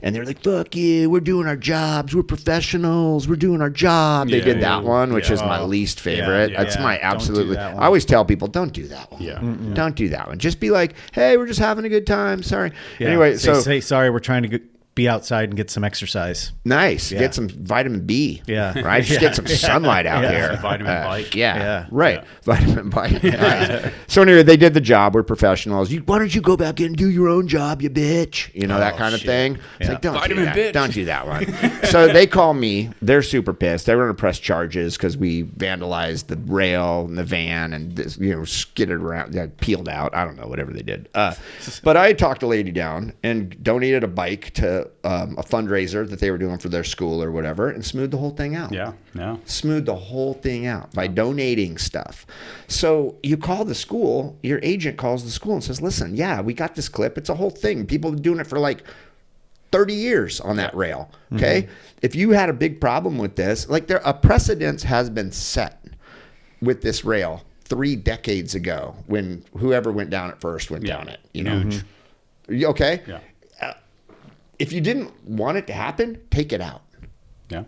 and they're like, "Fuck you, we're doing our jobs, we're professionals, we're doing our job." They did that one, which is my least favorite. That's my absolutely. that one. I always tell people, don't do that one. Yeah. Don't do that one. Just be like, "Hey, we're just having a good time. Sorry." Anyway, say sorry. We're trying to be outside and get some exercise. nice. Yeah. Get some vitamin B. Yeah. Right. Just get some sunlight out here. Vitamin bike. Yeah. Right. Vitamin bike. Nice. So anyway, they did the job. We're professionals. Why don't you go back in and do your own job, you bitch? You know, that kind of thing. It's like, don't do that. Don't do that one. So they call me. They're super pissed. They're going to press charges because we vandalized the rail and the van and this, skidded around, peeled out. I don't know, whatever they did. But I talked a lady down and donated a bike to a fundraiser that they were doing for their school or whatever, and smoothed the whole thing out. Yeah. Smoothed the whole thing out by donating stuff. So you call the school, your agent calls the school and says, "Listen, we got this clip. It's a whole thing. People have been doing it for like 30 years on that rail. Okay. If you had a big problem with this, like a precedence has been set with this rail 3 decades ago when whoever went down it first went down it, Okay. Yeah. If you didn't want it to happen, take it out Yeah.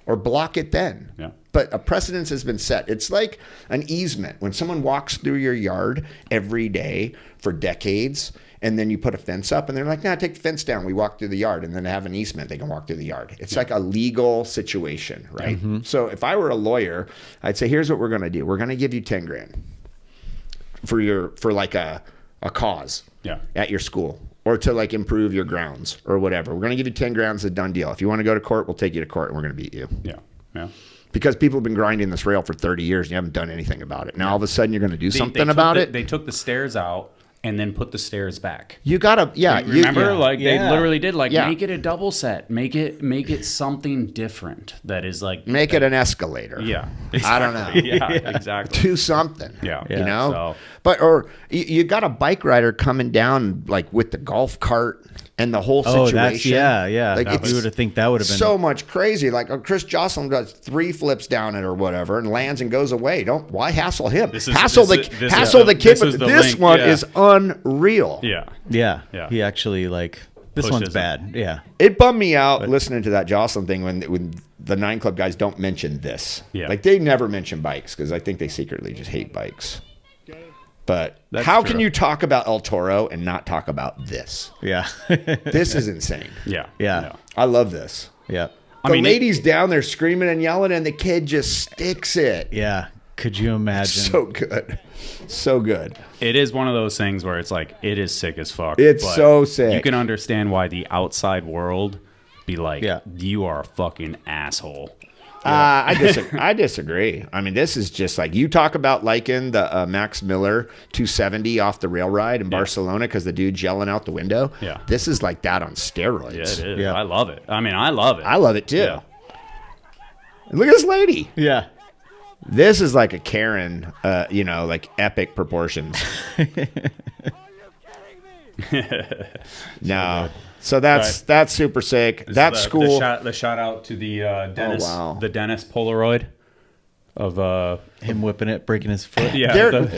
or block it then. Yeah. But a precedence has been set. It's like an easement. When someone walks through your yard every day for decades, and then you put a fence up and they're like, "Nah, take the fence down. We walk through the yard," and then they have an easement. They can walk through the yard. It's like a legal situation, right? So if I were a lawyer, I'd say, here's what we're going to do. We're going to give you 10 grand for like a cause at your school, or to like improve your grounds or whatever. We're going to give you 10 grand. It's a done deal. If you want to go to court, we'll take you to court and we're going to beat you. Yeah. Because people have been grinding this rail for 30 years and you haven't done anything about it. Now all of a sudden you're going to do something about it. They took the stairs out and then put the stairs back. You gotta, Remember, they literally did Yeah. make it a double set, make it something different that is like make it an escalator. Yeah, I don't know. Yeah, exactly. Do something. Yeah. You know? So- But, or you got a bike rider coming down like with the golf cart and the whole situation. Like You would have think that would have been so much crazy. Like Chris Jocelyn does 3 flips down it or whatever and lands and goes away. Why hassle him? Hassle the kid. But this one is unreal. Yeah. He actually this Pushes one's him. bad. Yeah. It bummed me out listening to that Jocelyn thing when the 9 Club guys don't mention this. Yeah. Like they never mention bikes because I think they secretly just hate bikes. But That's how true. can you talk about El Toro and not talk about this? Yeah. This is insane. Yeah. I love this. Yeah. The lady's down there screaming and yelling, and the kid just sticks it. Yeah. Could you imagine? So good. So good. It is one of those things where it's like, it is sick as fuck. It's but so sick. You can understand why the outside world be like, Yeah. you are a fucking asshole. I disagree. I mean, this is just like you talk about liking the Max Miller 270 off the rail ride in Barcelona because the dude's yelling out the window. Yeah. This is like that on steroids. Yeah, it is. Yeah. I love it. I mean, I love it. I love it too. Yeah. Look at this lady. Yeah. This is like a Karen, like epic proportions. No. So that's super sick. That school. The shout out to the Dennis, wow. the Dennis Polaroid of Him whipping it, breaking his foot.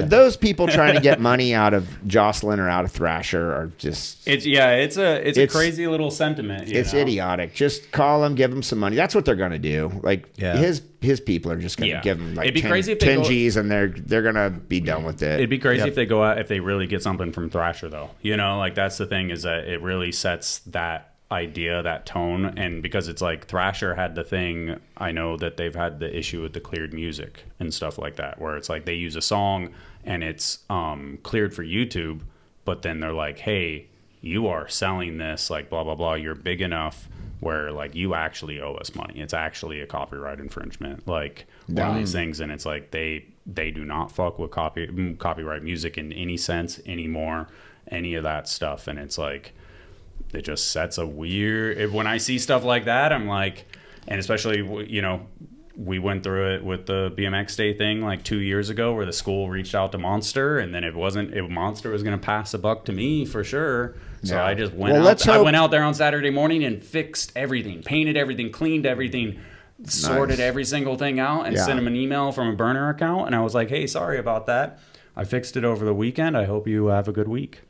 Those people trying to get money out of Jocelyn or out of Thrasher are just. It's a crazy little sentiment. It's idiotic. Just call them, give them some money. That's what they're going to do. Like his people are just going to give them like It'd be 10, crazy if they 10 go, G's and they're going to be done with it. It'd be crazy if they go out if they really get something from Thrasher though. Like that's the thing is that it really sets that idea, that tone, and because it's like Thrasher had the thing, I know that they've had the issue with the cleared music and stuff like that, where it's like they use a song and it's cleared for YouTube, but then they're like, hey, you are selling this, like blah blah blah, you're big enough where like you actually owe us money. It's actually a copyright infringement, like one of these things, and it's like they do not fuck with copyright music in any sense anymore, any of that stuff, and it's like it just sets a weird. When I see stuff like that, I'm like, and especially we went through it with the BMX Day thing like 2 years ago, where the school reached out to Monster, and then Monster was going to pass a buck to me for sure. So I just went out. I went out there on Saturday morning and fixed everything, painted everything, cleaned everything, sorted every single thing out, and sent him an email from a burner account. And I was like, hey, sorry about that. I fixed it over the weekend. I hope you have a good week.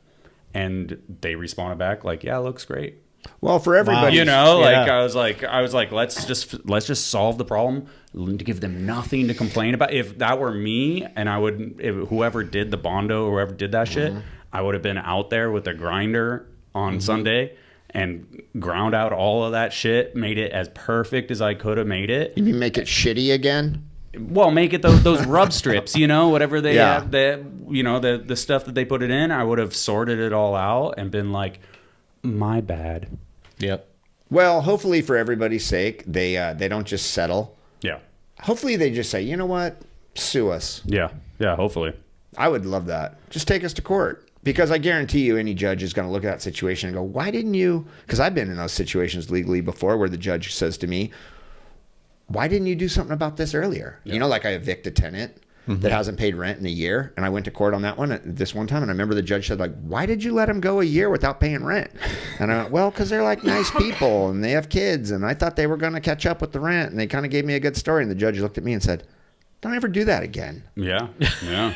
And they responded back like, yeah, looks great. Well, for everybody, You know, like Yeah. I was like, let's just solve the problem. To give them nothing to complain about. If that were me, and whoever did the Bondo, whoever did that shit, I would have been out there with a grinder on Sunday and ground out all of that shit, made it as perfect as I could have made it. you mean make it shitty again? Well, make it those rub strips, you know, whatever they Yeah. have, the stuff that they put it in. I would have sorted it all out and been like, my bad. Yep. Well, hopefully for everybody's sake, they don't just settle. Yeah. Hopefully they just say, you know what, sue us. Yeah. Yeah. Hopefully. I would love that. Just take us to court. Because I guarantee you any judge is going to look at that situation and go, why didn't you? Because I've been in those situations legally before where the judge says to me, why didn't you do something about this earlier? You know, like I evict a tenant that hasn't paid rent in a year. And I went to court on that one this one time. And I remember the judge said, like, why did you let him go a year without paying rent? And I went, well, because they're like nice people and they have kids. And I thought they were going to catch up with the rent. And they kind of gave me a good story. And the judge looked at me and said, don't ever do that again. Yeah. Yeah.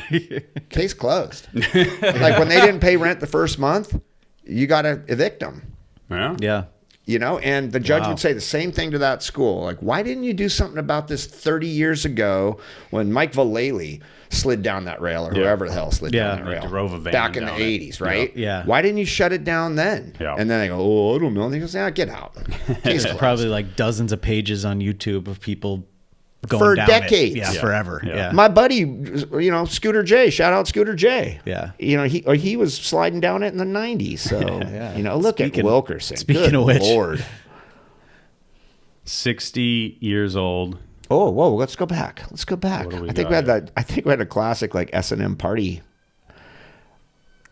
Case closed. Like when they didn't pay rent the first month, you got to evict them. Yeah. Yeah. You know, and the judge Wow. would say the same thing to that school. Like, why didn't you do something about this 30 years ago when Mike Vallely slid down that rail or whoever the hell slid Yeah. down that rail? Drove a van back in the down it. 80s, right? Yeah. Why didn't you shut it down then? Yeah. And then they go, oh, I don't know. And he goes, yeah, get out. Case There's closed. probably like dozens of pages on YouTube of people going For down decades. It. Yeah, Yeah. forever. Yeah. Yeah. My buddy, you know, Scooter J, shout out Scooter J. Yeah. You know, he was sliding down it in the 90s. So, Yeah. you know, look Speaking- at Wilkerson. speaking Good of which- Lord. 60 years old. Oh, whoa, let's go back. Let's go back. What do we I think got we had that. I think we had a classic like S&M party.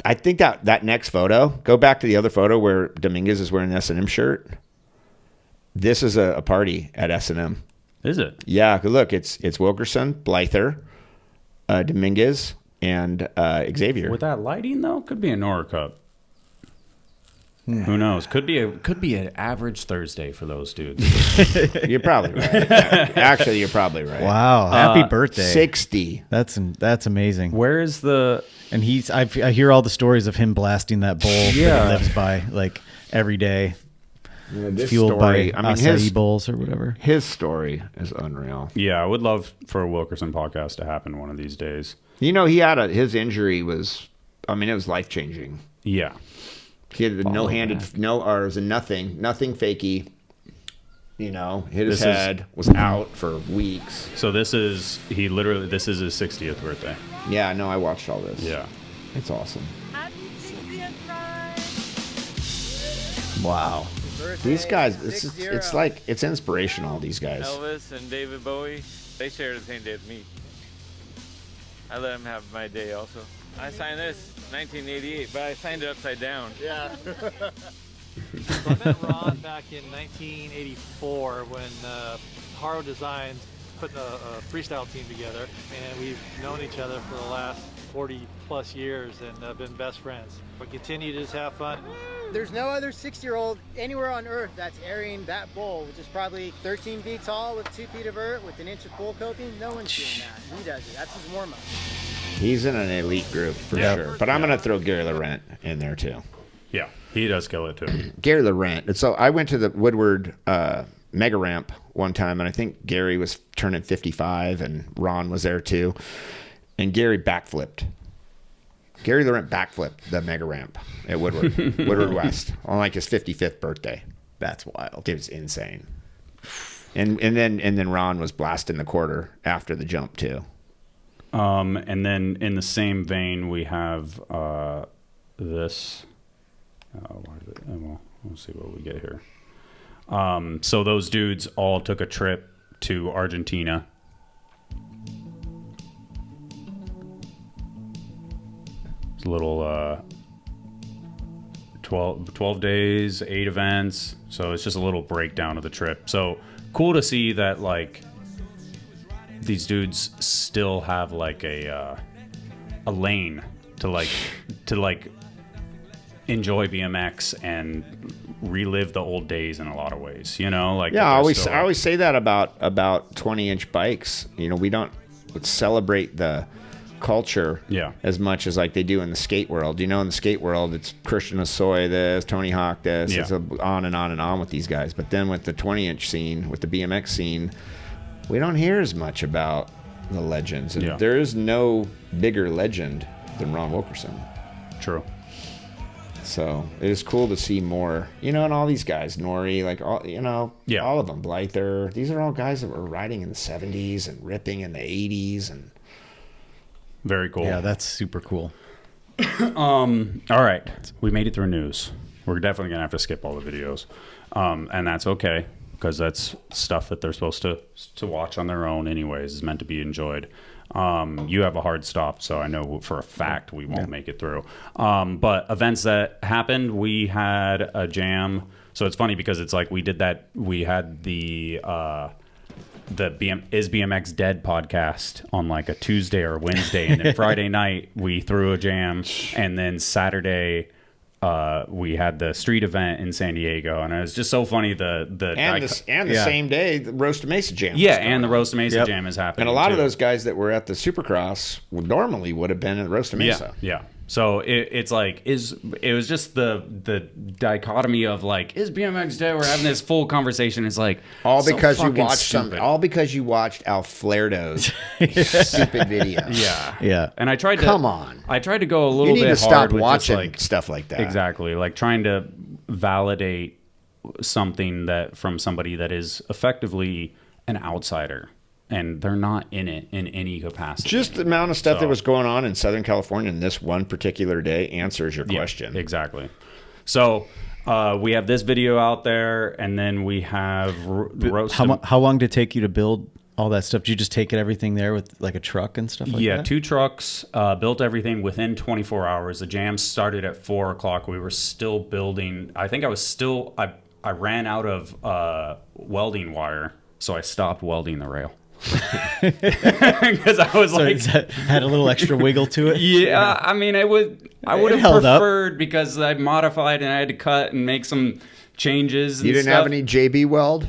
I think that next photo, go back to the other photo where Dominguez is wearing an S&M shirt. This is a party at S&M. Is it? Yeah, look, it's Wilkerson, Blyther, Dominguez, and Xavier. With that lighting though, could be a Nora Cup. Who knows? Could be an average Thursday for those dudes. You're probably right. Actually, you're probably right. Wow. Happy birthday. 60. That's amazing. Where is the? And I hear all the stories of him blasting that bowl that Yeah. he lives by like every day, Yeah, this fueled story, by I mean, acai bowls or whatever. his story is unreal. Yeah, I would love for a Wilkerson podcast to happen one of these days. You know, he had his injury was, I mean, it was life changing. Yeah. He had a no-handed, it was a nothing fakey. You know, hit his This is- head, was out for weeks. So this is his 60th birthday. Yeah, no, I watched all this. Yeah. It's awesome. Wow. These guys, it's like, it's inspirational, these guys. Elvis and David Bowie, they share the same day as me. I let them have my day also. I signed this 1988, but I signed it upside down. Yeah. So I met Ron back in 1984 when Haro Designs put a freestyle team together, and we've known each other for the last 40 plus years and been best friends. We continue to just have fun. There's no other 60-year-old anywhere on earth that's airing that bowl, which is probably 13 feet tall with 2 feet of vert with an inch of pool coping. No one's doing that. He does it. That's his warm-up. He's in an elite group for sure. But I'm going to throw Gary Laurent in there too. Yeah. He does kill it too. Gary Laurent. And so I went to the Woodward Mega Ramp one time, and I think Gary was turning 55, and Ron was there too. And Gary backflipped. Gary Laurent backflipped the Mega Ramp at Woodward West on like his 55th birthday. That's wild. It was insane. And then Ron was blasting the quarter after the jump too. And then in the same vein, we have this. Well, we'll see what we get here. So those dudes all took a trip to Argentina. It's a little 12 days, 8 events. So it's just a little breakdown of the trip. So cool to see that like these dudes still have like a lane to enjoy BMX and relive the old days in a lot of ways, you know, like Yeah, I always still, say that about 20-inch bikes. You know, we don't celebrate the culture Yeah. as much as like they do in the skate world. You know, in the skate world, it's Christian Asoy this, Tony Hawk this. Yeah. It's on and on and on with these guys. But then with the 20-inch scene, with the BMX scene, we don't hear as much about the legends. And Yeah. there is no bigger legend than Ron Wilkerson. True. So it is cool to see more, you know, and all these guys, Nori, like all, you know, Yeah. all of them, Blyther. These are all guys that were riding in the 70s and ripping in the 80s. And Very cool. Yeah, that's super cool. All right. We made it through news. We're definitely going to have to skip all the videos. And that's okay, because that's stuff that they're supposed to watch on their own anyways. Is meant to be enjoyed. You have a hard stop, so I know for a fact we won't make it through. But events that happened, we had a jam. So it's funny because it's like we did that. We had the Is BMX Dead podcast on like a Tuesday or Wednesday, and then Friday night we threw a jam, and then Saturday we had the street event in San Diego, and it was just so funny. The same day, the Roast of Mesa Jam. yeah, and the Roast of Mesa Jam is happening. And a lot of too. those guys that were at the Supercross normally would have been at Roast of Mesa. Yeah. So it's like it was just the dichotomy of like, is BMX dead? We're having this full conversation. It's like All so because you fucking watched stupid. all because you watched Alflerdo's stupid video. Yeah. And I tried to Come on. I tried to go a little You need bit to stop hard with watching just like stuff like that. exactly, like trying to validate something that from somebody that is effectively an outsider, and they're not in it in any capacity. Just the amount of stuff So- that was going on in Southern California in this one particular day answers your Yeah, question. exactly. So we have this video out there, and then we have the roast. How long did it take you to build all that stuff? Did you just take everything there with like a truck and stuff like Yeah, that? 2 trucks, built everything within 24 hours. The jam started at 4 o'clock. We were still building. I think I ran out of welding wire, so I stopped welding the rail. Because I was So like, it had a little extra wiggle to it? yeah, I mean, I would have held up. preferred, because I modified and I had to cut and make some changes. And You didn't stuff. have any JB weld?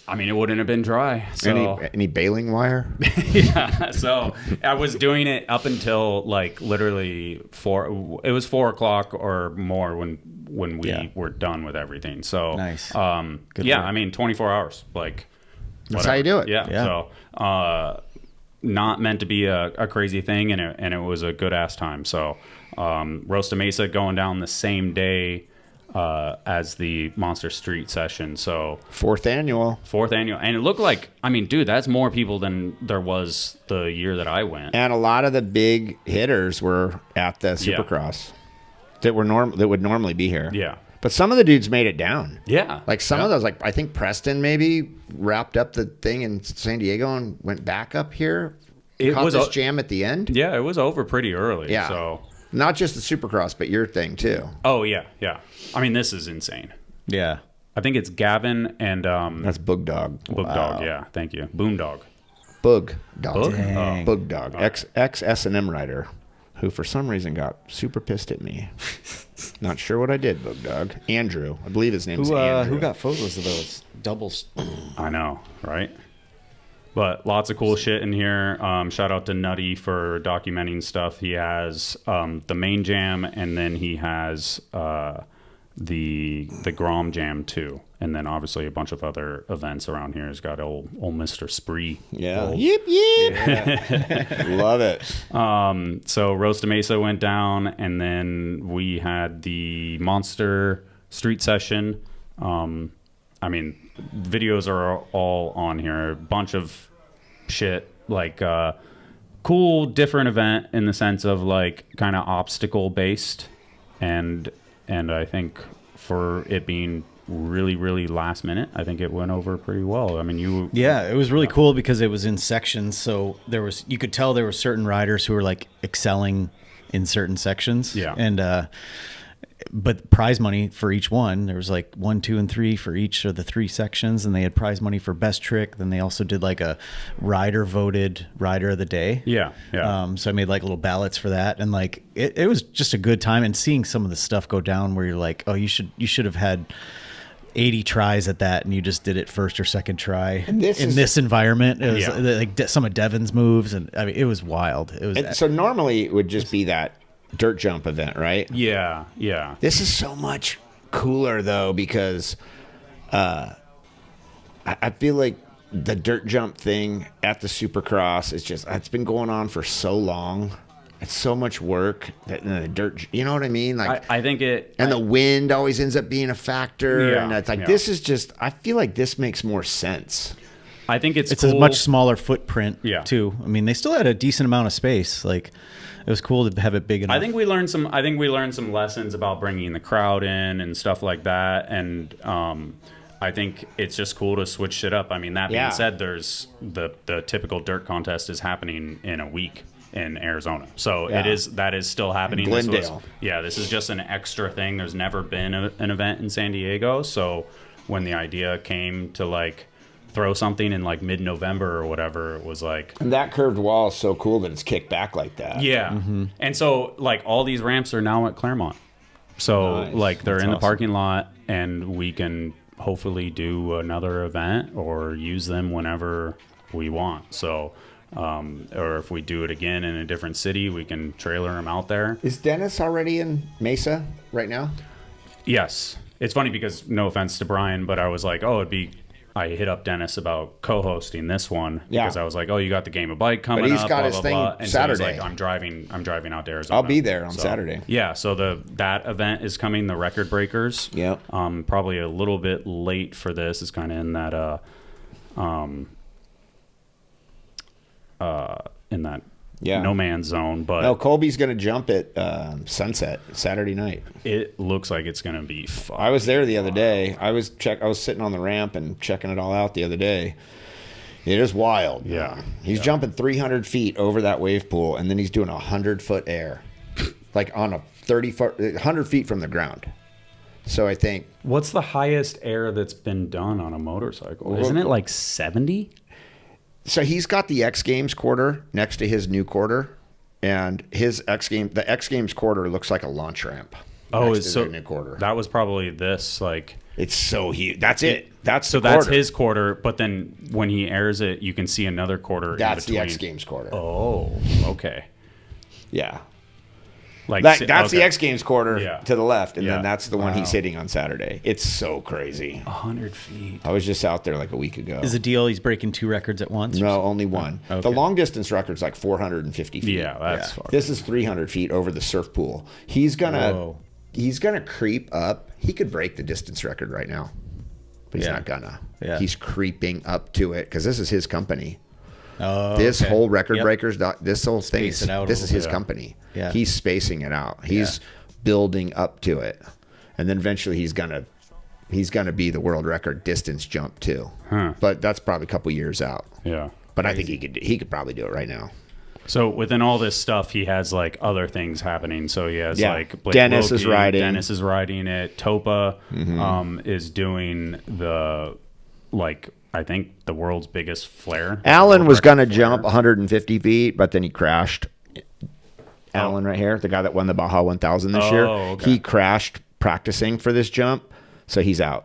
I mean, it wouldn't have been dry. So Any baling wire? yeah, so I was doing it up until like literally 4. It was 4 o'clock or more when we were done with everything. So Nice. Good work. I mean, 24 hours. Like That's how you do it. Yeah. Yeah. So not meant to be a crazy thing, and it was a good ass time. So Roast of Mesa going down the same day as the Monster Street session. So 4th annual. 4th annual, and it looked like, I mean, dude, that's more people than there was the year that I went. And a lot of the big hitters were at the Supercross that would normally be here. Yeah. But some of the dudes made it down. Yeah. Like some of those, like I think Preston maybe wrapped up the thing in San Diego and went back up here. It Caught was this a- jam at the end. Yeah, it was over pretty early. Yeah. So, Not just the Supercross, but your thing too. oh yeah. I mean, this is insane. Yeah. I think it's Gavin and That's Boog Dog. Boog Dog. Yeah, thank you. Boondog. Boog Dog. Boog? Dang. Boog Dog. Ex S&M rider who for some reason got super pissed at me. Not sure what I did, Boog Dog. Andrew. I believe his name is Andrew. Who got photos of those doubles? I know, right? But lots of cool shit in here. Shout out to Nutty for documenting stuff. He has the main jam, and then he has the Grom jam too, and then obviously a bunch of other events around here. He's got old Mr. Spree. Yeah. Old- Yip, yip. Love it. So Roast of Mesa went down, and then we had the Monster Street session. I mean, videos are all on here. A bunch of shit, like cool, different event in the sense of like kind of obstacle based, and I think for it being really, really last minute, I think it went over pretty well. I mean, Yeah, it was really cool because it was in sections. So you could tell there were certain riders who were like excelling in certain sections. Yeah. And, but prize money for each one, there was like 1, 2, and 3 for each of the 3 sections. And they had prize money for best trick. Then they also did like a rider voted rider of the day. Yeah. So I made like little ballots for that. And like, it was just a good time. And seeing some of the stuff go down where you're like, oh, you should have had 80 tries at that, and you just did it first or second try And this in is- this environment. It was Yeah. like some of Devin's moves, and I mean, it was wild. It was And so normally it would just be that dirt jump event, right? Yeah, yeah. This is so much cooler though because I feel like the dirt jump thing at the Supercross is just it's been going on for so long. It's so much work that the dirt, you know what I mean? Like I think it. and the wind always ends up being a factor. Yeah, And it's like yeah. this is just I feel like this makes more sense. I think it's it's cool. a much smaller footprint Yeah. too. I mean, they still had a decent amount of space. Like it was cool to have it big enough. I think we learned some lessons about bringing the crowd in and stuff like that, and I think it's just cool to switch shit up. I mean, that being Yeah. said, there's the typical dirt contest is happening in a week in Arizona, so Yeah. that is still happening. In This was- Glendale. this is just an extra thing. There's never been an event in San Diego, so when the idea came to like throw something in like mid-November or whatever, it was like. And that curved wall is so cool that it's kicked back like that. Yeah. And so like all these ramps are now at Claremont. So Nice. like they're That's in the awesome. parking lot, and we can hopefully do another event or use them whenever we want. So or if we do it again in a different city, we can trailer them out there. Is Dennis already in Mesa right now? Yes. It's funny because no offense to Brian, but I was like, I hit up Dennis about co-hosting this one Yeah. because I was like, oh, you got the Game of Bike coming he's up, got blah, his blah, thing blah. And so he's Saturday. like, I'm driving out to Arizona. I'll be there on Saturday. Yeah, so that event is coming, the Record Breakers. Yep. Probably a little bit late for this. It's kind of in that Yeah. no man's zone, but No, Colby's going to jump at sunset Saturday night. it looks like it's going to be fun. I was there the other day. I was sitting on the ramp and checking it all out the other day. It is wild. Yeah. He's jumping 300 feet over that wave pool, and then he's doing a 100-foot air, like on a 100 feet from the ground. So I think What's the highest air that's been done on a motorcycle? Isn't it like 70? so. He's got the X Games quarter next to his new quarter, and the X Games quarter looks like a launch ramp. Oh, next it's to so their new quarter. that was probably this like. It's so huge. That's it. That's So the that's quarter. his quarter, but then when he airs it, you can see another quarter. That's in the between. X Games quarter. Oh, okay. Yeah. Like That's okay. the X Games quarter Yeah. to the left, and Yeah. then that's the one he's Wow. hitting on Saturday. It's so crazy. 100 feet. I was just out there like a week ago. is the deal he's breaking 2 records at once? No, only one. Okay. The long distance record's like 450 feet. Yeah, that's Yeah. far. This is 300 feet over the surf pool. He's Whoa. gonna creep up. He could break the distance record right now, but he's Yeah. not gonna. Yeah. He's creeping up to it because this is his company. Oh, This okay. whole record Yep. breakers, this whole thing, Space it out a this is little his bit. company. Yeah. He's spacing it out. He's building up to it, and then eventually he's gonna be the world record distance jump too. Huh. But that's probably a couple years out. Yeah. But I think he could probably do it right now. So within all this stuff, he has like other things happening. So he has Yeah. like Blake Dennis is Loki, riding. Dennis is riding it. Topa is doing the like I think the world's biggest flare. Alan World was record gonna flare. jump 150 feet, but then he crashed. Alan right here, the guy that won the Baja 1000 this year, okay. he crashed practicing for this jump, so he's out.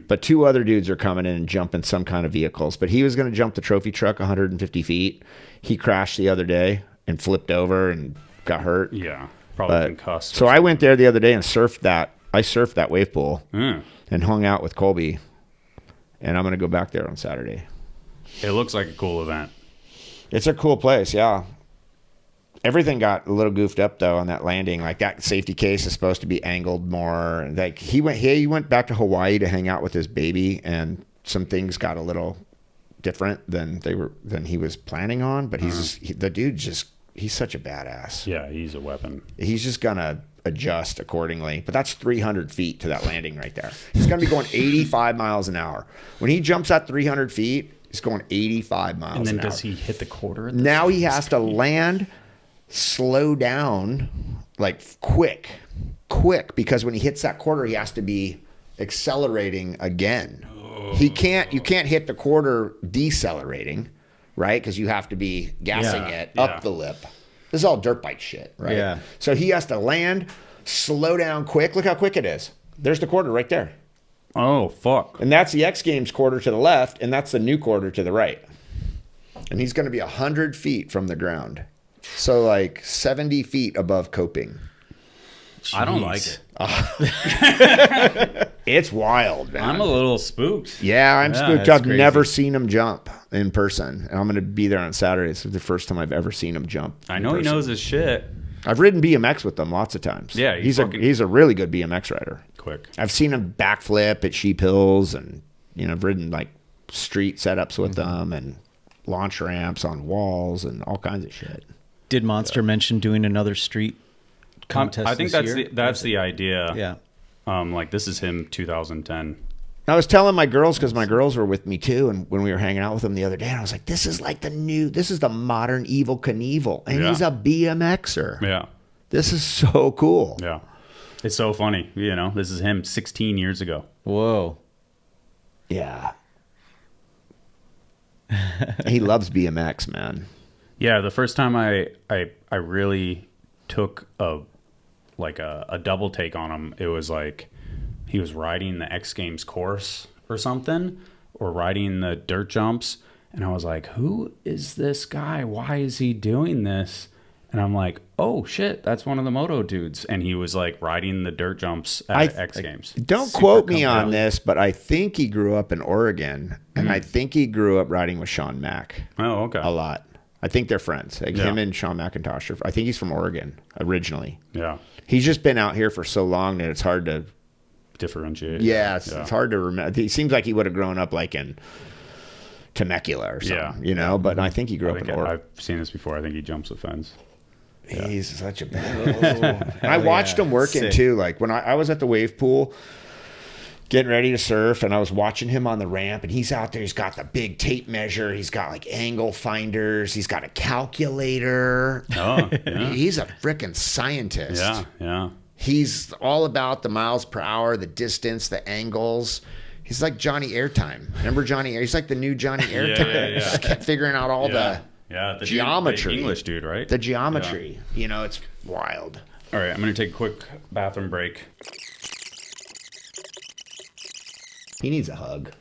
But 2 other dudes are coming in and jumping some kind of vehicles. But he was going to jump the trophy truck 150 feet. He crashed the other day and flipped over and got hurt. Yeah, probably But, concussed. so I went there the other day and surfed that. I surfed that wave pool Mm. and hung out with Colby. And I'm going to go back there on Saturday. It looks like a cool event. It's a cool place, yeah. Everything got a little goofed up though on that landing. Like that safety case is supposed to be angled more. Like he went back to Hawaii to hang out with his baby, and some things got a little different than he was planning on. But the dude he's such a badass. Yeah, he's a weapon. He's just gonna adjust accordingly. But that's 300 feet to that landing right there. He's gonna be going 85 miles an hour when he jumps at 300 feet. He's going 85 miles And then an hour. does he hit the quarter? At this Now he has to land, slow down, like quick, because when he hits that quarter, he has to be accelerating again. You can't hit the quarter decelerating, right? Because you have to be gassing Yeah, it yeah. up the lip. This is all dirt bike shit, right? Yeah. So he has to land, slow down quick. Look how quick it is. There's the quarter right there. Oh, fuck. And that's the X Games quarter to the left, and that's the new quarter to the right. And he's going to be 100 feet from the ground. So like 70 feet above coping. I don't like it. It's wild, man. I'm a little spooked. Yeah, I'm spooked. it's I've crazy. never seen him jump in person. And I'm going to be there on Saturday. It's the first time I've ever seen him jump. I know he knows his shit. I've ridden BMX with him lots of times. Yeah, he's a really good BMX rider. Quick. I've seen him backflip at Sheep Hills, and I've ridden like street setups with them and launch ramps on walls and all kinds of shit. Did Monster mention doing another street contest? I think that's the idea. Yeah. Like this is him 2010. I was telling my girls, because my girls were with me too, and when we were hanging out with them the other day, and I was like, this is the modern Evel Knievel, and he's a BMXer. Yeah. This is so cool. Yeah. It's so funny. This is him 16 years ago. Whoa. Yeah. He loves BMX, man. Yeah, the first time I really took a double take on him, it was like he was riding the X Games course or something, or riding the dirt jumps, and I was like, who is this guy? Why is he doing this? And I'm like, oh shit, that's one of the moto dudes. And he was like riding the dirt jumps at X Games. Don't quote me on this, but I think he grew up in Oregon, and I think he grew up riding with Sean Mack. Oh, okay. A lot. I think they're friends. Like him and Sean McIntosh. I think he's from Oregon originally. Yeah. He's just been out here for so long that it's hard to differentiate. Yeah, it's hard to remember. He seems like he would have grown up like in Temecula or something, but I think he grew up in Oregon. I've seen this before. I think he jumps the fence. He's such a bad. And I watched him working too. Like when I was at the wave pool getting ready to surf, and I was watching him on the ramp, and he's out there. He's got the big tape measure. He's got like angle finders. He's got a calculator. Oh, yeah. He's a freaking scientist. Yeah, yeah. He's all about the miles per hour, the distance, the angles. He's like Johnny Airtime. Remember Johnny Air? He's like the new Johnny Airtime. Just kept figuring out all the geometry. The English dude, right? The geometry. It's wild. All right, I'm going to take a quick bathroom break. He needs a hug.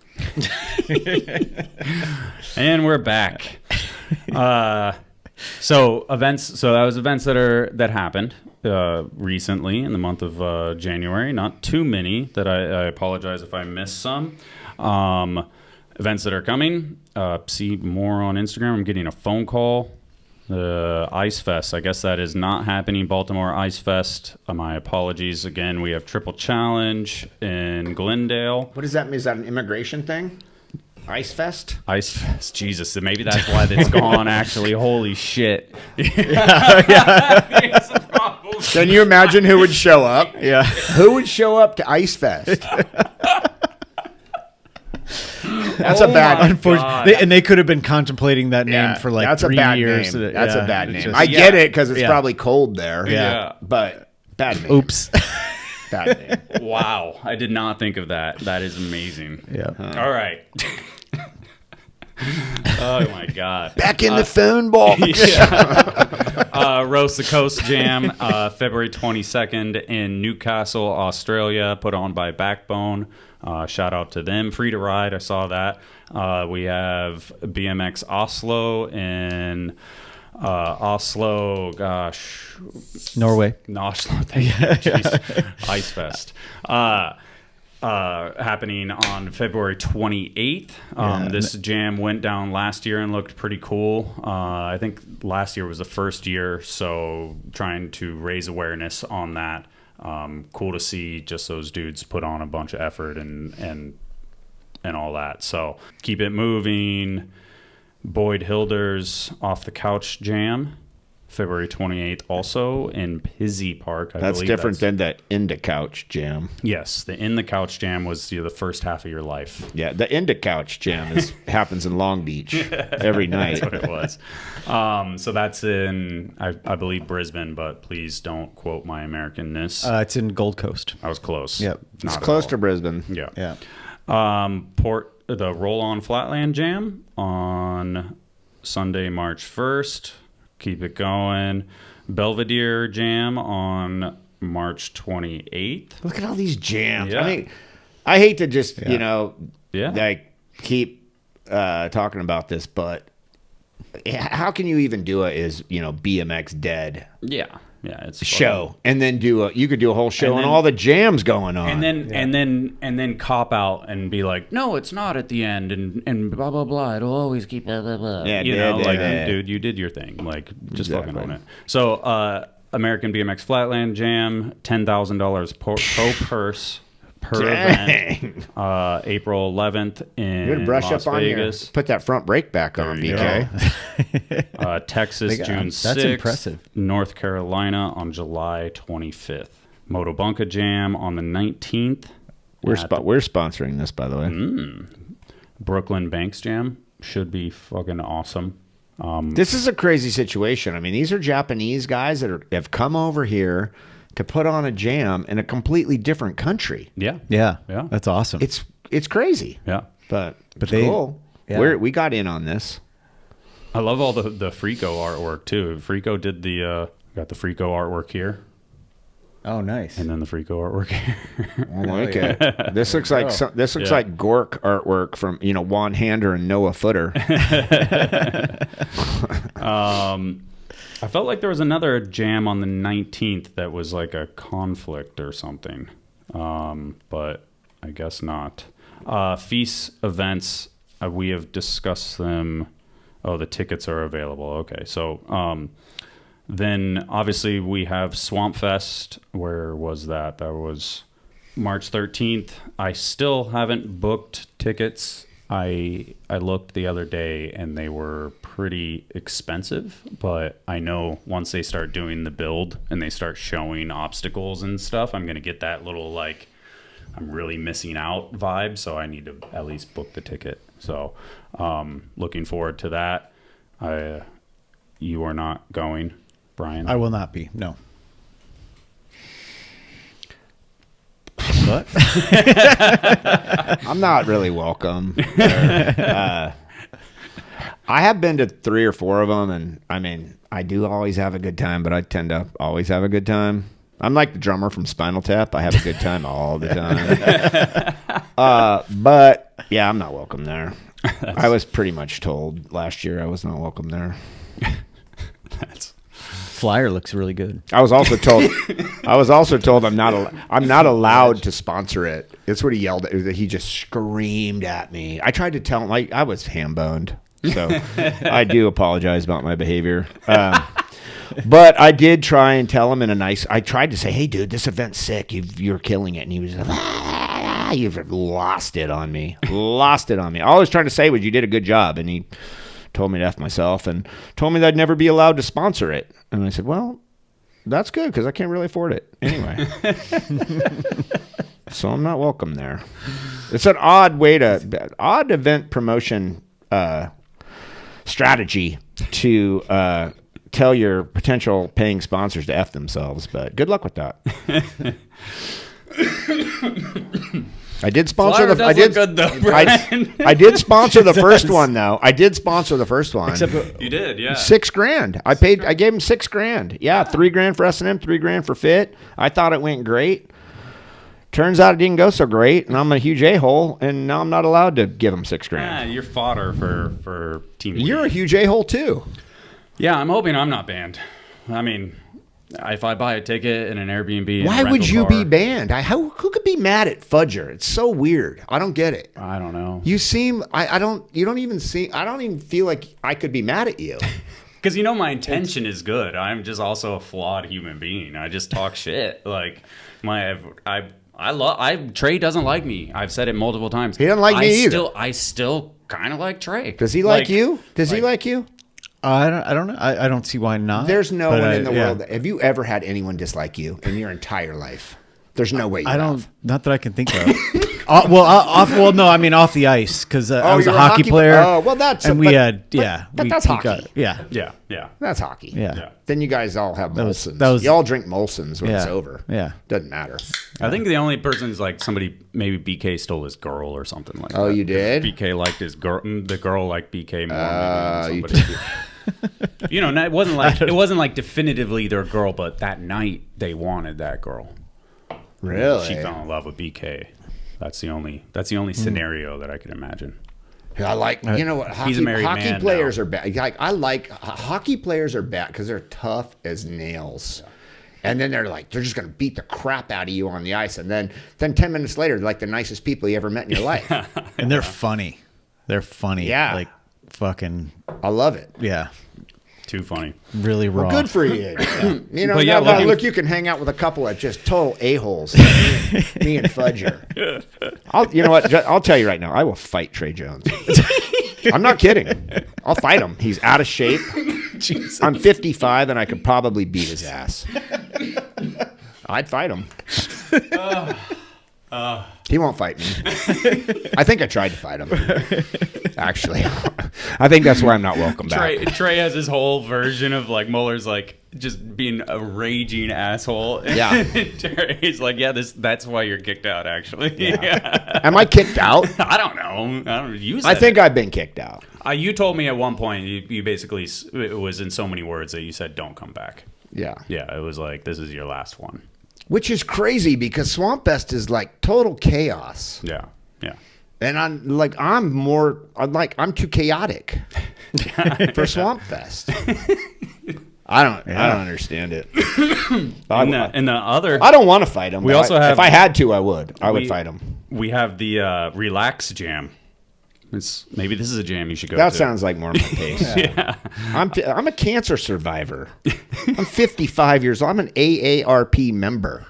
And we're back. So that was events that happened recently in the month of January. Not too many that I apologize if I missed some. Events that are coming. See more on Instagram. I'm getting a phone call. The Ice Fest. I guess that is not happening. Baltimore Ice Fest. My apologies again. We have Triple Challenge in Glendale. What does that mean? Is that an immigration thing? Ice Fest? Ice Fest. Jesus. Maybe that's why it's gone, actually. Holy shit. Can you imagine who would show up? Yeah. Who would show up to Ice Fest? That's a bad. Unfortunately, and they could have been contemplating that name for like that's 3 a bad years. Name. That's a bad name. Just, I get it because it's probably cold there. Yeah. But bad name. Oops. Bad name. Wow. I did not think of that. That is amazing. Yeah. All right. Oh my God. Back in the phone box. Roast the Coast Jam, February 22nd in Newcastle, Australia, put on by Backbone. Shout out to them. Free to ride. I saw that. We have BMX Oslo in Oslo. Gosh, Norway. Oslo. Thank you. Jeez. Ice Fest. Happening on February 28th. This jam went down last year and looked pretty cool. I think last year was the first year, so trying to raise awareness on that. Cool to see just those dudes put on a bunch of effort and all that. So keep it moving. Boyd Hilder's Off the Couch Jam, February 28th, also in Pizzy Park. That's different than the In the Couch Jam. Yes, the In the Couch Jam was the first half of your life. Yeah, the In the Couch Jam happens in Long Beach every night. That's what it was. So that's in, I believe, Brisbane, but please don't quote my Americanness. It's in Gold Coast. I was close. Yep. It's close to Brisbane. Yeah. Yeah. The Roll On Flatland Jam on Sunday, March 1st. Keep it going. Belvedere Jam on March 28th. Look at all these jams. Yeah. I mean, I hate to just Yeah. like keep talking about this, but how can you even do it? Is BMX Dead Yeah. It's show, and then you could do a whole show And and then- all the jams going on, and then cop out and be like, no, it's not at the end, and blah blah blah. It'll always keep blah blah blah. Yeah, dude, you did your thing. Like, just Exactly. fucking own it. So, American BMX Flatland Jam, $10,000 pro purse per event. April 11th in you're gonna brush Las up on Vegas. put that front brake back on, There you BK. Texas, June 6th. That's impressive. North Carolina on July 25th. Motobunka Jam on the 19th. We're at we're sponsoring this, by the way. Brooklyn Banks Jam. Should be fucking awesome. This is a crazy situation. I mean, these are Japanese guys that have come over here to put on a jam in a completely different country. Yeah. Yeah. Yeah. That's awesome. It's crazy, Yeah. but But it's cool. yeah. We got in on this. I love all the Frico artwork too. Frico did got the Frico artwork here, Oh, nice. and then the Frico artwork here. I like it. This looks like this looks Yeah. like Gork artwork from Juan Hander and Noah Footer. I felt like there was another jam on the 19th that was like a conflict or something, but I guess not. Feast events, we have discussed them. Oh, the tickets are available. Okay, so then obviously we have Swamp Fest. Where was that? That was March 13th. I still haven't booked tickets. I looked the other day and they were pretty expensive, but I know once they start doing the build and they start showing obstacles and stuff, I'm going to get that little like I'm really missing out vibe, so I need to at least book the ticket. So looking forward to that. You are not going, Brian? I will not be. No. What? I'm not really welcome there. I have been to 3 or 4 of them, and I mean, I do always have a good time, but I tend to always have a good time. I'm like the drummer from Spinal Tap. I have a good time all the time. But yeah, I'm not welcome there. I was pretty much told last year I was not welcome there. Flyer looks really good. I was also told I'm not allowed to sponsor it. That's what he yelled at. He just screamed at me. I tried to tell him, like, I was ham boned. So I do apologize about my behavior. But I did try and tell him I tried to say, hey dude, this event's sick. You're killing it. And he was like, you've lost it on me. All I was trying to say was you did a good job. And he told me to F myself and told me that I'd never be allowed to sponsor it. And I said, well, that's good because I can't really afford it anyway. So I'm not welcome there. It's an odd event promotion strategy to tell your potential paying sponsors to F themselves, but good luck with that. I did sponsor Flyer does look good though, Brian. I did sponsor the first one though. I did sponsor the first one. You did, yeah. $6,000. I gave him $6,000. Yeah, $3,000 for S&M, $3,000 for Fit. I thought it went great. Turns out it didn't go so great, and I'm a huge a-hole, and now I'm not allowed to give him $6,000. You're fodder for Team Lead. You're a huge a-hole too. Yeah, I'm hoping I'm not banned. I mean, if I buy a ticket in an Airbnb, and Why a would rental you car, be banned? Who could be mad at Fudger? It's so weird. I don't get it. I don't know. You seem I don't even feel like I could be mad at you. Because my intention is good. I'm just also a flawed human being. I just talk shit. Like Trey doesn't like me. I've said it multiple times. He doesn't like me either. I still kind of like Trey. Does he like you? Does he like you? I don't know. I don't see why not. There's no but one in the yeah. world. Have you ever had anyone dislike you in your entire life? There's no way you have. Not that I can think of. No, I mean off the ice because I was a you're hockey player. Oh, well, that's and but that's hockey. Yeah. Yeah. That's hockey. Yeah. Then you guys all have was- Molsons. that was- you all drink Molsons when it's Yeah. over. Yeah. Doesn't matter. I think the only person's like somebody, maybe BK stole his girl or something like that. Oh, you did? BK liked his girl. The girl liked BK more. You Maybe than somebody. It wasn't like definitively their girl, but that night they wanted that girl. Really? She fell in love with BK. That's the only scenario that I could imagine. I like, you know what? He's a married hockey man players now. are bad. Like, I like hockey players are bad because they're tough as nails. And then they're just going to beat the crap out of you on the ice. And then 10 minutes later, they're like the nicest people you ever met in your life. And they're funny. They're funny. Yeah. Like fucking, I love it. yeah. Too funny. Really raw. Well, good for you. You know, But yeah, look, you can hang out with a couple of just total a-holes. Me and Fudger. You know what? I'll tell you right now, I will fight Trey Jones. I'm not kidding. I'll fight him. He's out of shape. Jesus. I'm 55 and I could probably beat his ass. I'd fight him. He won't fight me. I think I tried to fight him. Actually, I think that's why I'm not welcome back. Trey has his whole version of like Moeller's like just being a raging asshole. Yeah. Trey's like, yeah, that's why you're kicked out. Actually, Yeah. Am I kicked out? I don't know. I don't. You I said think it. I've been kicked out. You told me at one point you basically it was in so many words that you said don't come back. Yeah. Yeah, it was like this is your last one. Which is crazy because Swamp Fest is like total chaos. Yeah. Yeah. And I'm too chaotic for Swamp Fest. I don't understand it. And the other I don't want to fight him. We also have- if I had to, I would fight him. we have the Relax Jam. Maybe this is a jam you should go That to. sounds like more my pace. Yeah. I'm a cancer survivor. I'm 55 years old. I'm an AARP member.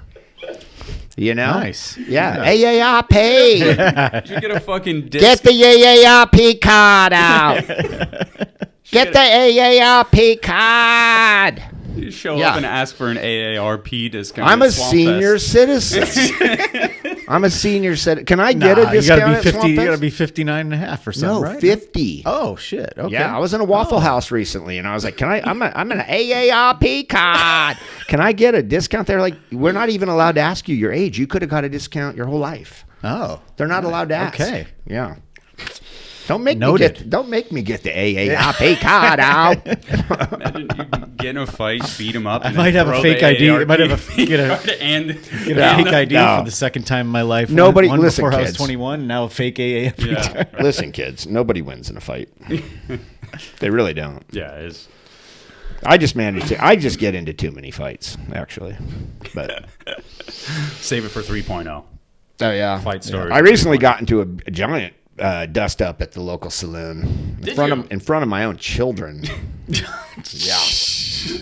You know? Nice. Yeah. AARP. You should get a fucking disc. Get the AARP card out. Get the AARP card. You show Yeah. up and ask for an AARP discount. I'm at a Swamp senior Fest. citizen. I'm a senior citizen. Can I get a discount you gotta be at 50. Swamp You Fest? gotta be 59 and a half or something, No, right? 50. Oh shit. Okay. Yeah, I was in a Waffle House recently, and I was like, "Can I? I'm an AARP card. Can I get a discount?" They're like, "We're not even allowed to ask you your age. You could have got a discount your whole life. Oh. They're not allowed to ask." Okay. Yeah. Don't make Noted. me get the AARP card out. Imagine you get in a fight, beat him up. I and might then have a throw fake the ID. I AARP might have a- get a- card and Get a fake ID no. for the second time in my life. Nobody- one listen, before I was kids. 21. Now a fake AAP. Yeah. Listen, kids, nobody wins in a fight. They really don't. Yeah, it's I just get into too many fights, actually. But save it for 3.0. oh yeah, Fight stories. I recently got into a giant dust up at the local saloon Did in front of my own children. Yeah.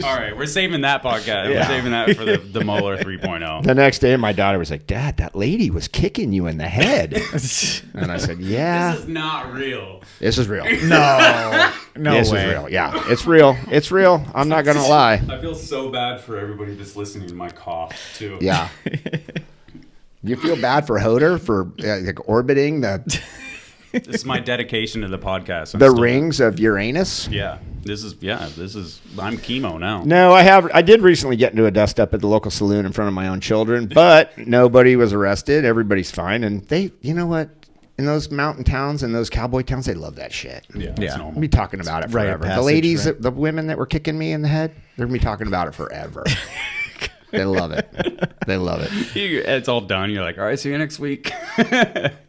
All right, we're saving that podcast. We're Yeah. saving that for the Moeller 3.0. The next day, my daughter was like, "Dad, that lady was kicking you in the head," and I said, "Yeah, This is not real. this is real. No. No this way. is real. Yeah, it's real. It's real. I'm not gonna lie. I feel so bad for everybody that's listening to my cough too. Yeah." You feel bad for Hoder for like orbiting the This is my dedication to the podcast. I'm the still- rings of Uranus? Yeah. This is I'm chemo now. No, I did recently get into a dust up at the local saloon in front of my own children, but nobody was arrested. Everybody's fine, and they, you know what? In those mountain towns and those cowboy towns, they love that shit. Yeah, Yeah. it's I'll normal. be talking about it Rite of forever. The passage, ladies, right? the women that were kicking me in the head, they're gonna be talking about it forever. They love it. They love it. It's all done. You're like, all right, see you next week.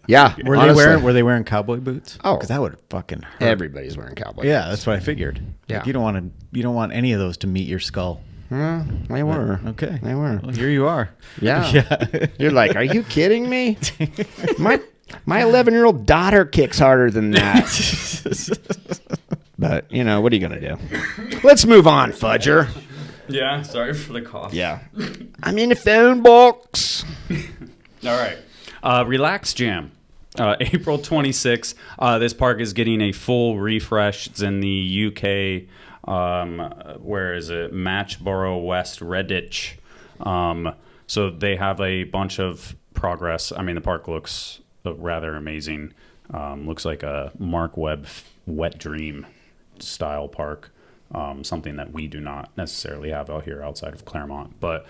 Yeah. Were honestly, they wearing cowboy boots? Oh. Because that would fucking hurt. everybody's wearing cowboy Yeah, boots. that's what I figured. Yeah. Like, you don't want any of those to meet your skull. They were. Okay. They were. Well, here you are. Yeah. Yeah. You're like, are you kidding me? My 11-year-old daughter kicks harder than that. But, you know, what are you going to do? Let's move on, Fudger. Yeah, sorry for the cough. Yeah. I'm in the phone box. All right. Relax Jam. April 26th. This park is getting a full refresh. It's in the UK. Where is it? Matchborough West, Redditch. So they have a bunch of progress. I mean, the park looks rather amazing. Looks like a Mark Webb wet dream style park. Something that we do not necessarily have out here outside of Claremont, but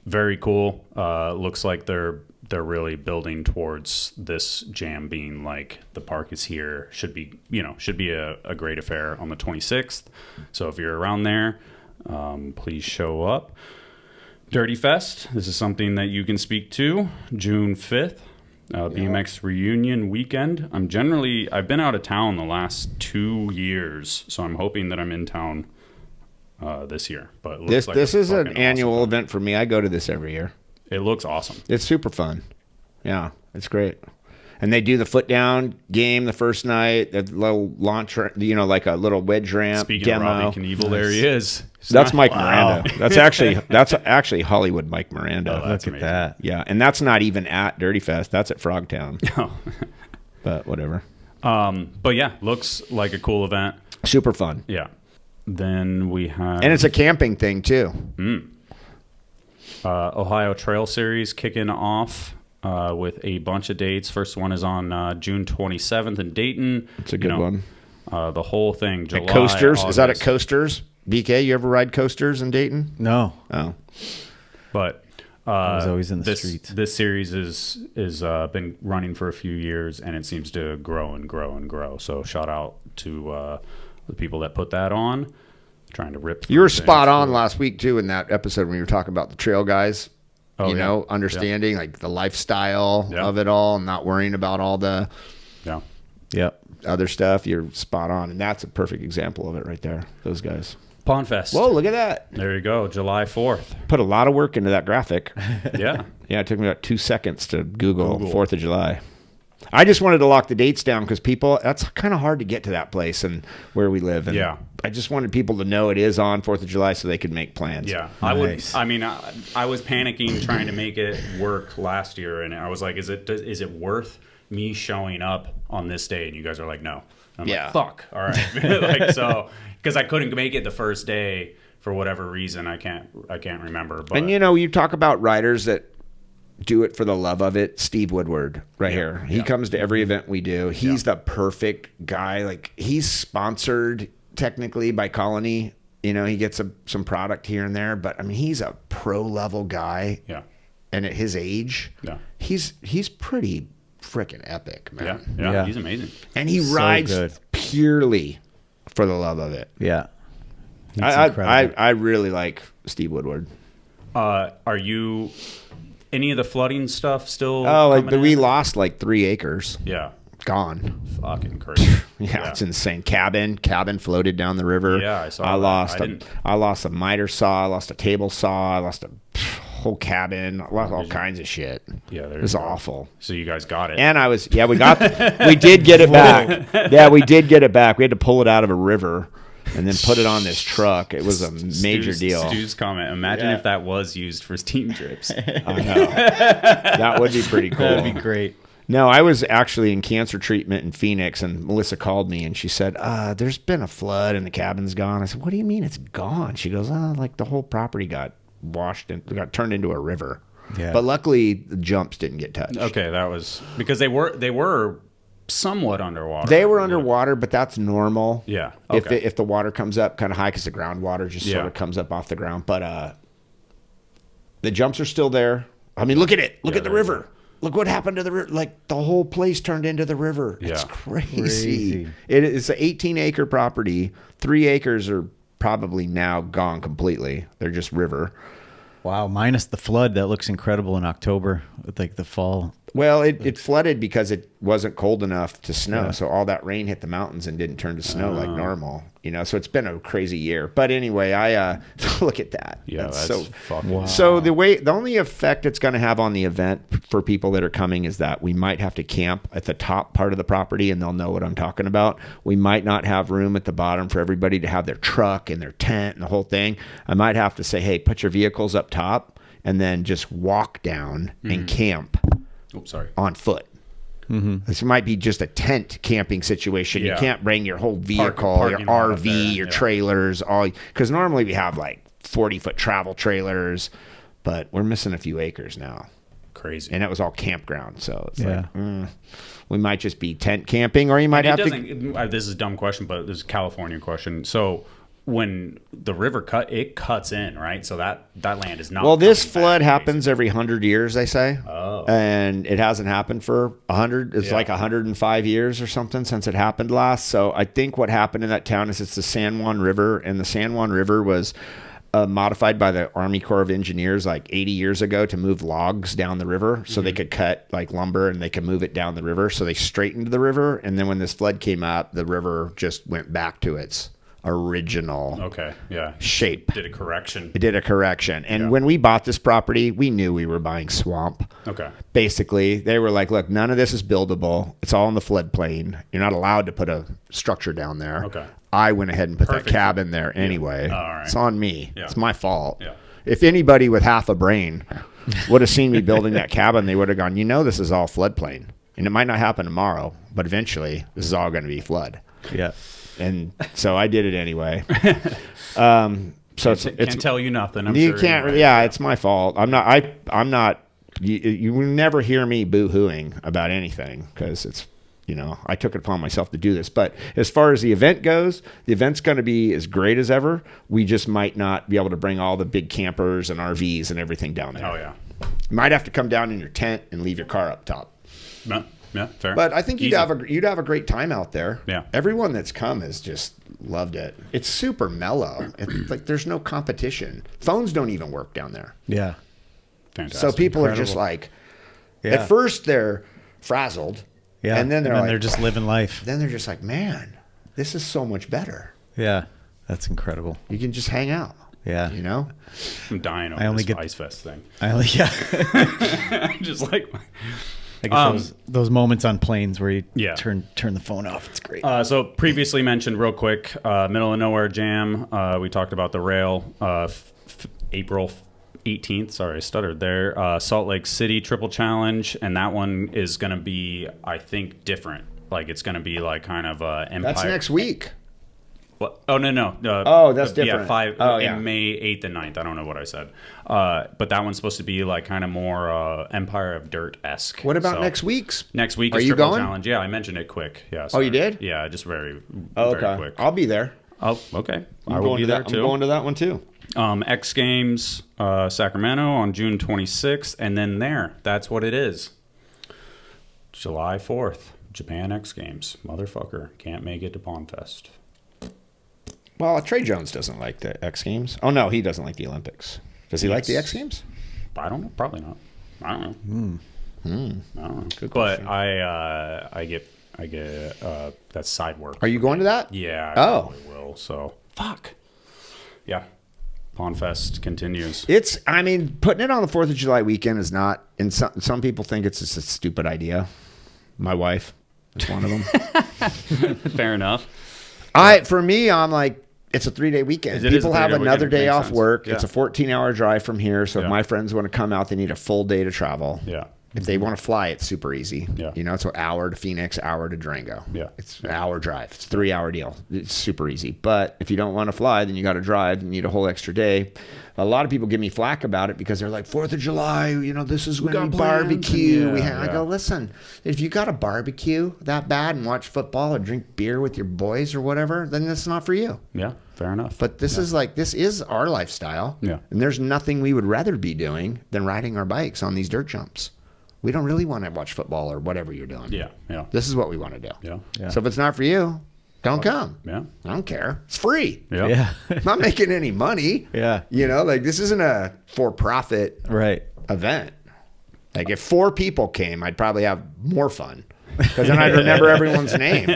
very cool. Looks like they're really building towards this jam being like the park is here. Should be a great affair on the 26th. So if you're around there, please show up. Dirty Fest. This is something that you can speak to. June 5th. BMX reunion weekend. I've been out of town the last 2 years, so I'm hoping that I'm in town this year. But it looks This like is an annual event for me. I go to this every year. It looks awesome. It's super fun. Yeah, it's great. And they do the foot down game the first night, the little launch, like a little wedge ramp Speaking demo. of Robbie Knievel, there he is. That's Mike Miranda. That's actually Hollywood Mike Miranda. Oh, that's Look at amazing. that. Yeah, and that's not even at Dirty Fest. That's at Frogtown. Oh. But whatever. But yeah, looks like a cool event. Super fun. Yeah. Then we have... And it's a camping thing, too. Ohio Trail Series kicking off with a bunch of dates. First one is on June 27th in Dayton. It's a good one. The whole thing, July, At Coasters? August. Is that at Coasters? BK, you ever ride Coasters in Dayton? No. Oh. But was always in the streets. This series is been running for a few years, and it seems to grow and grow and grow. So shout out to the people that put that on. Trying to rip. You were through spot things. on last week, too, in that episode when you were talking about the trail guys. Oh, yeah. Understanding like the lifestyle Yeah. of it all and not worrying about all the Yeah. Yep. other stuff. You're spot on. And that's a perfect example of it right there. Those guys. Pond Fest. Whoa, look at that. There you go. July 4th. Put a lot of work into that graphic. Yeah. Yeah, it took me about 2 seconds to Google 4th of July. I just wanted to lock the dates down because that's kind of hard to get to that place and where we live. And Yeah. I just wanted people to know it is on 4th of July so they could make plans. Yeah, Nice. I was panicking trying to make it work last year, and I was like, is it worth me showing up on this day? And you guys are like, no. I'm Yeah. like, fuck. All right. So because I couldn't make it the first day for whatever reason, I can't remember. But And you talk about riders that do it for the love of it. Steve Woodward right here. He comes to every event we do. He's the perfect guy. Like he's sponsored technically by Colony. He gets some product here and there, but I mean, he's a pro level guy. yeah, And at his age, he's pretty freaking epic, man. yeah, he's amazing. And he So rides good. purely for the love of it. Yeah. It's I incredible. really like Steve Woodward. Are you any of the flooding stuff still? Oh, coming we in? lost like 3 acres. Yeah, Gone. fucking crazy. Yeah, it's insane. Cabin floated down the river. Yeah, I saw I that. lost I didn't- I lost a miter saw. I lost a table saw. I lost a whole cabin. I lost all kinds of shit. Yeah, It was awful. So you guys got it. And we did get it back. Yeah, we did get it back. We had to pull it out of a river and then put it on this truck. It was a major deal. Stu's comment. Imagine if that was used for steam trips. I know. That would be pretty cool. That'd be great. No, I was actually in cancer treatment in Phoenix, and Melissa called me, and she said, there's been a flood, and the cabin's gone. I said, what do you mean it's gone? She goes, like the whole property got washed and got turned into a river. Yeah. But luckily, the jumps didn't get touched. Okay, that was because they were somewhat underwater. They were underwater, but that's normal. Yeah. Okay. If the water comes up kind of high, because the groundwater just sort Yeah. of comes up off the ground. But the jumps are still there. I mean, look at it. Look at the they're river. Look what happened to the river. Like the whole place turned into the river. It's Yeah. crazy. It's an 18-acre property. 3 acres are probably now gone completely. They're just river. Wow. Minus the flood. That looks incredible in October with like the fall. Well, it flooded because it wasn't cold enough to snow. So all that rain hit the mountains and didn't turn to snow like normal. So it's been a crazy year. But anyway, I look at that. Yeah, that's so fucking. Wow. So the only effect it's going to have on the event for people that are coming is that we might have to camp at the top part of the property, and they'll know what I'm talking about. We might not have room at the bottom for everybody to have their truck and their tent and the whole thing. I might have to say, hey, put your vehicles up top and then just walk down and camp Oops, sorry. on foot. This might be just a tent camping situation. Yeah. You can't bring your whole vehicle, Parking your lot up RV, there, your yeah. trailers, all because normally we have like 40-foot travel trailers, but we're missing a few acres now, Crazy. and it was all campground. So it's Yeah. like we might just be tent camping, or you might have to. This is a dumb question, but this is a California question. So when the river cuts in, right? So that land is not. Well, this coming flood back, happens every 100 years, they say. Oh. And it hasn't happened for 100. It's Yeah. like 105 years or something since it happened last. So I think what happened in that town is it's the San Juan River, and the San Juan River was modified by the Army Corps of Engineers like 80 years ago to move logs down the river so they could cut like lumber and they could move it down the river. So they straightened the river. And then when this flood came up, the river just went back to its original shape. Did a correction. It did a correction. And when we bought this property, we knew we were buying swamp. Okay. Basically, they were like, look, none of this is buildable. It's all in the floodplain. You're not allowed to put a structure down there. Okay. I went ahead and put that cabin there anyway. All right. It's on me. Yeah. It's my fault. Yeah. If anybody with half a brain would have seen me building that cabin, they would have gone, this is all floodplain. And it might not happen tomorrow, but eventually this is all going to be flood. Yeah. And so I did it anyway. So it's can't tell you nothing. I'm you sure can't. anyway. Yeah, it's my fault. I'm not. You will never hear me boo-hooing about anything because it's. I took it upon myself to do this. But as far as the event goes, the event's going to be as great as ever. We just might not be able to bring all the big campers and RVs and everything down there. Oh yeah. You might have to come down in your tent and leave your car up top. Yeah, fair. But I think you'd Easy. have a great time out there. Yeah. Everyone that's come has just loved it. It's super mellow. It's like there's no competition. Phones don't even work down there. Yeah. Fantastic. So people are just like, at first they're frazzled. Yeah. And then they're just living life. Then they're just like, man, this is so much better. Yeah. That's incredible. You can just hang out. Yeah. I'm dying over this Ice Fest thing. Just like... I guess those moments on planes where you turn the phone off. It's great. So previously mentioned real quick, Middle of Nowhere Jam. We talked about the rail. April 18th. Sorry, I stuttered there. Salt Lake City Triple Challenge. And that one is going to be, I think, different. Like it's going to be like kind of Empire. That's next week. What? Oh, no. That's different. Yeah, May 8th and 9th. I don't know what I said. But that one's supposed to be like kind of more Empire of Dirt-esque. What about next week's? Next week Are is you Triple going? Challenge. Yeah, I mentioned it quick. Yeah. Oh, you did? Yeah, just very okay. quick. I'll be there. Oh, okay. I I'm will going be to there that. too. I'm going to that one too. X Games Sacramento on June 26th. And then that's what it is. July 4th, Japan X Games. Motherfucker. Can't make it to Pond Fest. Well, Trey Jones doesn't like the X Games. Oh, no, he doesn't like the Olympics. Does he like the X Games? I don't know. Probably not. I don't know. I don't know. Good question. But I get that's side work. Are you going to that? Yeah. I probably will. So fuck. Yeah. Pond Fest continues. Putting it on the 4th of July weekend is not, and some people think it's just a stupid idea. My wife is one of them. Fair enough. For me, I'm like, it's a 3-day weekend. People have another day off work. Yeah. It's a 14-hour drive from here. So if my friends want to come out, they need a full day to travel. Yeah. If they want to fly, it's super easy. Yeah. It's an hour to Phoenix, hour to Durango. Yeah. It's an hour drive. It's a 3-hour deal. It's super easy. But if you don't want to fly, then you got to drive and you need a whole extra day. A lot of people give me flack about it because they're like, 4th of July, this is when we barbecue. I go, listen, if you got to barbecue that bad and watch football or drink beer with your boys or whatever, then that's not for you. Yeah. Fair enough. But this is our lifestyle. Yeah. And there's nothing we would rather be doing than riding our bikes on these dirt jumps. We don't really want to watch football or whatever you're doing. Yeah. Yeah. This is what we want to do. Yeah. So if it's not for you, don't come. Yeah. I don't care. It's free. Yeah. I'm not making any money. Yeah. This isn't a for-profit event. Like if 4 people came, I'd probably have more fun. Because then I'd remember everyone's name.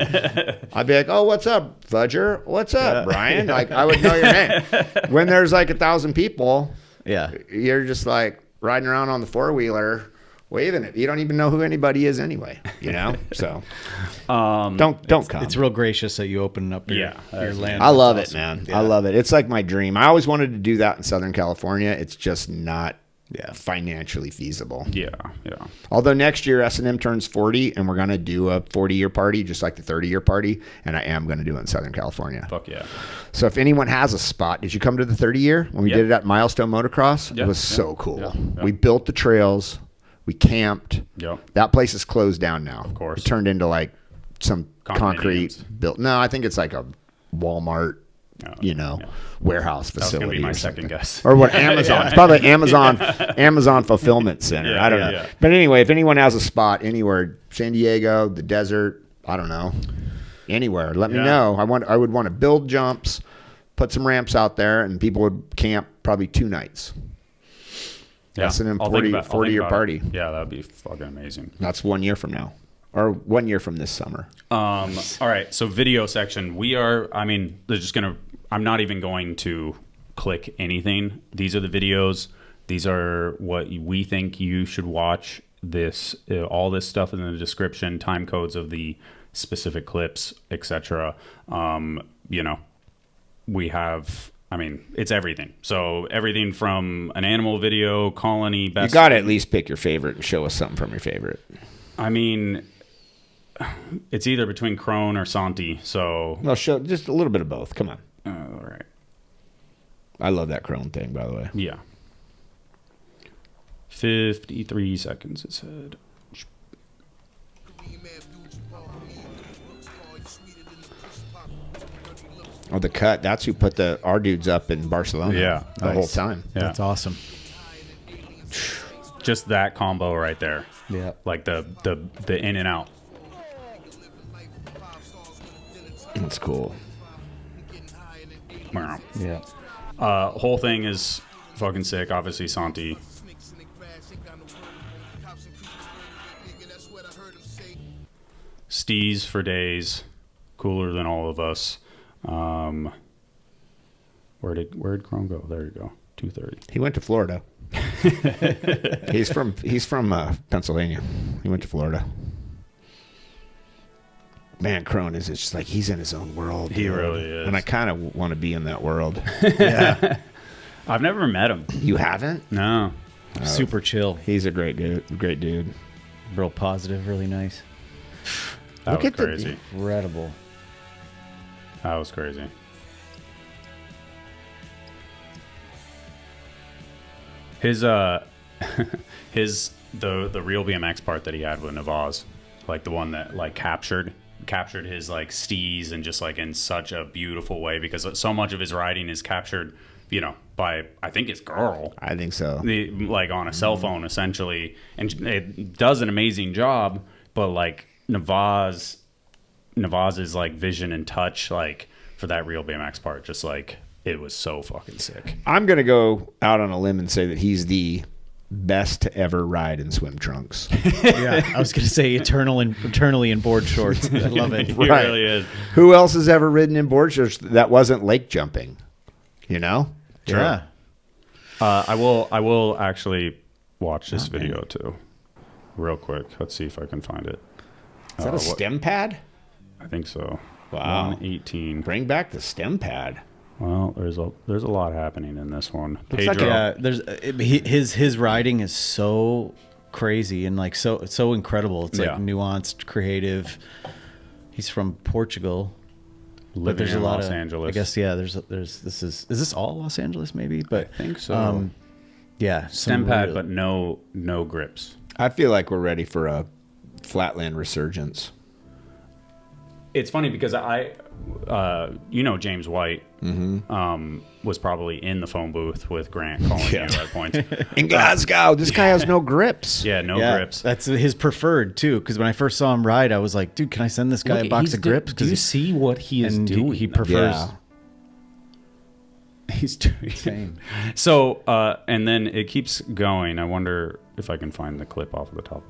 I'd be like, oh, what's up, Fudger? What's up, Brian? Like, I would know your name. When there's like 1,000 people, you're just like riding around on the 4-wheeler, waving it. You don't even know who anybody is anyway, So don't come. It's real gracious that you open up your land. I love it, man. Yeah. I love it. It's like my dream. I always wanted to do that in Southern California. It's just not financially feasible. Yeah. Although next year S&M turns 40 and we're going to do a 40-year party just like the 30-year party, and I am going to do it in Southern California. Fuck yeah. So if anyone has a spot, did you come to the 30-year when we did it at Milestone Motocross? Yeah. It was so cool. Yeah. We built the trails. We camped. Yep. That place is closed down now. Of course. It turned into like some concrete Condominiums. built. No, I think it's like a Walmart, warehouse facility. That's going to be my or second something. guess. Or what Amazon. It's probably Amazon fulfillment center. Yeah, I don't know. yeah. But anyway, if anyone has a spot anywhere, San Diego, the desert, I don't know, anywhere, let me know. I would want to build jumps. put some ramps out there, and people would camp probably 2 nights. S&M 40-year party. Yeah, that'd be fucking amazing. That's 1 year from now, or 1 year from this summer. All right, so video section. I'm not even going to click anything. These are the videos. These are what we think you should watch. All this stuff in the description, time codes of the specific clips, etc. We have, it's everything. So everything from an animal video, colony, best. You got to at least pick your favorite and show us something from your favorite. It's either between Crone or Santi. So Well, show just a little bit of both. Come on. all right. I love that Crone thing, by the way. Yeah. 53 seconds, it said. Oh, the cut. That's who put our dudes up in Barcelona. Yeah. The whole time. Yeah. That's awesome. Just that combo right there. Yeah. Like the in and out. That's cool. Wow. Yeah. Whole thing is fucking sick. Obviously, Santi. Steez for days. Cooler than all of us. Where'd Crone go? There you go. 2:30. He went to Florida. he's from Pennsylvania. He went to Florida. Man, Crone is just like he's in his own world. He dude. really is. And I kind of want to be in that world. Yeah. I've never met him. You haven't? No. Super chill. He's a great dude. Real positive, really nice. That Look was at the- crazy. Incredible. That was crazy. His the real BMX part that he had with Navaz, like the one that like captured his like steez and just like in such a beautiful way, because so much of his riding is captured, by I think his girl. I think so. Like on a cell phone essentially, and it does an amazing job. But like Navaz's like vision and touch, like for that real BMX part, just like it was so fucking sick. I'm going to go out on a limb and say that he's the best to ever ride in swim trunks. Yeah. I was going to say eternally in board shorts. I love it. He Right. really is. Who else has ever ridden in board shorts that wasn't lake jumping? Yeah. I will actually watch this video too, real quick. Let's see if I can find it. Is that a stem pad? I think so. Wow. 118. Bring back the stem pad. Well, there's a lot happening in this one. Looks like Yeah, his riding is so crazy and like so incredible. It's like nuanced, creative. He's from Portugal, but there's a lot Los of Angeles. I guess is this all Los Angeles maybe? But I think so. Yeah, Stem pad, but no grips. I feel like we're ready for a flatland resurgence. It's funny because James White was probably in the phone booth with Grant calling you at points. In Glasgow, this guy has no grips. Yeah, no grips. That's his preferred too. Because when I first saw him ride, I was like, dude, can I send this guy a box of grips? Do you see what he is doing? He prefers. Yeah. He's doing Same. So, and then it keeps going. I wonder if I can find the clip off of the top.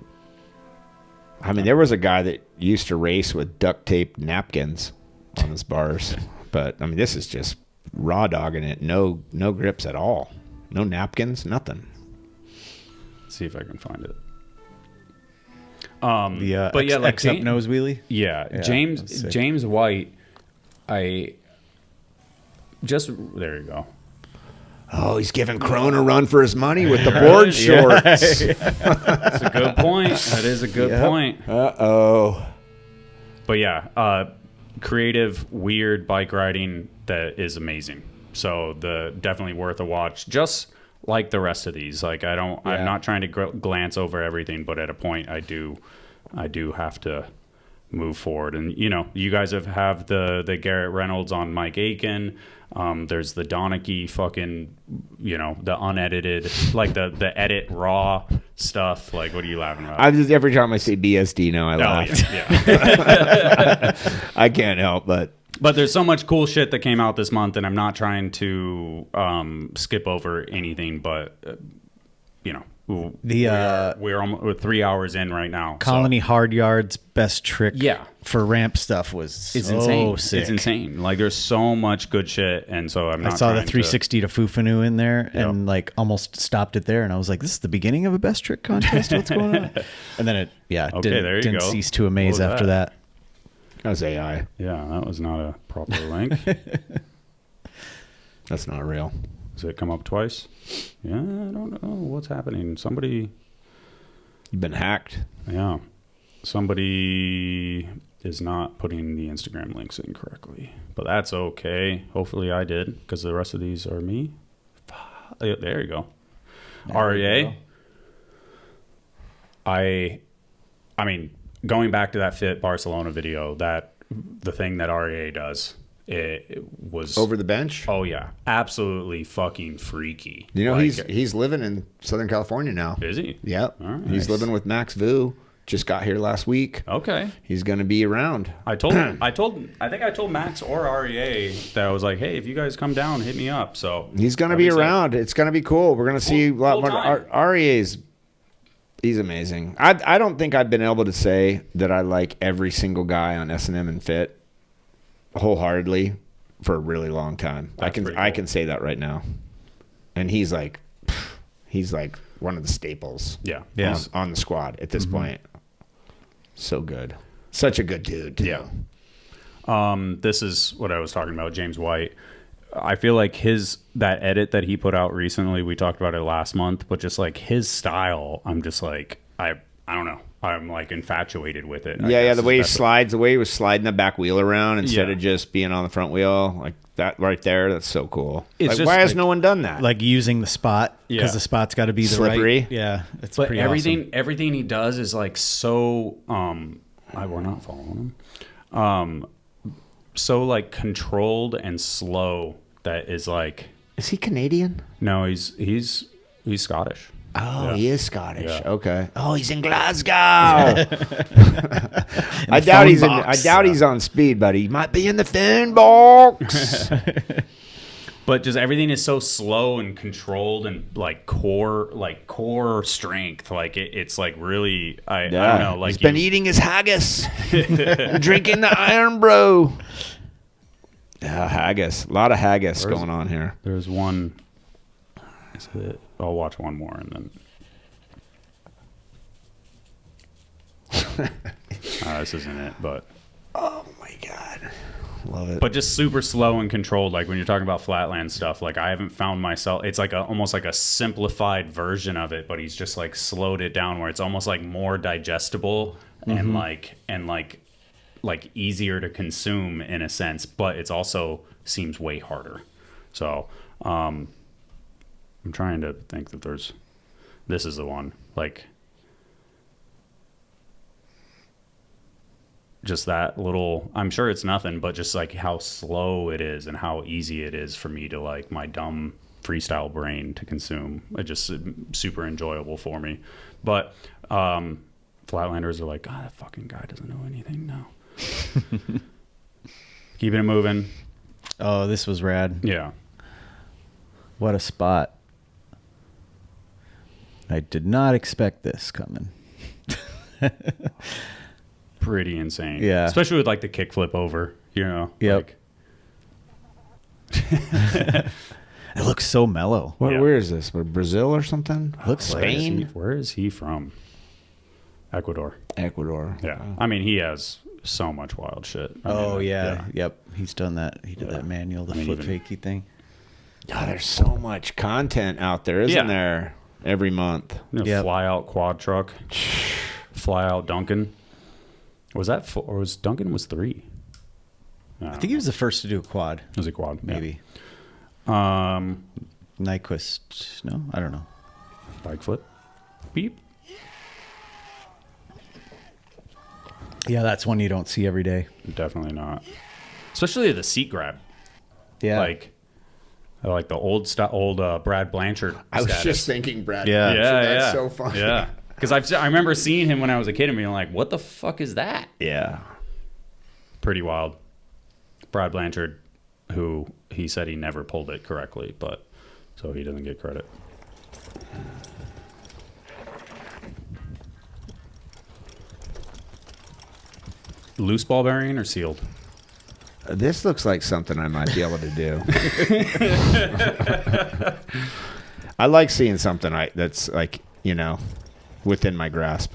I mean, there was a guy that used to race with duct tape napkins on his bars. But, I mean, this is just raw dogging it. No grips at all. No napkins, nothing. Let's see if I can find it. But yeah, like X-up nose wheelie. Yeah, that's sick. James White. There you go. Oh, he's giving Crone a run for his money with the board shorts. That's a good point. That is a good point. Uh-oh. But yeah, creative, weird bike riding that is amazing. So definitely worth a watch. Just like the rest of these. Like I'm not trying to glance over everything, but at a point I do have to move forward. And you guys have the Garrett Reynolds on Mike Aiken. There's the Donachie fucking, the unedited, like the edit raw stuff. Like, what are you laughing about? Every time I see BSD now, I laugh. Yeah. I can't help but. But there's so much cool shit that came out this month, and I'm not trying to skip over anything. But you know, we're almost, we're 3 hours in right now. Colony Hard Yard's best trick Yeah. for ramp stuff was It's so insane. sick. It's insane. Like there's so much good shit, and so I'm not. I saw the trying 360 to Fufanu in there Yep. and like almost stopped it there, and I was like, "This is the beginning of a best trick contest. What's going on?" And then it, Okay, didn't, there you didn't go. cease to amaze What was after that. That was AI. Yeah, that was not a proper link. That's not real. Does it come up twice? Yeah, I don't know what's happening. Somebody, You've been hacked. yeah, somebody is not putting the Instagram links in correctly, but that's okay. Hopefully, I did because the rest of these are me. There you go. REA. I mean, going back to that Fit Barcelona video, that the thing that REA does, it was Over the bench. Oh yeah, absolutely fucking freaky. You know, Like, he's living in Southern California now. is he? Yep. All right. He's living with Max Vu. Just got here last week. Okay. He's going to be around. I think I told Max or REA that I was like, hey, if you guys come down, hit me up. So He's going to be around. It's going to be cool. We're going to see a lot full more. time. REA's, he's amazing. I don't think I've been able to say that I like every single guy on S&M and Fit wholeheartedly for a really long time. That's pretty I cool. can say that right now. And he's like one of the staples. Yeah. Yeah. On the squad at this point. So good. Such a good dude, too. Yeah. This is what I was talking about, James White. I feel like that edit that he put out recently, we talked about it last month, but just like his style, I'm just like, I don't know. I'm like infatuated with it. I Yeah, guess the way he that's slides, the way he was sliding the back wheel around instead Yeah. of just being on the front wheel, like that right there, that's so cool. It's Like, just why has like- no one done that? Like using the spot because Yeah. the spot's got to be the Slippery. right. Yeah, it's But pretty everything he does is like so we're not following him. So like controlled and slow that is like Is he Canadian? no, he's Scottish. Oh, Yeah. he is Scottish. Yeah. Okay. Oh, he's in Glasgow. awesome. I doubt he's on speed, but he might be in the phone box. But just everything is so slow and controlled and like core strength. Like it's like really I don't know. Like he's been eating his haggis, drinking the Iron Bro. Haggis, a lot of haggis going on here. There's one. Is it? I'll watch one more and then. This isn't it, but. Oh my god, love it. But just super slow and controlled. Like when you're talking about flatland stuff, like I haven't found myself. It's like almost like a simplified version of it, but he's just like slowed it down where it's almost like more digestible and like easier to consume in a sense. But it's also seems way harder. So I'm trying to think that this is the one like. Just that little, I'm sure it's nothing, but just like how slow it is and how easy it is for me to like my dumb freestyle brain to consume. It just super enjoyable for me. But flatlanders are like, God, that fucking guy doesn't know anything now. Keeping it moving. Oh, this was rad. Yeah. What a spot. I did not expect this coming. Pretty insane. Yeah. Especially with like the kickflip over, you know. Yep. Like, It looks so mellow. Yeah. Where is this? Brazil or something? Looks like Spain? where is he from? Ecuador. Ecuador. Yeah. I mean, he has so much wild shit. I mean, Oh yeah. Yep. He's done that. He did Yeah. that manual, the I mean, flip even- fakey thing. God, there's so much content out there, isn't Yeah. there? Every month. You know, Yep. Fly out quad truck, fly out Duncan. Was that four, or was Duncan was three? I think he was the first to do a quad. was a quad, Maybe. Yeah. Nyquist. No, I don't know. Bike flip, beep. Yeah, that's one you don't see every day. Definitely not. Especially the seat grab. Yeah. Like the old Brad Blanchard. I was status. just thinking, Brad. Yeah. Yeah, That's yeah. so funny. Yeah, because I remember seeing him when I was a kid and being like, "What the fuck is that?" Yeah. Pretty wild. Brad Blanchard, who he said he never pulled it correctly, but so he doesn't get credit. Loose ball bearing or sealed? This looks like something I might be able to do. I like seeing something that's like, you know, within my grasp.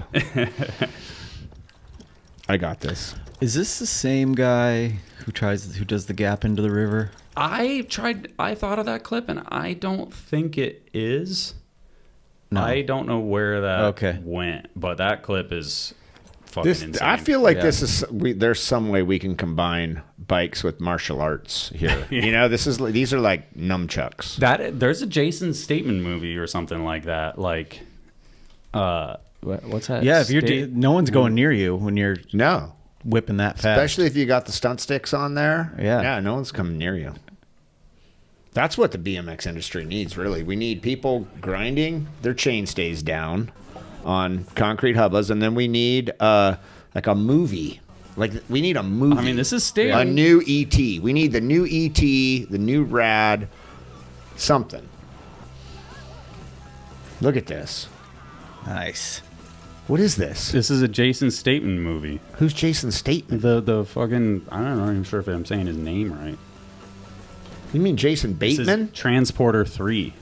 I got this. Is this the same guy who does the gap into the river? I thought of that clip, and I don't think it is. No. I don't know where that went, but that clip is fucking insane. I feel like this is there's some way we can combine bikes with martial arts here. You know, these are like nunchucks. There's a Jason Statham movie or something like that. Like, what's that? Yeah, if no one's going near you when you're whipping that fast. Especially if you got the stunt sticks on there. Yeah, no one's coming near you. That's what the BMX industry needs, really. We need people grinding their chainstays down on concrete hubbas, and then we need like a movie. Like, we need a movie. I mean, this is staying. A new ET. We need the new ET, the new Rad, something. Look at this. Nice. What is this? This is a Jason Statham movie. Who's Jason Statham? The fucking, I don't know, I'm not even sure if I'm saying his name right. You mean Jason Bateman? Transporter 3.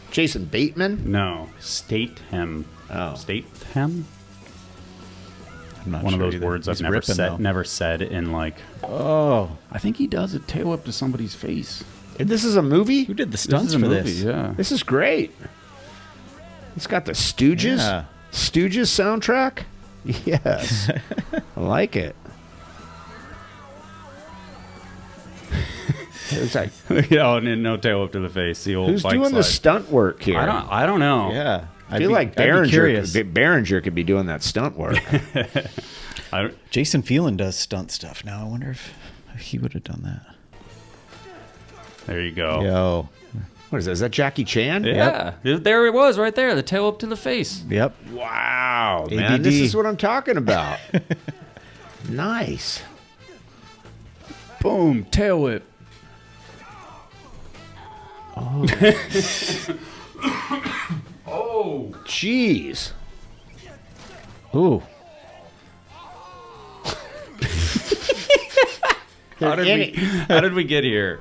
Jason Bateman? No, Statham. Oh. Statham? I'm not One sure of those either. words He's I've ripping, never said in like. Oh, I think he does a tail whip to somebody's face. And this is a movie? who did the stunts a for movie, this? Yeah. This is great. It's got the Stooges. Yeah. Stooges soundtrack? Yes. I like it. It's like, Oh, no tail whip to the face. The old who's bike doing the slide. stunt work here? I don't know. Yeah. I feel like Behringer could be doing that stunt work. Jason Phelan does stunt stuff now. I wonder if he would have done that. There you go. Yo. What is that? Is that Jackie Chan? Yeah. There it was right there. The tail whip to the face. Yep. Wow, man. ADD. This is what I'm talking about. Nice. Boom. Tail whip. Oh, jeez. Ooh. How did we get here?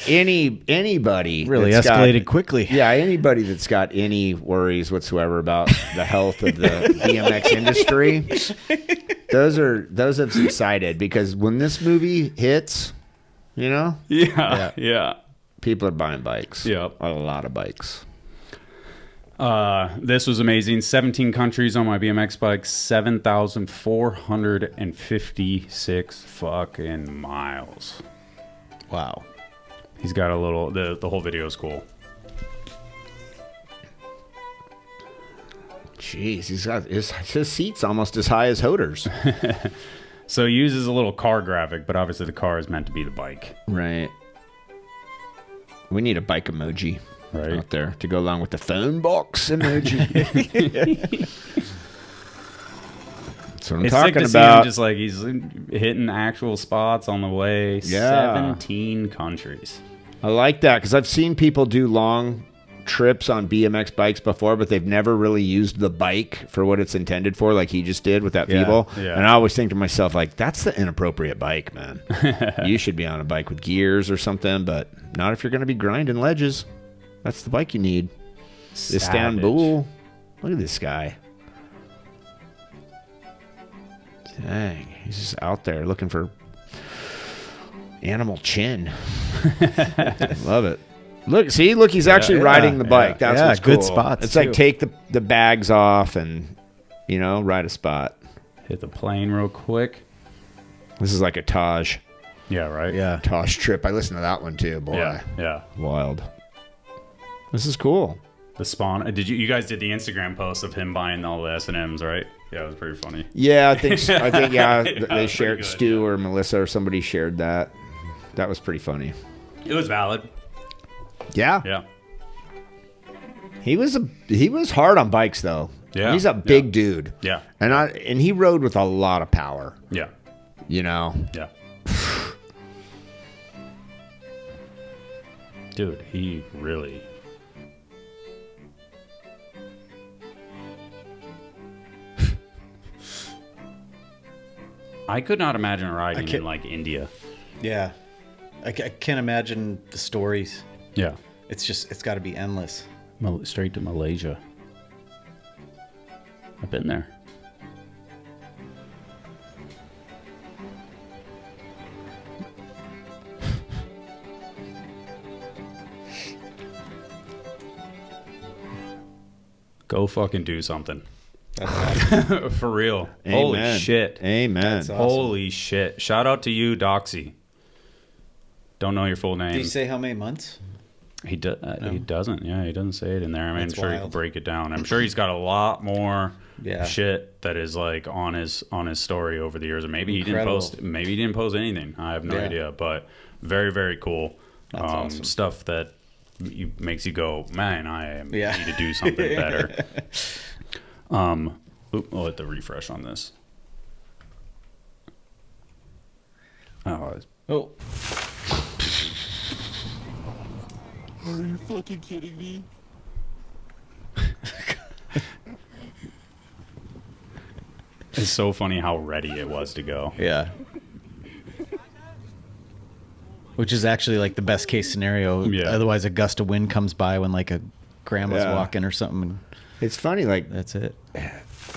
Anybody Really that's escalated quickly. Yeah, anybody that's got any worries whatsoever about the health of the BMX industry, those have subsided, because when this movie hits, you know, Yeah. people are buying bikes. Yep. A lot of bikes. This was amazing. 17 countries on my BMX bike, 7,456 fucking miles. Wow. He's got a little, the whole video is cool. Jeez, he's got his seat's almost as high as Hoder's. So he uses a little car graphic, but obviously the car is meant to be the bike. Right. We need a bike emoji. Right. Out there to go along with the phone box emoji. That's what I'm It's sick talking to see him about. just like he's hitting actual spots on the way. Yeah. 17 countries. I like that, because I've seen people do long trips on BMX bikes before, but they've never really used the bike for what it's intended for, like he just did with that Feeble. Yeah. And I always think to myself, like, that's the inappropriate bike, man. You should be on a bike with gears or something, but not if you're going to be grinding ledges. That's the bike you need. Istanbul. Look at this guy. Dang. He's just out there looking for animal chin. Love it. Look, he's actually riding the bike. That's what's cool. Good spots. It's like take the bags off and, you know, ride a spot. Hit the plane real quick. This is like a Taj. Yeah, right? Yeah. Taj trip. I listened to that one too, boy. Yeah. Wild. This is cool. The spawn. You guys did the Instagram post of him buying all the S&Ms, right? Yeah, it was pretty funny. Yeah, I think yeah, That they was shared, pretty good, Stu or Melissa or somebody shared that. That was pretty funny. It was valid. Yeah. Yeah. He was hard on bikes though. Yeah. He's a big dude. Yeah. And he rode with a lot of power, Yeah. you know. Yeah. Dude, he really. I could not imagine riding in like India. Yeah. I can't imagine the stories. Yeah. It's got to be endless. Straight to Malaysia. I've been there. Go fucking do something. That's awesome. For real. Amen. Holy shit. Amen. That's awesome. Holy shit. Shout out to you, Doxy. Don't know your full name. Did he say how many months? He doesn't. Yeah, he doesn't say it in there. I mean, That's I'm sure he wild. can break it down. I'm sure he's got a lot more Yeah. shit that is like on his story over the years. Or maybe Incredible. he didn't post anything. I have no Yeah. idea. But very, very cool. That's awesome. Stuff that makes you go, man, need to do something better. I'll hit the refresh on this. Oh, Oh. Are you fucking kidding me? it's so funny how ready it was to go. Yeah. Which is actually like the best case scenario. Yeah. Otherwise, a gust of wind comes by when like a grandma's Yeah. walking or something. And It's funny, like that's it.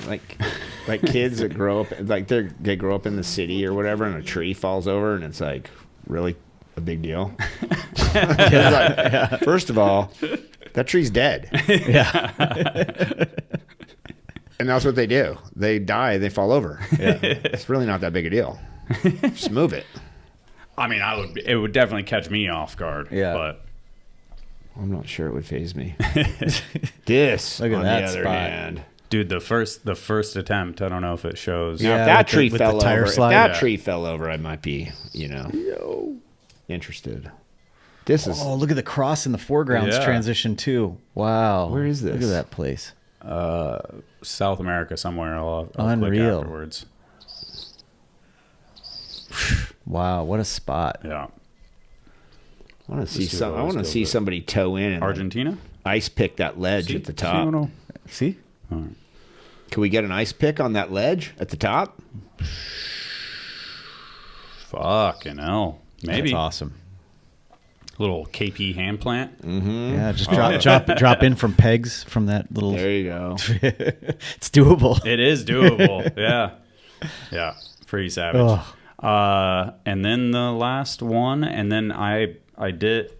like kids that grow up like they grow up in the city or whatever, and a tree falls over, and it's like really a big deal. It's like, first of all, that tree's dead, Yeah. and that's what they do. They die, they fall over. Yeah. It's really not that big a deal. Just move it. I mean, it would definitely catch me off guard. Yeah. But I'm not sure it would faze me. This, Look at on that the other spot. hand. dude, the first attempt, I don't know if it shows. Now, Yeah, if that with the- tree with the fell tire over, slide. if that Yeah. tree fell over, I might be, interested. This is Oh, look at the cross in the foreground's Yeah. transition too. Wow. Where is Look this? at that place. South America somewhere. I'll click Unreal. afterwards. Wow, what a spot. Yeah. I want to see Let's see some. what I else want to goes see with- somebody toe in and like, Argentina? ice pick that ledge at the top. No. See? Can we get an ice pick on that ledge at the top? Fucking hell. Maybe. That's awesome. Little KP hand plant. Yeah, just drop in from pegs from that little. There you go. It's doable. It is doable. Yeah. Yeah. Pretty savage. And then the last one, and then I did.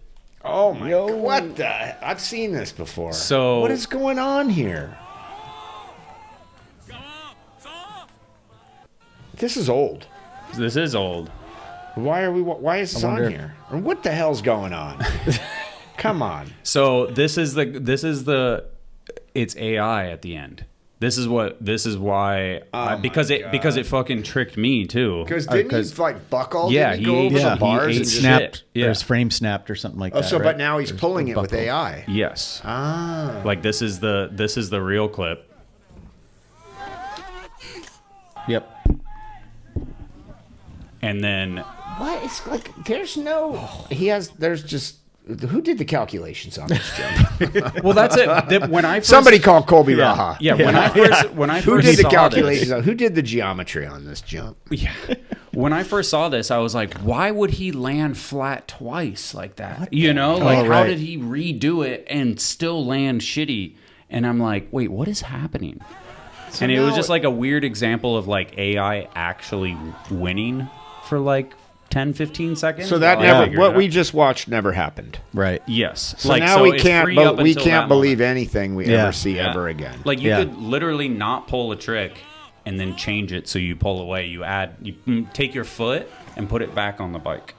Oh my! What the? I've seen this before. So- what is going on here? This is old. This is old. Why are we? Why is this on wonder if- here? Or what the hell's going on? Come on. So this is the it's AI at the end. This is why because it fucking tricked me too. Because didn't he like buckle? Yeah, Didn't he go he over ate- the he bars ate and just snap- Snapped. Yeah. There's frame snapped or something like Oh, that. so right? but now he's There's pulling it with buckle. AI. Yes. Ah. Like this is the real clip. Yep. And then What? It's like there's no. There's just. Who did the calculations on this jump? well that's it. When I first, Somebody called Colby Raha. Yeah, when I Who first did the saw calculations? this, Who did the geometry on this jump? yeah. When I first saw this, I was like, why would he land flat twice like that? You know, like how right. did he redo it and still land shitty? And I'm like, wait, what is happening? And it was now- just like a weird example of like AI actually winning for like 10, 15 seconds. So that while I never. figured What it we out. just watched never happened. Right. Yes. So now we it's can't. free But up we until can't that believe moment. anything we Yeah. ever see Yeah. ever again. Like you Yeah. could literally not pull a trick and then change it so you pull away. You take your foot and put it back on the bike.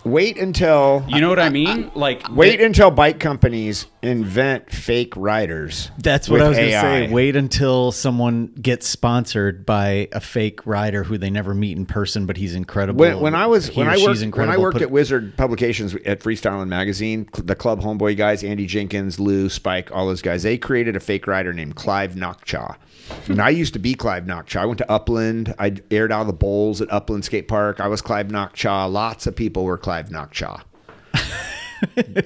Wait until. You know what I mean? Like Wait until bike companies invent fake riders. That's what with I was going to AI. say. Wait until someone gets sponsored by a fake rider who they never meet in person, but he's incredible. When I worked Put- at Wizard Publications at Freestyling Magazine, the Club Homeboy guys, Andy Jenkins, Lou, Spike, all those guys, they created a fake rider named Clive Knockchaw. And I used to be Clive Knockchaw. I went to Upland. I aired out of the bowls at Upland Skate Park. I was Clive Knockchaw. Lots of people were Clive Knockchaw.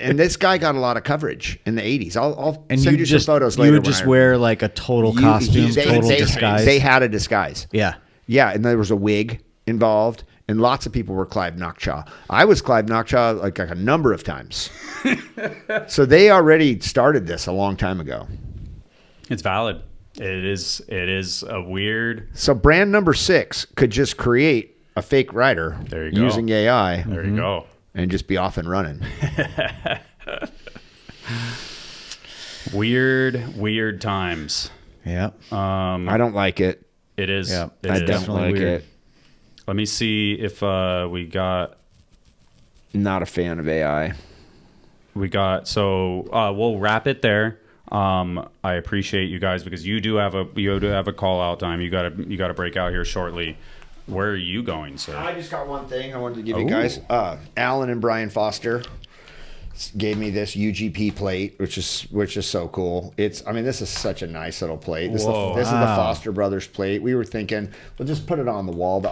And this guy got a lot of coverage in the 80s. I'll And send you you just some photos you later. would just wear like a total costume, total disguise. They had a disguise. Yeah. Yeah, and there was a wig involved, and lots of people were Clive Knockchaw. I was Clive Knockchaw like a number of times. So they already started this a long time ago. It's valid. It is a weird. So brand number 6 could just create a fake rider There you go. using AI. There you go. And just be off and running. Weird times. Yeah. I don't like it. It is. Yeah, it I is. don't definitely like weird. it. Let me see if we got. Not a fan of AI. So we'll wrap it there. I appreciate you guys because you do have a call out time. You gotta break out here shortly. Where are you going, sir? I just got one thing I wanted to give you Ooh. guys. Alan and Brian Foster gave me this UGP plate, which is so cool. This is such a nice little plate. This is the Foster Brothers plate. We were thinking, we'll just put it on the wall to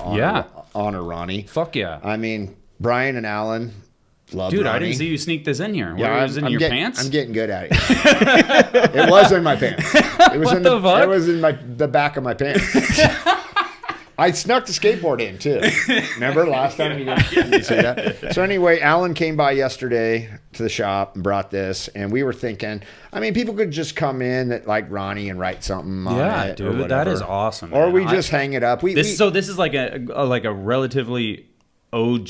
honor Ronnie. Fuck yeah. I mean, Brian and Alan love Dude, Ronnie. I didn't see you sneak this in here. Yeah, Was it in your pants? I'm getting good at it. It was in my pants. It was What the fuck? It was in the back of my pants. I snuck the skateboard in too. Remember last time you didn't see that? So anyway, Alan came by yesterday to the shop and brought this, and we were thinking, I mean, people could just come in that like Ronnie and write something on Yeah, it. dude, or that whatever. is awesome. Or man. we just hang it up. This is like a relatively OG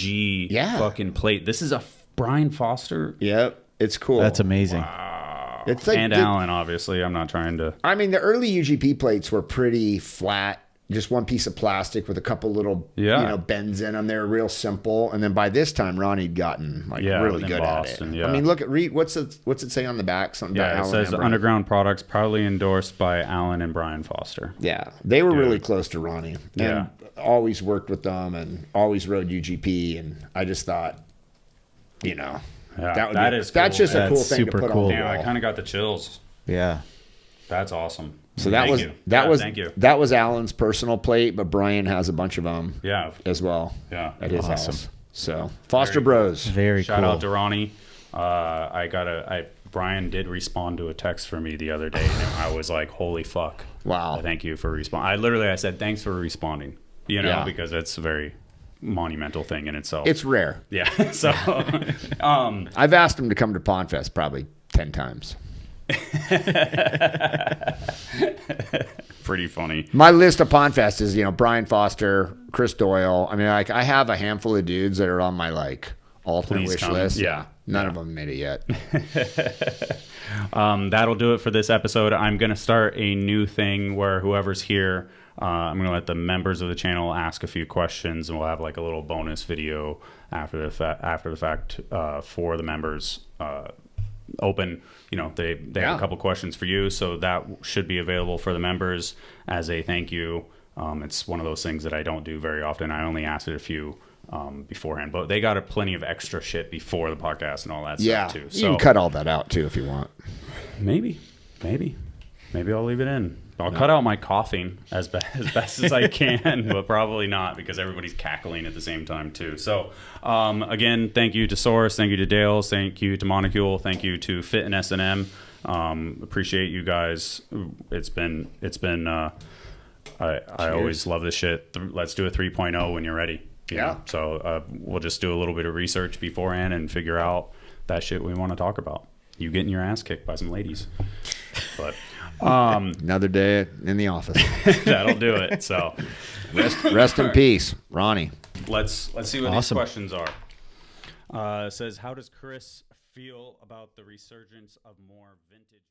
fucking plate. This is a Brian Foster. Yep, it's cool. That's amazing. It's like And Alan, obviously. I'm not trying to. I mean, the early UGP plates were pretty flat. Just one piece of plastic with a couple little, bends in them. They're real simple. And then by this time, Ronnie'd gotten really good Boston, at it. yeah. I mean, read what's it say on the back? Something about Yeah, it Alan says and Brian. Underground Products, proudly endorsed by Alan and Brian Foster. Yeah, they were really close to Ronnie. And Yeah. always worked with them and always rode UGP. And I just thought, Yeah, that's cool, just man. a cool That's thing to super put cool. on the Damn, I wall. kind of got the chills. Yeah. That's awesome. So that Thank you. that was Alan's personal plate, but Brian has a bunch of them Yeah. as well. Yeah. At his Awesome. house. So Foster Bros. Very Shout cool. out to Ronnie. Brian did respond to a text for me the other day, and I was like, "Holy fuck!" Wow. Thank you for responding. I said, "Thanks for responding." Yeah. Because it's a very monumental thing in itself. It's rare. yeah. So, I've asked him to come to Pondfest probably 10 times. pretty funny. My list of Pondfest is, Brian Foster, Chris Doyle. I mean, I have a handful of dudes that are on my alternate Please wish come. list. Yeah. None of them made it yet. That'll do it for this episode. I'm going to start a new thing where whoever's here, I'm going to let the members of the channel ask a few questions, and we'll have a little bonus video after the fact for the members. Open, they have a couple questions for you, so that should be available for the members as a thank you. It's one of those things that I don't do very often. I only asked it a few beforehand, but they got plenty of extra shit before the podcast and all that stuff too. So you can cut all that out too if you want. maybe I'll leave it in. I'll cut out my coughing as best as I can, but probably not because everybody's cackling at the same time too. So again, thank you to Source, thank you to Dales, thank you to Monticule, thank you to Fit and S&M. Appreciate you guys. It's been I always love this shit. Let's do a 3.0 when you're ready. You know? So we'll just do a little bit of research beforehand and figure out that shit we want to talk about. You getting your ass kicked by some ladies, but Another day in the office. that'll do it. So Rest in peace, Ronnie. let's see what Awesome. these questions are. It says, how does Chris feel about the resurgence of more vintage